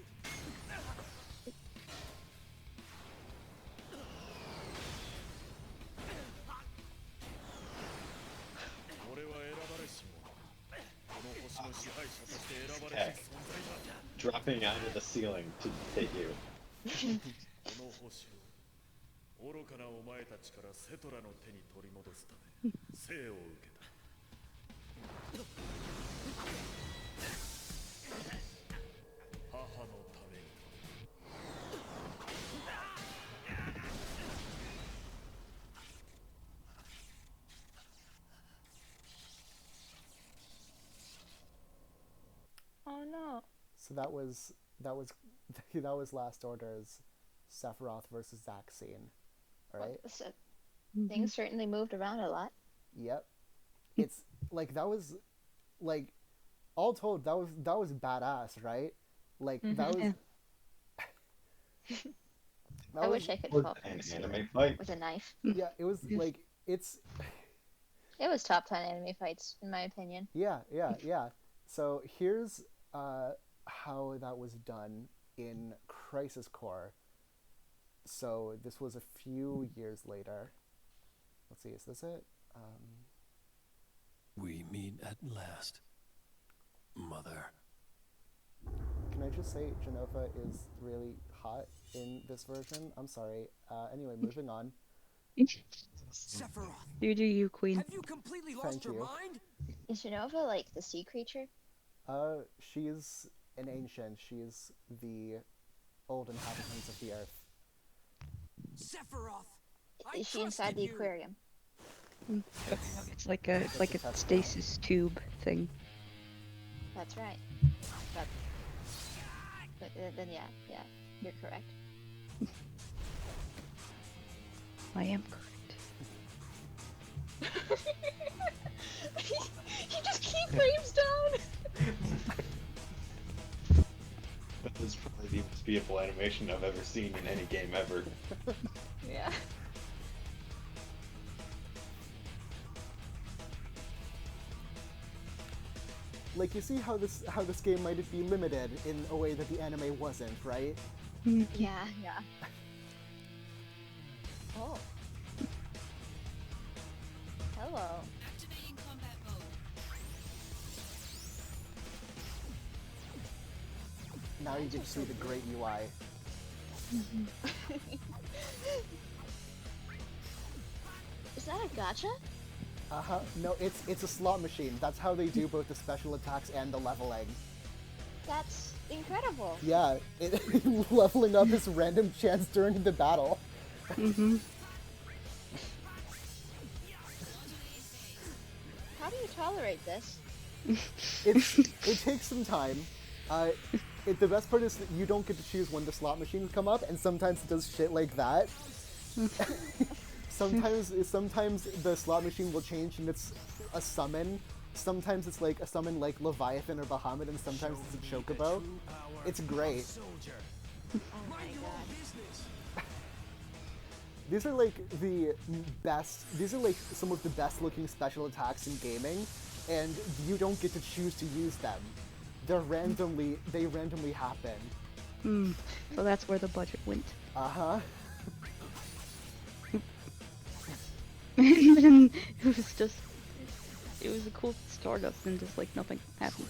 S6: 俺は選ばれし者この星の支配者として選ばれし存在だ
S4: Dropping out of the ceiling to hit you.
S6: この星を愚かなお前たちからセトラの手に取り戻すため生を受けた母のために
S2: Oh no.
S1: So that was that was Last Order's Sephiroth versus Zack scene. All right?
S2: So, things certainly moved around a lot.
S1: Yep. It's that was all told that was badass, right? That was
S2: I wish I could fall
S4: An anime fight.
S2: with a knife.
S1: Yeah, it was it's
S2: It was top 10 anime fights, in my opinion.
S1: yeah. So here's how that was done in Crisis Core. So this was a few years later. Let's see, is this it?
S6: We meet at last, Mother.
S1: Can I just say Genova is really hot in this version? I'm sorry. Anyway, moving on.
S5: Sephiroth,
S3: You do you, Queen.
S5: have you completely lost
S1: Thank
S5: your
S1: you.
S5: mind?
S2: Is Genova like the sea creature?
S1: She's an ancient. She's the old inhabitants of the earth.
S9: Sephiroth,
S2: Is she inside the aquarium?
S3: It's like a stasis tube thing.
S2: That's right. But then yeah, you're correct.
S3: I am correct.
S2: He just keyframes down.
S4: That is probably the most beautiful animation I've ever seen in any game ever.
S2: Yeah.
S1: Like, you see how this game might be limited in a way that the anime wasn't, right?
S2: Yeah. Oh. Hello.
S9: Activating combat mode.
S1: Now you get to see the great UI.
S2: Is that a gacha?
S1: Uh-huh. No, it's a slot machine. That's how they do both the special attacks and the leveling.
S2: That's incredible.
S1: Yeah, leveling up is random chance during the battle.
S2: How do you tolerate this?
S1: It takes some time. The best part is that you don't get to choose when the slot machines come up, and sometimes it does shit like that. Sometimes the slot machine will change and it's a summon. Sometimes it's like a summon like Leviathan or Bahamut, and sometimes it's a Chocobo. It's great.
S2: Oh my god.
S1: These are like the best. These are like some of the best looking special attacks in gaming, and you don't get to choose to use them. They randomly happen.
S3: So that's where the budget went.
S1: Uh-huh.
S3: And then it was a cool Stardust and just like nothing happened.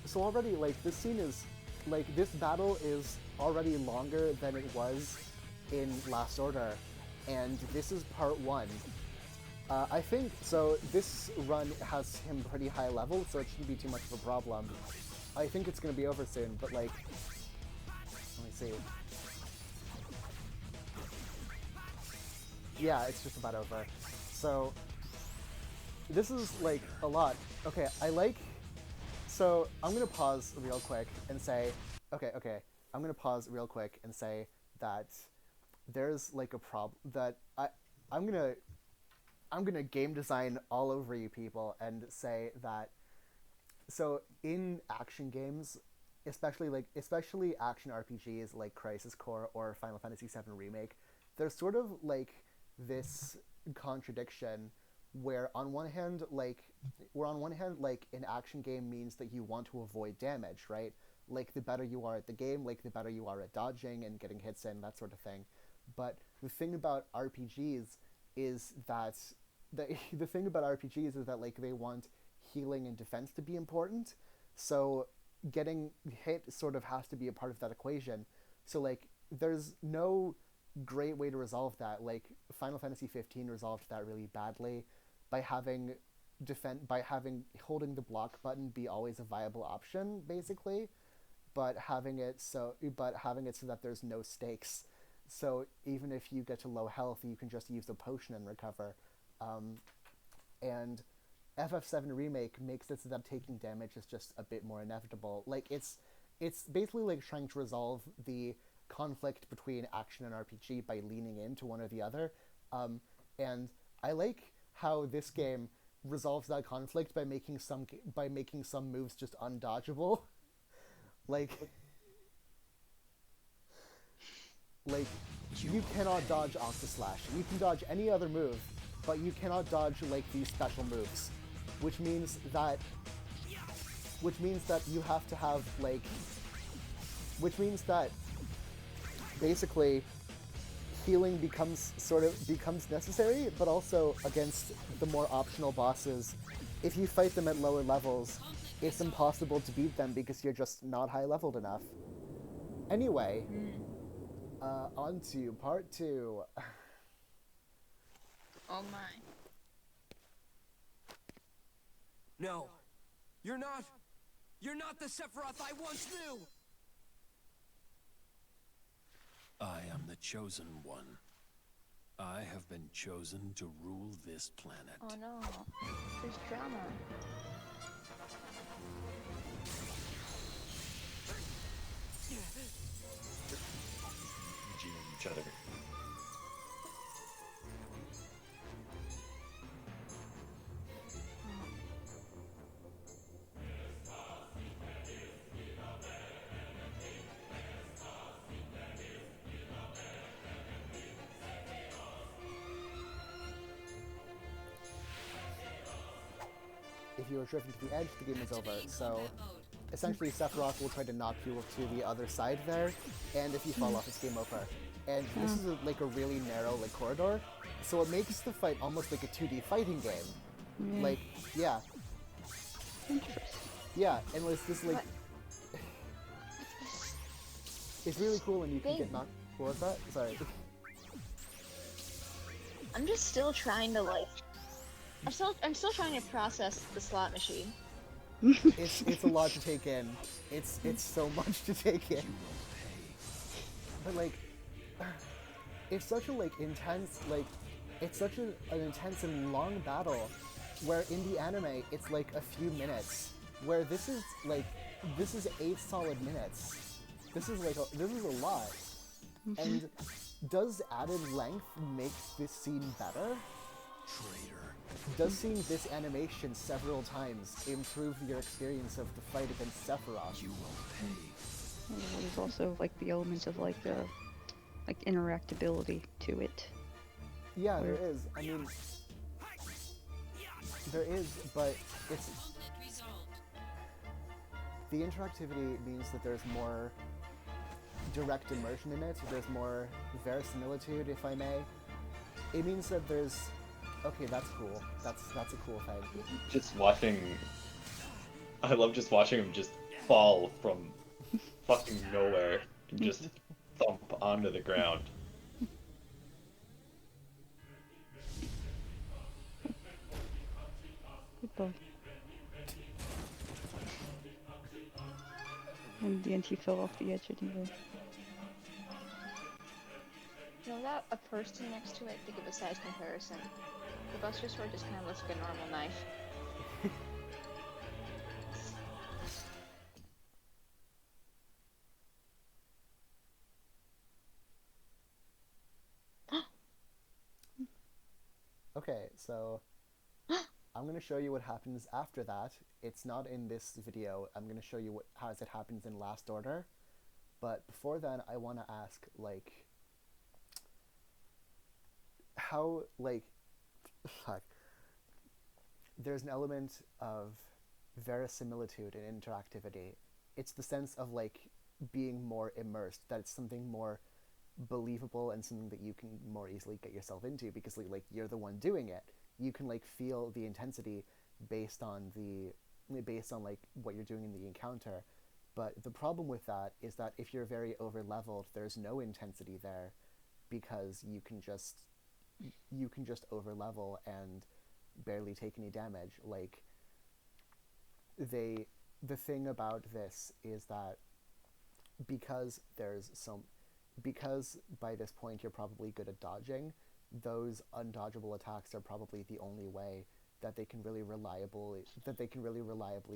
S1: So already, like, this scene is, like, this battle is already longer than it was in Last Order, and this is part 1. I think, so this run has him pretty high level, so it shouldn't be too much of a problem. I think it's gonna be over soon, but like, let me see. Yeah, it's just about over. So, this is like a lot. Okay, so I'm gonna pause real quick and say, okay, I'm gonna pause real quick and say that there's like a problem that I'm gonna game design all over you people and say that, so in action games, especially action RPGs like Crisis Core or Final Fantasy VII Remake, there's sort of like this contradiction where on one hand an action game means that you want to avoid damage, right? Like, the better you are at the game, like, the better you are at dodging and getting hits in, that sort of thing. But the thing about RPGs is that like, they want healing and defense to be important, so getting hit sort of has to be a part of that equation. So like, there's no great way to resolve that. Like, Final Fantasy 15 resolved that really badly by having holding the block button be always a viable option, basically, but having it so that there's no stakes. So even if you get to low health, you can just use a potion and recover. And FF7 Remake makes it so that taking damage is just a bit more inevitable. Like, it's basically like trying to resolve the conflict between action and RPG by leaning into one or the other. And I like how this game resolves that conflict by making some moves just undodgeable. like you cannot dodge Octoslash. You can dodge any other move, but you cannot dodge like these special moves, which means that you have to have like, which means that basically healing becomes necessary, but also against the more optional bosses, if you fight them at lower levels, it's impossible to beat them because you're just not high leveled enough. Anyway, on to part 2.
S2: Oh my.
S5: No. You're not the Sephiroth I once knew!
S6: I am the chosen one. I have been chosen to rule this planet.
S2: Oh no. There's drama.
S4: Each other.
S1: If you are driven to the edge, the game is over. So essentially Sephiroth will try to knock you to the other side there, and if you fall off, it's game over. And this is like a really narrow like corridor, so it makes the fight almost like a 2D fighting game. Like, yeah. Yeah, and it's just like... It's really cool and you can get knocked... What was that? Sorry.
S2: I'm just still trying to like... I'm still trying to process the slot machine.
S1: It's a lot to take in. It's so much to take in. But like, it's such a like intense it's such an intense and long battle, where in the anime it's like a few minutes, where this is 8 solid minutes. This is a lot. And does added length make this scene better?
S6: Traitor.
S1: Does seeing this animation several times improve your experience of the fight against Sephiroth?
S6: You will pay.
S3: And there's also like the elements of like interactability to it.
S1: Yeah, there is. I mean, there is, but it's... The interactivity means that there's more direct immersion in it, there's more verisimilitude, if I may. It means that there's... Okay, that's cool. That's a cool thing.
S4: Just watching... I love just watching him just fall from fucking nowhere and just thump onto the ground.
S3: Good boy. And the end he fell off the edge anyway.
S2: You know, without a person next to it to give a size comparison, the Buster Sword just kind of looks like a normal knife.
S1: Okay, so I'm going to show you what happens after that. It's not in this video. I'm going to show you how it happens in last order. But before then, I want to ask, like, how, like, fuck. There's an element of verisimilitude and interactivity. It's the sense of, like, being more immersed, that it's something more believable and something that you can more easily get yourself into because, like, you're the one doing it. You can, like, feel the intensity based on, like, what you're doing in the encounter. But the problem with that is that if you're very over-leveled, there's no intensity there because you can just over-level and barely take any damage. Like, the thing about this is that because by this point you're probably good at dodging, those undodgeable attacks are probably the only way that they can really reliably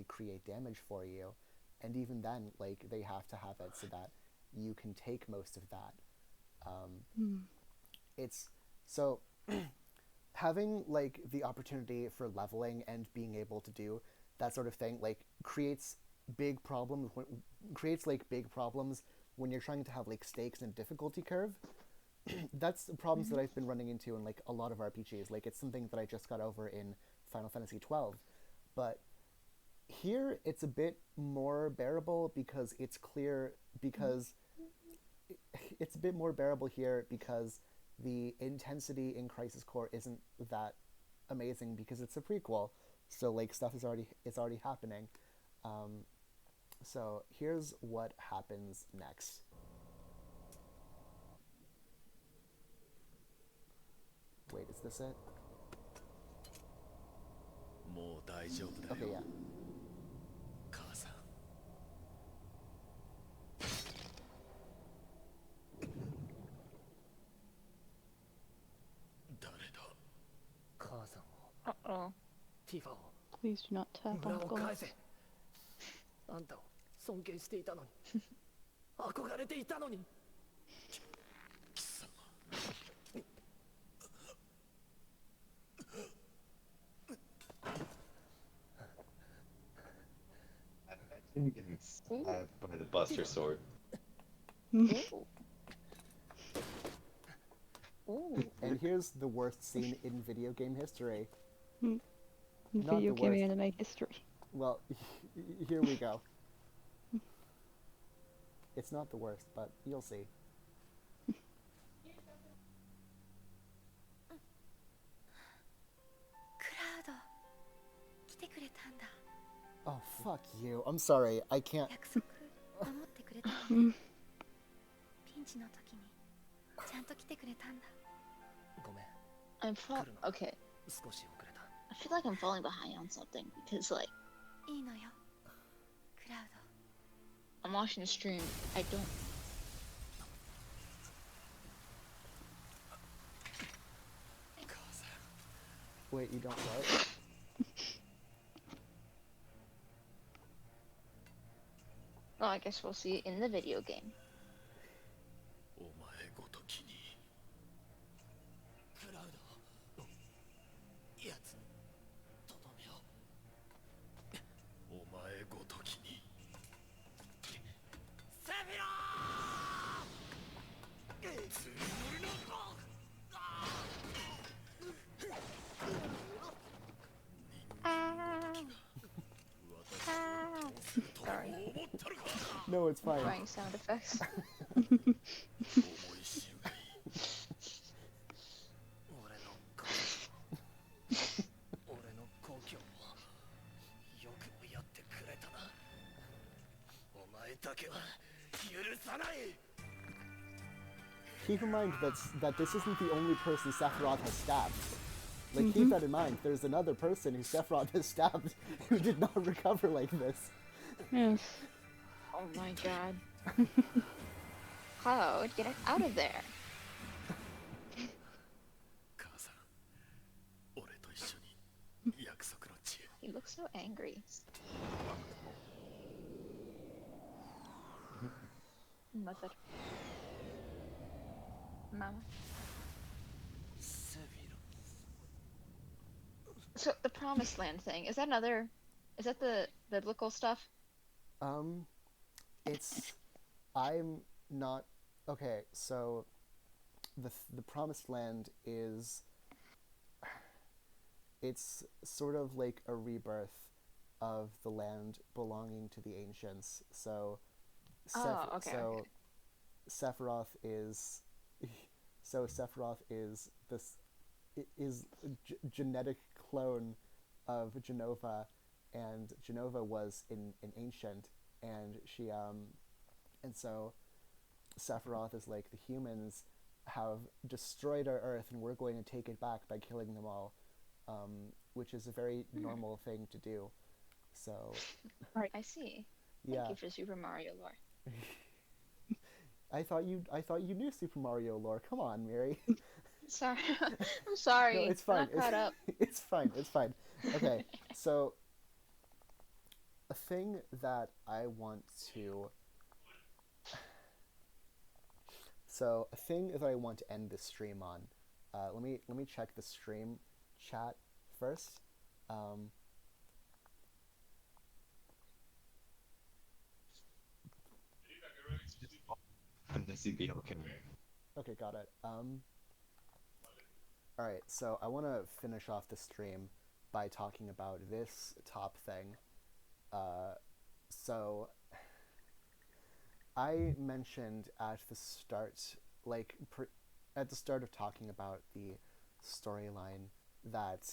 S1: create damage for you. And even then, like, they have to have it so that you can take most of that. It's so having, like, the opportunity for leveling and being able to do that sort of thing, like, creates big problems when you're trying to have, like, stakes and difficulty curve. That's the problems that I've been running into in, like, a lot of RPGs. Like, it's something that I just got over in Final Fantasy XII. But here, it's a bit more bearable because it's clear, because it's a bit more bearable here because the intensity in Crisis Core isn't that amazing because it's a prequel. So, like, stuff is already happening. So here's what happens next. Wait, is this it?
S6: もう大丈夫だ
S1: Okay,
S6: よ
S1: yeah.
S6: 母さん誰だ
S10: 母さんを
S3: Uh-oh.
S10: ティファを
S3: Please do not tap
S10: 村を
S3: uncle.
S10: 返せあんたを尊敬していたのに憧れていたのに
S6: 貴様
S4: Imagine getting stabbed by the Buster Sword.
S2: Ooh.
S1: And here's the worst scene in video game history.
S3: In
S1: Not
S3: video
S1: the
S3: game
S1: worst.
S3: anime history.
S1: Well, here we go. It's not the worst, but you'll see.
S9: クラウド来てくれたんだ
S1: Oh, fuck you. I'm sorry. I can't.
S9: 約束守ってくれたのねピンチの時にちゃんと来てくれたんだ
S10: ごめん
S11: Okay.
S10: 少し遅れた
S11: I feel like I'm falling behind on something because, like,
S9: いいのよクラウ
S11: I'm watching the stream. I don't.
S1: Wait, you don't what?
S11: Well, I guess we'll see it in the video game.
S6: お前ごときに
S10: クラウドやつとどめを
S6: お前ごときに
S10: セフィロー
S6: 次乗りの
S11: Sorry.
S1: No, it's fine.
S11: Trying sound effects.
S6: 思い知るがいい
S10: 俺の家族も俺の故郷もよくもやってくれたなお前だけは許さない
S1: Keep in mind that this isn't the only person Sephiroth has stabbed. Like, keep that in mind. There's another person who Sephiroth has stabbed who did not recover like this.
S3: Yes.
S11: Oh my god. Cloud, get it out of there.
S6: 母さん俺と一緒に約束の地へ
S11: He looks so angry. Mother. Mama.
S10: セフィロ
S11: So the Promised Land thing, is that the biblical stuff?
S1: I'm not, okay, so the Promised Land is, it's sort of like a rebirth of the land belonging to the ancients. So
S11: Okay.
S1: Sephiroth is this genetic clone of Genova, and Genova was an ancient, and and so Sephiroth is like, the humans have destroyed our Earth and we're going to take it back by killing them all, which is a very normal thing to do. So
S11: I see.
S1: yeah,
S11: Thank you for Super Mario lore.
S1: I thought you knew Super Mario lore. Come on, Mary.
S11: Sorry. I'm sorry.
S1: No, it's fine.
S11: I'm not caught up.
S1: It's fine. It's fine. Okay, so a thing that I want to end this stream on. Let me check the stream chat first. Okay, got it. Alright, so I want to finish off the stream by talking about this top thing. So I mentioned at the start, at the start of talking about the storyline, that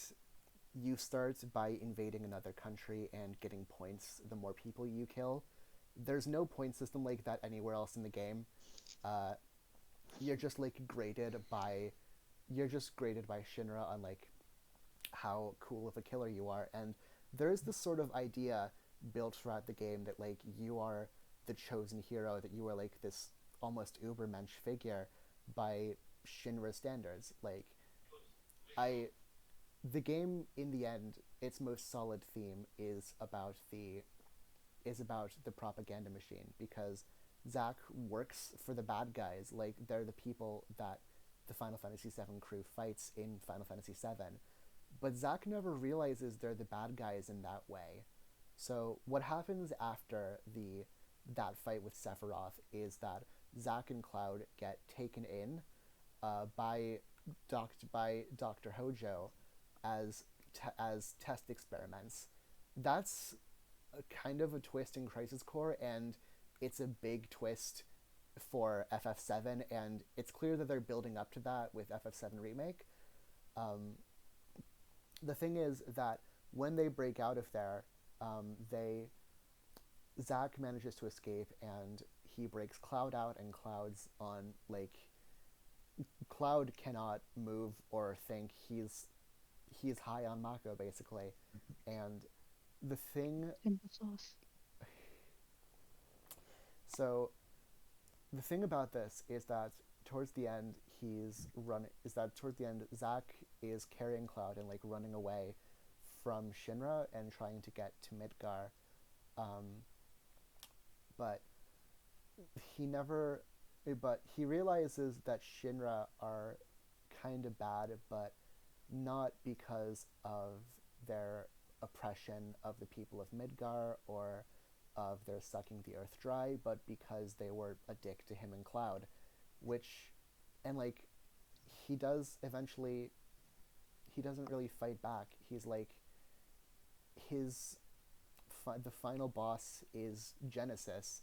S1: you start by invading another country and getting points the more people you kill. There's no point system like that anywhere else in the game. You're just graded by Shinra on how cool of a killer you are. And there's this sort of idea built throughout the game that like you are the chosen hero, that you are like this almost ubermensch figure by Shinra standards. Like the game in the end, its most solid theme is about the propaganda machine, because Zack works for the bad guys. Like, they're the people that the Final Fantasy VII crew fights in Final Fantasy VII. But Zack never realizes they're the bad guys in that way. So what happens after that fight with Sephiroth is that Zack and Cloud get taken in by Dr. Hojo as test experiments. That's kind of a twist in Crisis Core, and it's a big twist for FF7, and it's clear that they're building up to that with FF7 Remake. The thing is that when they break out of there, Zack manages to escape, and he breaks Cloud out, and Cloud's on, like, Cloud cannot move or think. He's high on Mako, basically. And the thing...
S3: In the sauce.
S1: So, the thing about this is that towards the end, Zack is carrying Cloud and, like, running away from Shinra and trying to get to Midgar. But he realizes that Shinra are kind of bad, but not because of their oppression of the people of Midgar or of their sucking the earth dry, but because they were a dick to him and Cloud, he doesn't really fight back. He's like, the final boss is Genesis,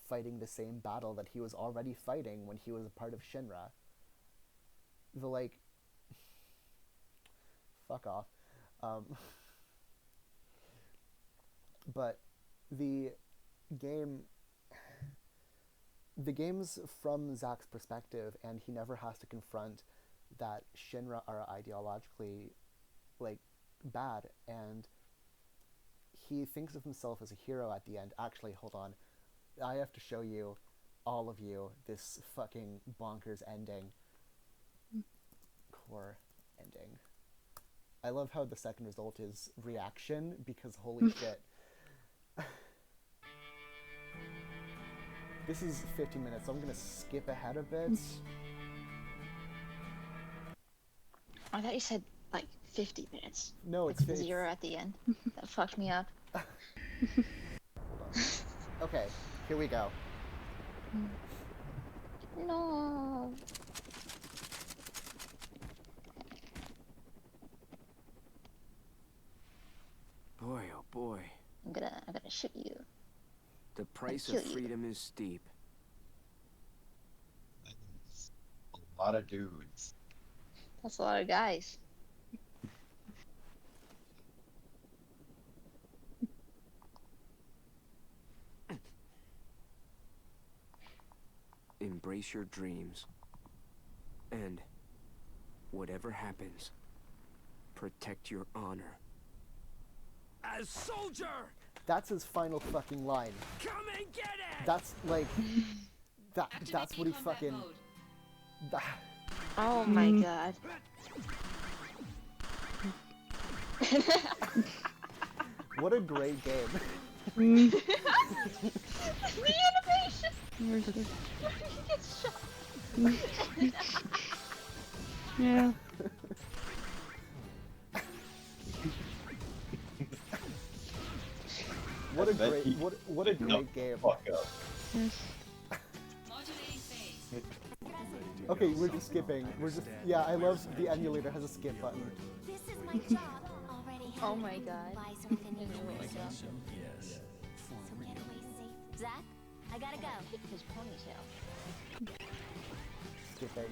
S1: fighting the same battle that he was already fighting when he was a part of Shinra. Fuck off. But the game's from Zack's perspective, and he never has to confront that Shinra are ideologically, like, bad, and he thinks of himself as a hero at the end. Actually, hold on. I have to show you, all of you, this fucking bonkers ending. Core ending. I love how the second result is reaction, because holy shit. This is 15 minutes, so I'm gonna skip ahead a bit.
S11: I thought you said like 50 minutes.
S1: No, it's
S11: 0 at the end. That fucked me up.
S1: Okay, here we go.
S11: No.
S5: Boy, oh boy.
S11: I'm gonna shoot you.
S5: The price of freedom is steep.
S4: That's a lot of dudes.
S11: That's a lot of guys.
S5: Embrace your dreams. And whatever happens, protect your honor. As soldier!
S1: That's his final fucking line.
S5: Come and get it!
S1: That's like that's what he fucking
S11: Oh my god.
S1: What a great game.
S11: The animation!
S3: Where's the...
S11: He gets shot.
S3: Yeah.
S1: What a great game.
S4: Fuck up.
S3: Yes.
S1: Okay, we're just skipping. Yeah, I love the emulator has a skip button.
S12: This is my job. Already
S11: Oh my god.
S12: lies within the rules. So get away safe. Zack, I gotta go.
S11: His ponytail.
S1: Skipping.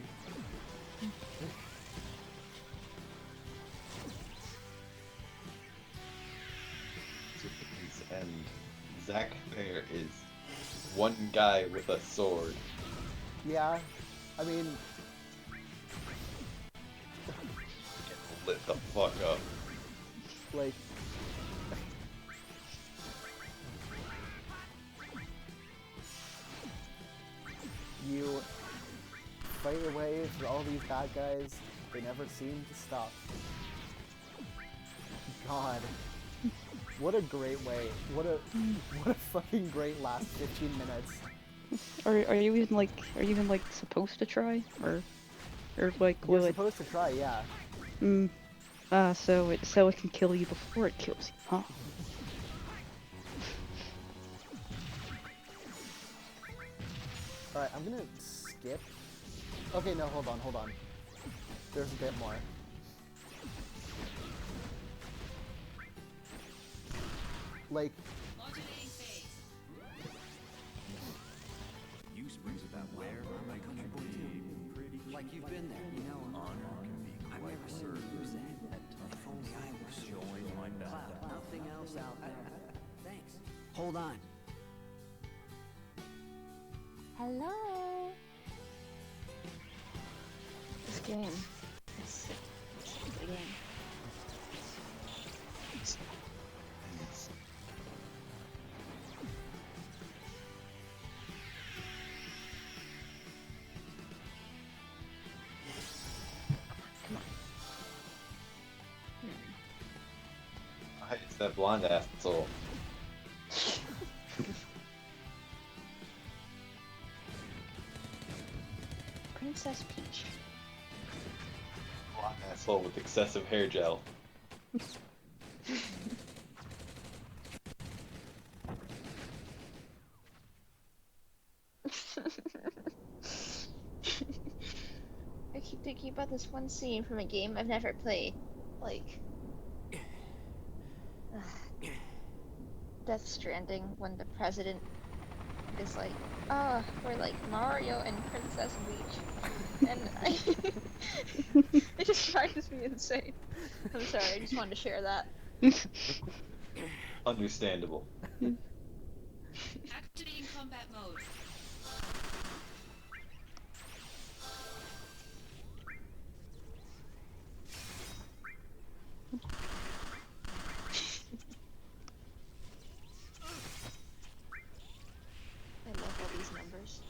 S4: And Zack there is one guy with a sword.
S1: Yeah, I mean,
S4: Lip the fuck up.
S1: Like, you fight your way through all these bad guys. They never seem to stop. God. What a great way. What a fucking great last 15 minutes.
S3: Are you even like supposed to try? Or like
S1: You're
S3: will it
S1: supposed to try, yeah.
S3: so it can kill you before it kills you, huh?
S1: Alright, I'm gonna skip. Okay, no, hold on. There's a bit more. Like,
S7: Use brings about where my country boy too. Like you've been there, you know. Honor can be I've never seen you use that. If only I was joined like that. Nothing else out there. Thanks. Hold on.
S12: Hello.
S11: This game. It's a game.
S4: It's that blonde asshole.
S11: Princess Peach.
S4: Blonde asshole with excessive hair gel.
S11: I keep thinking about this one scene from a game I've never played. Like... Death Stranding, when the president is like, we're like Mario and Princess Peach. And it just drives me insane. I'm sorry, I just wanted to share that.
S4: Understandable.
S12: Activating combat mode.
S11: I love all these numbers.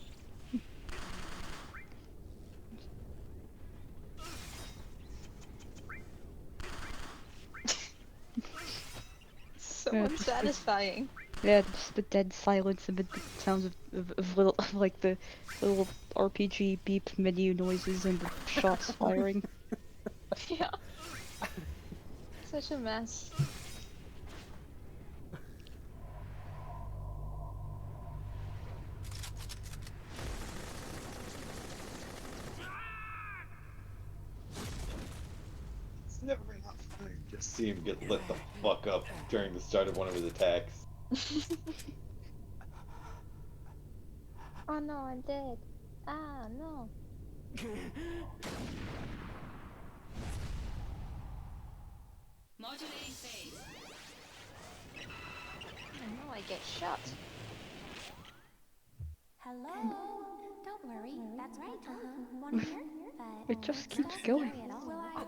S11: So unsatisfying.
S3: Yeah, just the dead silence amid the sounds of little like the little RPG beep menu noises and the shots firing.
S11: Yeah. Such a mess.
S4: It's never enough fun. Just see him get lit the fuck up during the start of one of his attacks.
S11: Oh no, I'm dead. Ah, no.
S12: Modulating phase.
S11: I know I get shot.
S12: Hello. Don't worry. That's right. Want to hear? But
S3: It just keeps going.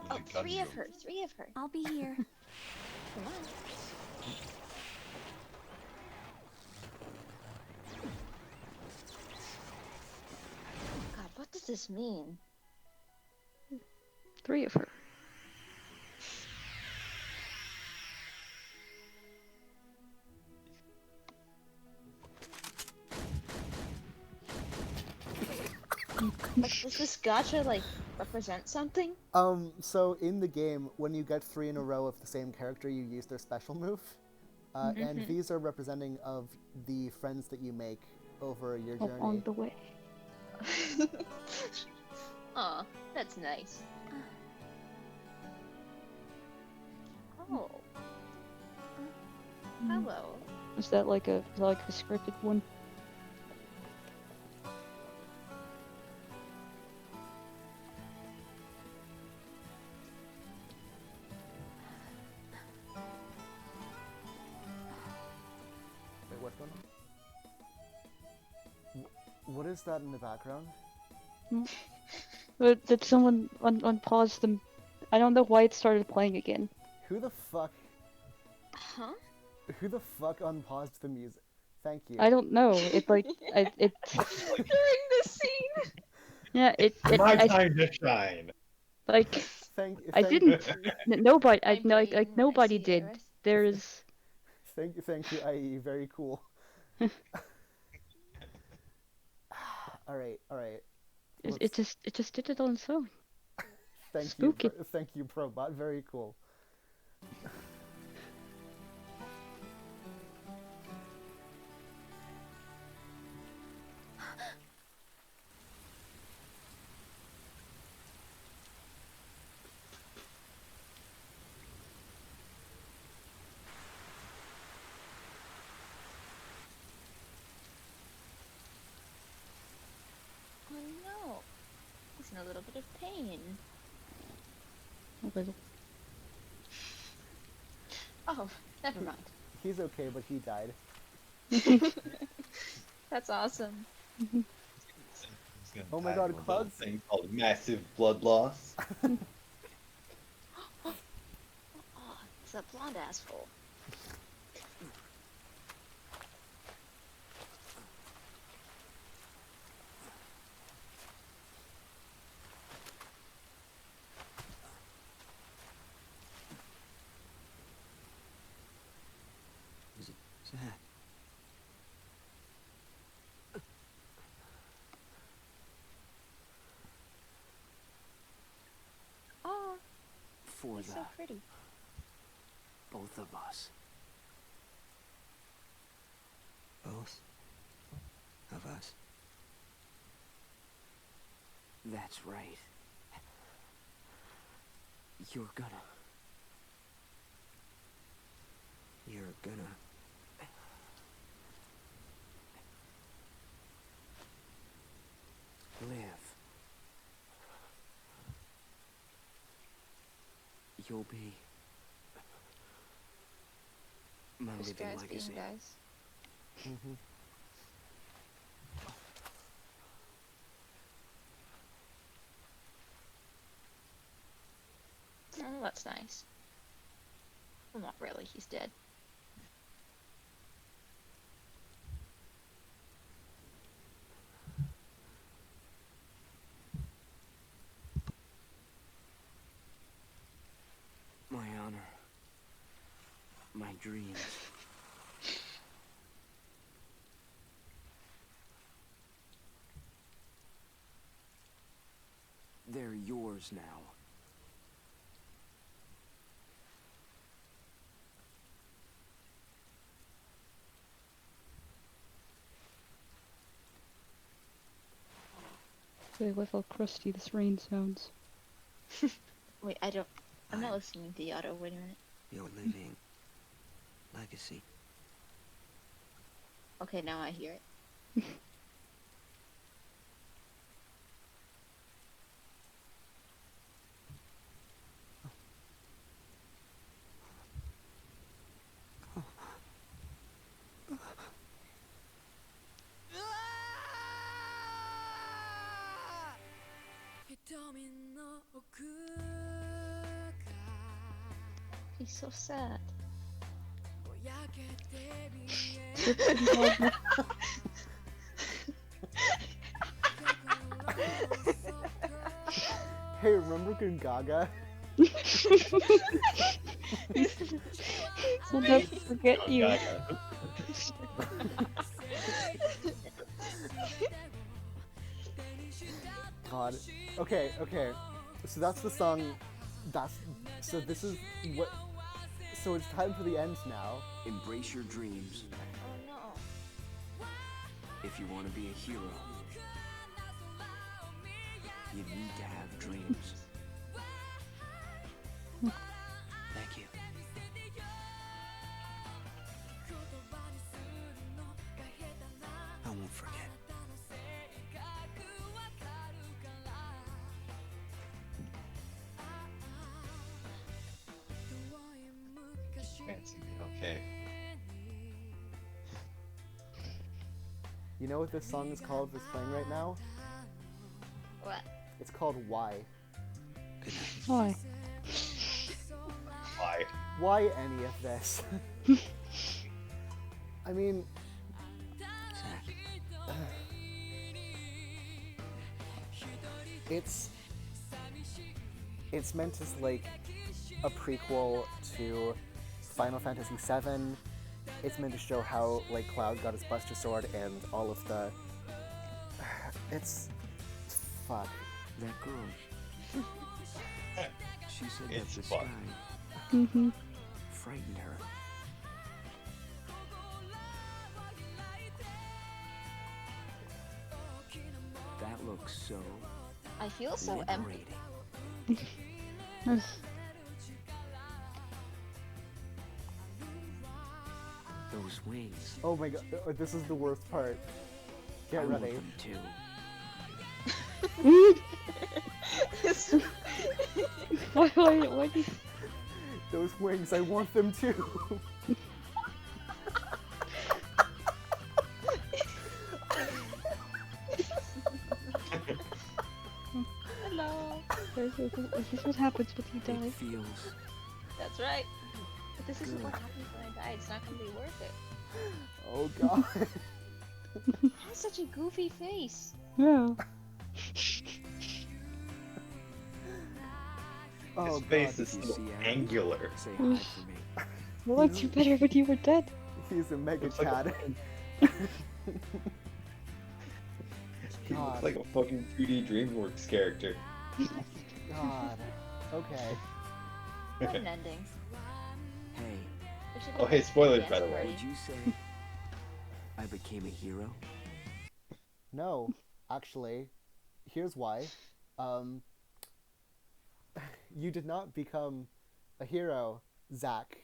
S11: Oh, three of her.
S12: I'll be here.
S11: Come on. God, what does this mean?
S3: 3 of her.
S11: Like, does this gacha, like, represent something?
S1: So in the game, when you get 3 in a row of the same character, you use their special move. And these are representing of the friends that you make over your journey.
S3: On the way.
S11: Aw, that's nice. Oh. Hello.
S3: Is that like a scripted one?
S1: Wait, what's going on? What is that in the background?
S3: Did someone unpause them I don't know why it started playing again.
S1: Who the fuck?
S11: Huh?
S1: Who the fuck unpaused the music? Thank you.
S3: I don't know. It like it.
S11: During this scene.
S3: Yeah,
S4: My time to shine.
S3: Like I
S1: thank
S3: didn't. Nobody.
S11: My brain,
S3: Nobody
S11: I see
S3: did.
S11: Aerith.
S3: There's.
S1: Thank you, IE. Very cool. All right.
S3: It just did it on its own.
S1: Spooky. Thank you, Probot. Very cool.
S11: Oh no. He's in a little bit of pain.
S3: A little.
S11: Oh, never mind.
S1: He's okay, but he died.
S11: That's awesome.
S1: Oh my god, Cloud's
S4: thing called massive blood loss.
S11: Oh, it's a blonde asshole.
S7: Zack.
S11: Oh,
S7: For
S11: he's
S7: the
S11: so pretty.
S7: both of us. Both of us? That's right. You're gonna live. You'll be my
S11: This
S7: living
S11: guy's
S7: legacy.
S11: being guys.
S1: Mm-hmm.
S11: Oh, that's nice. Well, not really. He's dead.
S7: My honor. My dreams. They're yours now.
S3: I love how crusty this rain sounds.
S11: Wait, I'm not listening to Yato. Wait a minute.
S7: Your living legacy.
S11: Okay, now I hear it. He's so sad.
S1: Hey, remember Gungaga?
S3: We'll never forget you.
S1: God. Okay. So that's the song. So this is what. So it's time for the end now.
S7: Embrace your dreams.
S11: Oh no.
S7: If you want to be a hero, you need to have dreams. Thank you. I won't forget.
S4: Okay.
S1: You know what this song is called that's playing right now?
S11: What?
S1: It's called Why.
S3: Why?
S1: Why any of this? I mean, it's meant as like a prequel to Final Fantasy VII. It's meant to show how like Cloud got his Buster Sword and all of the. It's fuck.
S7: That girl. She said that
S4: It's
S7: the
S4: fun.
S7: sky frightened her. That looks so
S11: I feel so empty.
S7: liberating. Those wings.
S1: Oh my god, this is the worst part. Get
S7: I
S1: ready.
S7: want them too.
S3: Why do you...
S1: Those wings, I want them too.
S11: No.
S3: Is this what happens when you die?
S7: It feels
S11: That's right. But this isn't what happens when I die. It's not gonna be worth it.
S1: Oh god.
S11: It has such a goofy face.
S3: Yeah.
S1: Oh
S4: His face
S1: god.
S4: is so angular.
S7: say hi for me.
S3: I liked you better when you were dead.
S1: He's a mega
S4: Looks like
S1: Chad.
S4: He looks
S1: God.
S4: like a fucking 2D DreamWorks character.
S1: God. Okay.
S11: What an ending.
S7: Hey,
S11: We should
S4: Oh,
S11: have
S4: hey,
S11: a
S4: spoilers,
S11: dance
S4: by the way.
S11: party.
S7: did you say I became a hero?
S1: No, actually, here's why. You did not become a hero, Zack.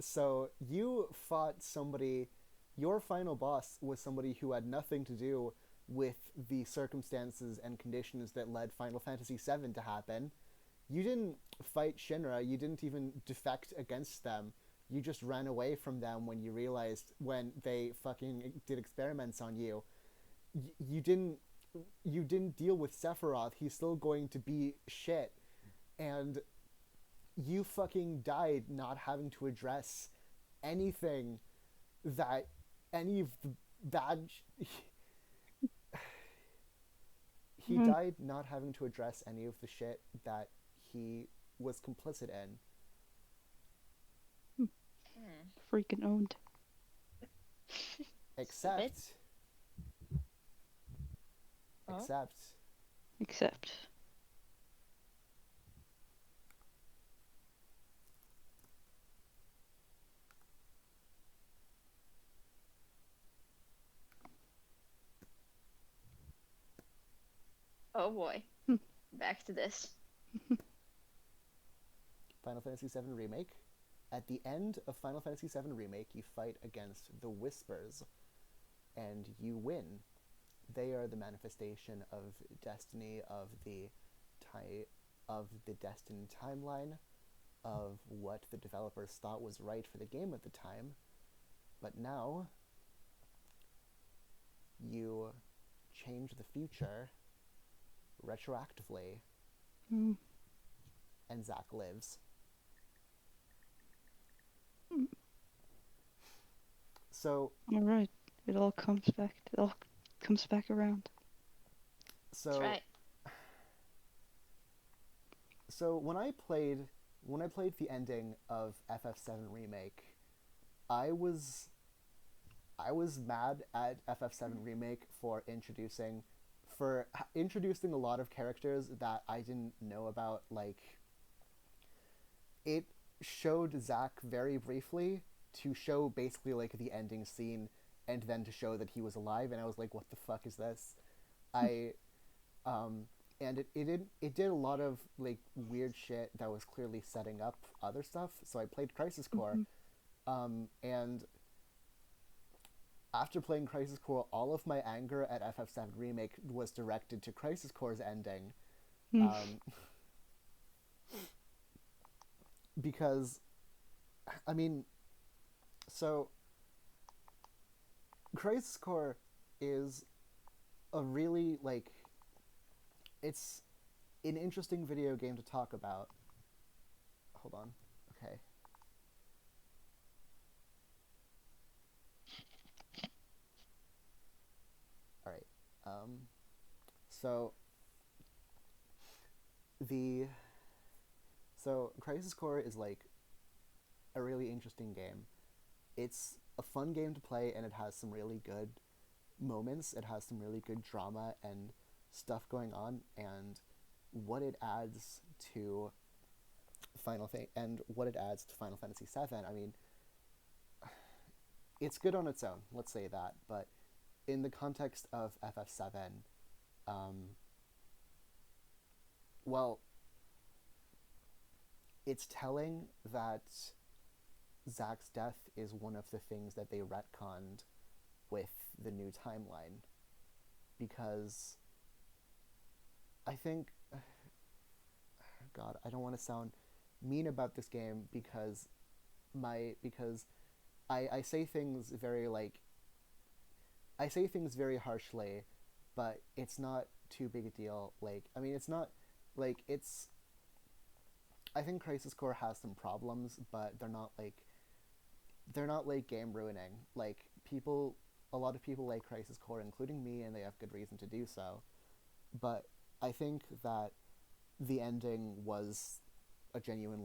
S1: So you fought somebody. Your final boss was somebody who had nothing to do with the circumstances and conditions that led Final Fantasy VII to happen. You didn't fight Shinra. You didn't even defect against them. You just ran away from them when you realized when they fucking did experiments on you. You didn't deal with Sephiroth. He's still going to be shit. And you fucking died not having to address anything that any of the bad he died not having to address any of the shit that he was complicit in.
S3: Freaking owned.
S1: Except
S3: Except.
S11: Oh boy. Back to this.
S1: Final Fantasy VII Remake. At the end of Final Fantasy VII Remake, you fight against the Whispers, and you win. They are the manifestation of destiny, of the destined timeline, of what the developers thought was right for the game at the time. But now, you change the future retroactively, and Zack lives. So
S3: Alright. It all comes back. It all comes back around.
S1: so
S11: That's right.
S1: so when I played the ending of FF7 Remake, I was mad at FF7 Remake for introducing a lot of characters that I didn't know about. Like, it showed Zack very briefly to show basically like the ending scene and then to show that he was alive, and I was like, what the fuck is this? And it did a lot of like weird shit that was clearly setting up other stuff. So I played Crisis Core, and after playing Crisis Core, all of my anger at FF7 Remake was directed to Crisis Core's ending. Because, I mean, so Crisis Core is a really, like, it's an interesting video game to talk about. Hold on. Okay. All right. So the Crisis Core is like a really interesting game. It's a fun game to play, and it has some really good moments. It has some really good drama and stuff going on, and what it adds to Final Fantasy VII. I mean, it's good on its own. Let's say that, but in the context of FF7, well, it's telling that Zack's death is one of the things that they retconned with the new timeline, because I think, God, I don't want to sound mean about this game because I say things very I say things very harshly, but it's not too big a deal. Like, I mean, it's not like it's. I think Crisis Core has some problems, but they're not like game ruining. Like, a lot of people like Crisis Core, including me, and they have good reason to do so. But I think that the ending was a genuine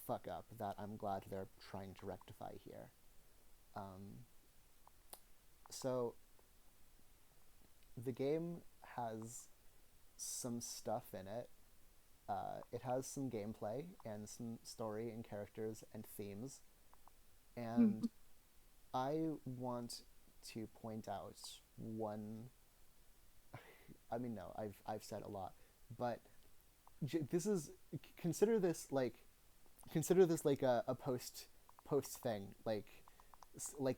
S1: fuck up that I'm glad they're trying to rectify here. So the game has some stuff in it. It has some gameplay and some story and characters and themes, and I want to point out one. I mean, no, I've said a lot, but this is consider this like a post thing, like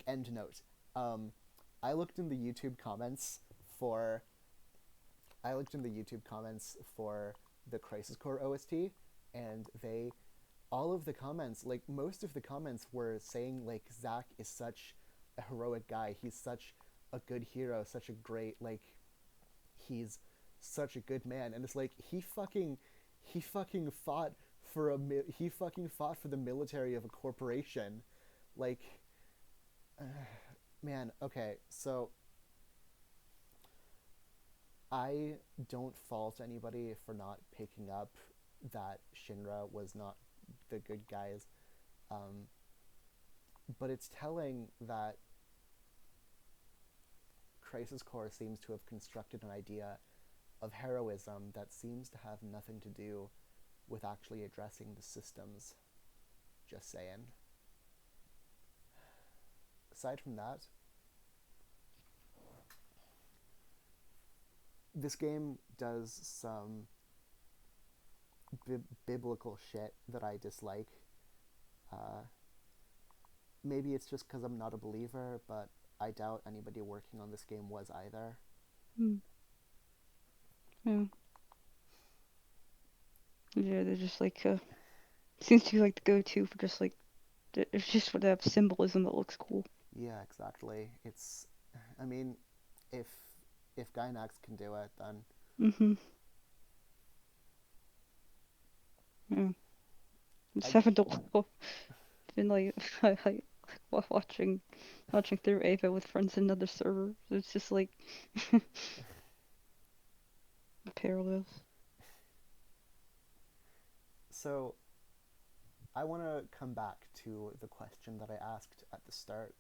S1: Endnote. I looked in the YouTube comments for the Crisis Core OST, and all of the comments, like most of the comments, were saying like Zack is such a heroic guy. He's such a good hero, such a great he's such a good man, and it's like he fucking fought for the military of a corporation, like, man. Okay, so I don't fault anybody for not picking up that Shinra was not the good guys, but it's telling that Crisis Core seems to have constructed an idea of heroism that seems to have nothing to do with actually addressing the systems. Just saying. Aside from that, this game does some biblical shit that I dislike. Maybe it's just because I'm not a believer, but I doubt anybody working on this game was either.
S3: Yeah. Yeah, they're just seems to be like the go-to for just it's just for that symbolism that looks cool.
S1: Yeah, exactly. It's, I mean, if Gainax can do it, then.
S3: Yeah. Seven been watching through Ava with friends in another server. It's just like parallels.
S1: So, I want to come back to the question that I asked at the start.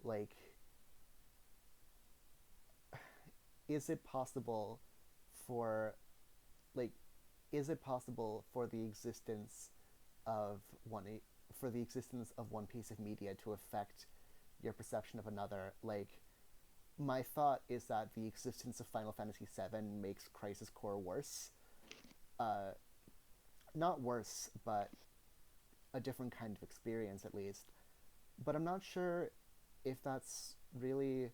S1: Like, is it possible for the existence of one piece of media to affect your perception of another? Like, my thought is that the existence of Final Fantasy VII makes Crisis Core worse. Not worse, but a different kind of experience, at least. But I'm not sure if that's really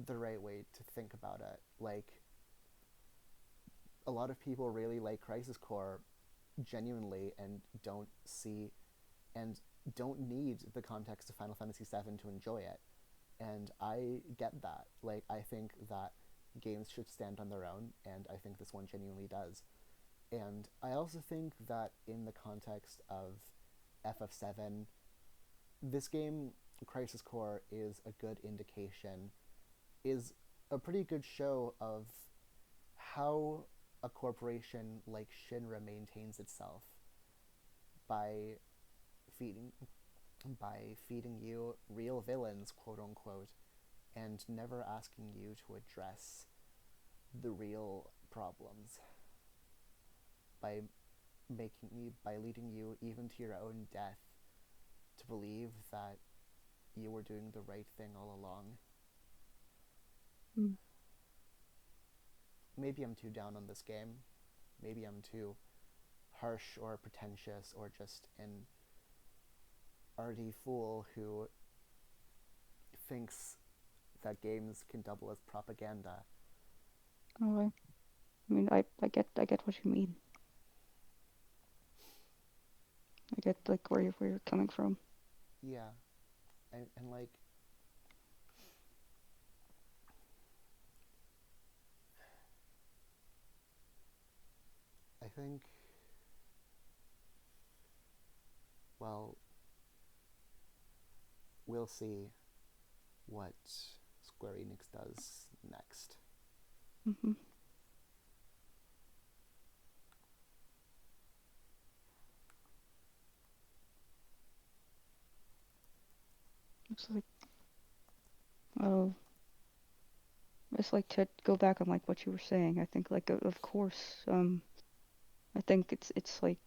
S1: the right way to think about it. Like, a lot of people really like Crisis Core genuinely and don't need the context of Final Fantasy VII to enjoy it. And I get that. Like, I think that games should stand on their own, and I think this one genuinely does. And I also think that in the context of FF7, this game, Crisis Core, is a good indication, is a pretty good show of how a corporation like Shinra maintains itself by feeding you real villains, quote unquote, and never asking you to address the real problems, by leading you even to your own death to believe that you were doing the right thing all along. Maybe I'm too down on this game. Maybe I'm too harsh or pretentious or just an arty fool who thinks that games can double as propaganda.
S3: Oh, I mean, I get what you mean. I get like where you're coming from.
S1: Yeah, and like, I think, well, we'll see what Square Enix does next.
S3: It's like, it's like to go back on like what you were saying. I think like of course, I think it's like,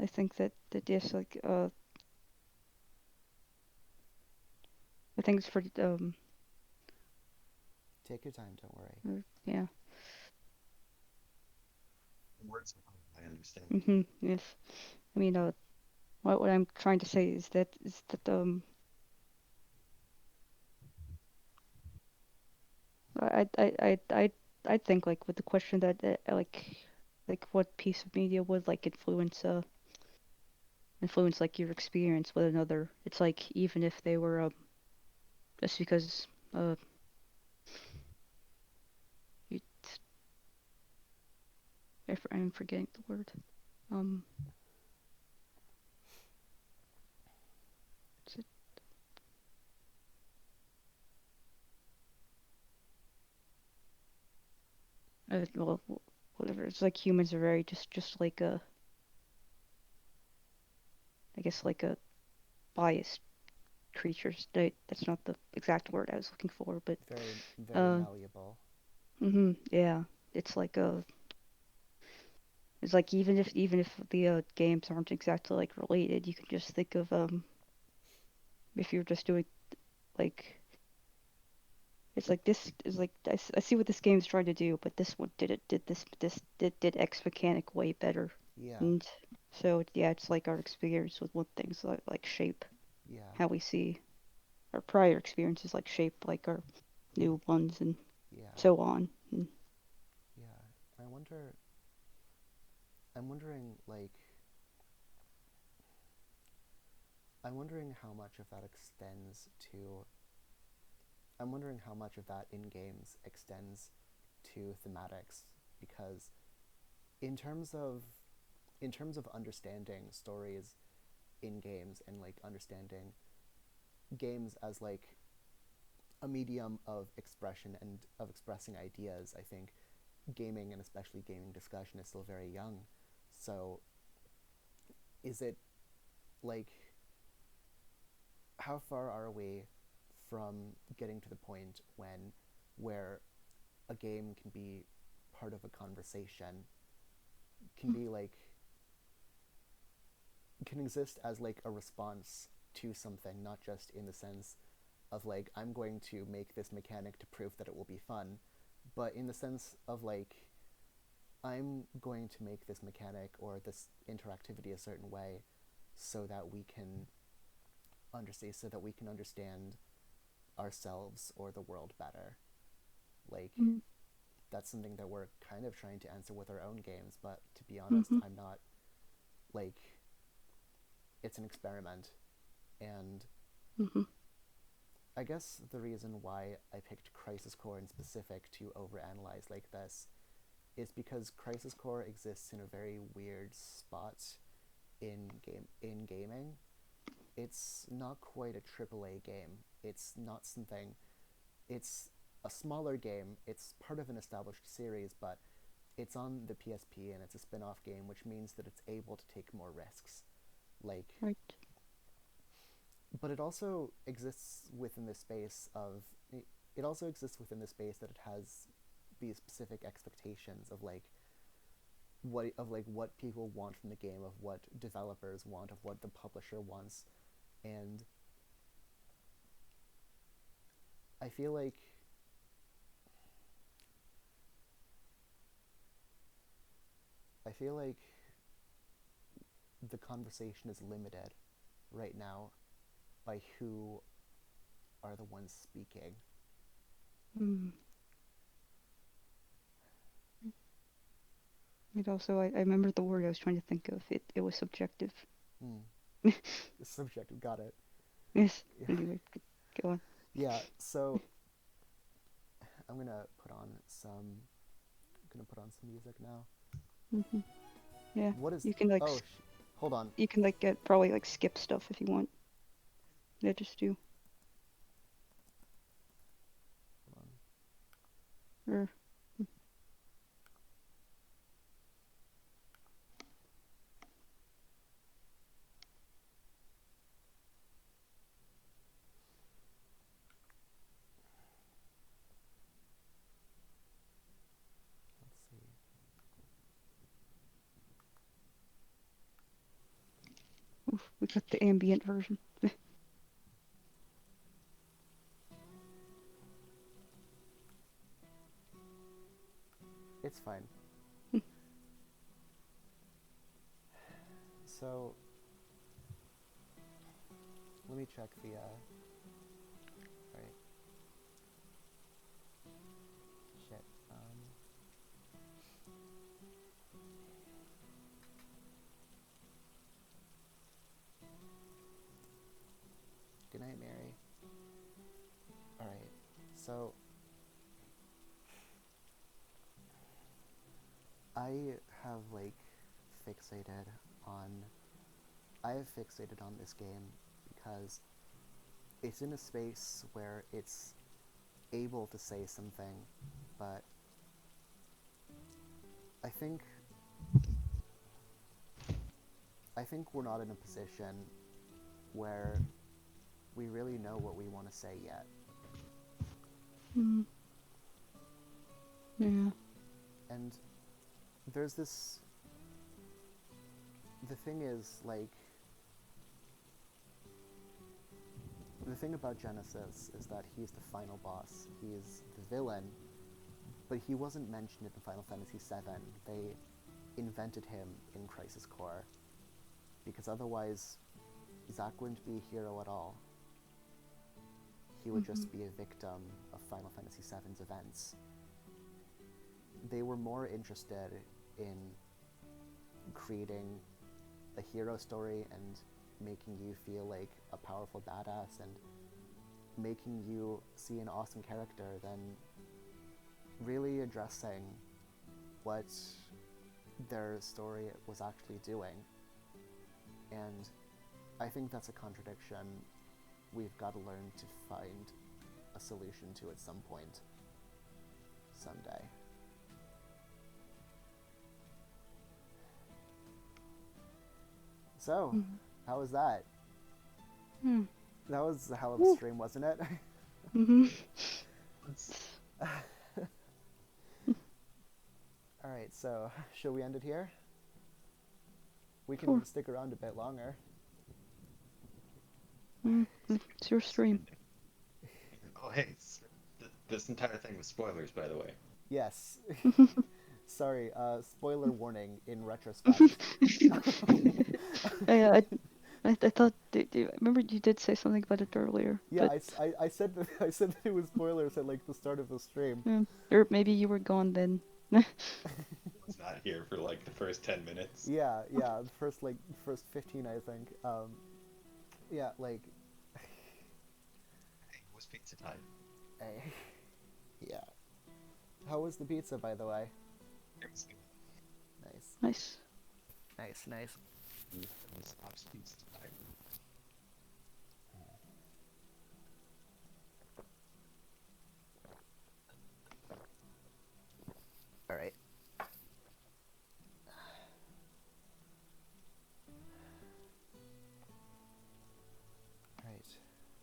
S3: I think that yes, like I think it's pretty
S1: Take your time, don't worry.
S3: Yeah.
S4: Words, I understand.
S3: Yes. I mean, what I'm trying to say is that I think like with the question that like what piece of media would like influence like your experience with another. It's like even if they were just because you, I'm forgetting the word. Well, whatever. It's like humans are very just like I guess like a biased creatures. That's not the exact word I was looking for, but
S1: very malleable.
S3: Yeah. It's like it's like even if the games aren't exactly like related, you can just think of if you're just doing like, it's like this is like I see what this game's trying to do, but this one did X mechanic way better.
S1: Yeah.
S3: And so yeah, it's like our experience with what things like shape how we see our prior experiences, like shape like our new ones and so on. And
S1: Yeah. I'm wondering how much of that extends to I'm wondering how much of that in games extends to thematics, because in terms of understanding stories in games and like understanding games as like a medium of expression and of expressing ideas, I think gaming, and especially gaming discussion, is still very young. So is it like, how far are we from getting to the point where a game can be part of a conversation, can be like, can exist as like a response to something, not just in the sense of like, I'm going to make this mechanic to prove that it will be fun, but in the sense of like, I'm going to make this mechanic or this interactivity a certain way so that we can understand ourselves or the world better. Like, that's something that we're kind of trying to answer with our own games, but to be honest, I'm not, like, it's an experiment. And I guess the reason why I picked Crisis Core in specific to overanalyze like this is because Crisis Core exists in a very weird spot in gaming. It's not quite a AAA game. It's not something. It's a smaller game. It's part of an established series, but it's on the PSP and it's a spin-off game, which means that it's able to take more risks. Like,
S3: Right.
S1: but it also exists within the space of it also exists within the space that it has these specific expectations of what people want from the game, of what developers want, of what the publisher wants, and I feel like the conversation is limited right now by who are the ones speaking.
S3: And also, I remember the word I was trying to think of. It was subjective.
S1: Subjective, got it.
S3: Yes.
S1: Yeah.
S3: Anyway, go on.
S1: Yeah, so I'm gonna put on some music now.
S3: Yeah.
S1: What is?
S3: You can like.
S1: Hold on.
S3: You can like probably like skip stuff if you want. Yeah, just do.
S1: Hold on.
S3: Or. Oof, we got the ambient version.
S1: It's fine. So, let me check the, right. Shit, Good night, Mary. Alright, so I have fixated on this game because it's in a space where it's able to say something, but I think we're not in a position where we really know what we want to say yet.
S3: Yeah.
S1: And there's this... The thing is, like... The thing about Genesis is that he's the final boss. He's the villain, but he wasn't mentioned in Final Fantasy VII. They invented him in Crisis Core, because otherwise Zack wouldn't be a hero at all. He would just be a victim of Final Fantasy VII's events. They were more interested in creating a hero story and making you feel like a powerful badass and making you see an awesome character than really addressing what their story was actually doing. And I think that's a contradiction we've got to learn to find a solution to at some point someday. So, how was that? That was a hell of a stream, wasn't it? Alright, so, shall we end it here? We can stick around a bit longer.
S3: It's your stream.
S4: Oh, hey, this entire thing was spoilers, by the way.
S1: Yes. Sorry, spoiler warning in retrospect.
S3: I thought. I remember you did say something about it earlier.
S1: Yeah, I said that it was spoilers at like the start of the stream.
S3: Or maybe you were gone then.
S4: I was not here for like the first 10 minutes.
S1: Yeah, the first 15, I think. Yeah, like.
S4: Hey, it was pizza time.
S1: Hey. Yeah. How was the pizza, by the way?
S4: It was good.
S1: Nice.
S3: Nice.
S1: Nice.
S4: This obscene time.
S1: All right. Right.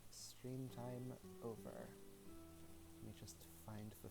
S1: Stream time over. Let me just find the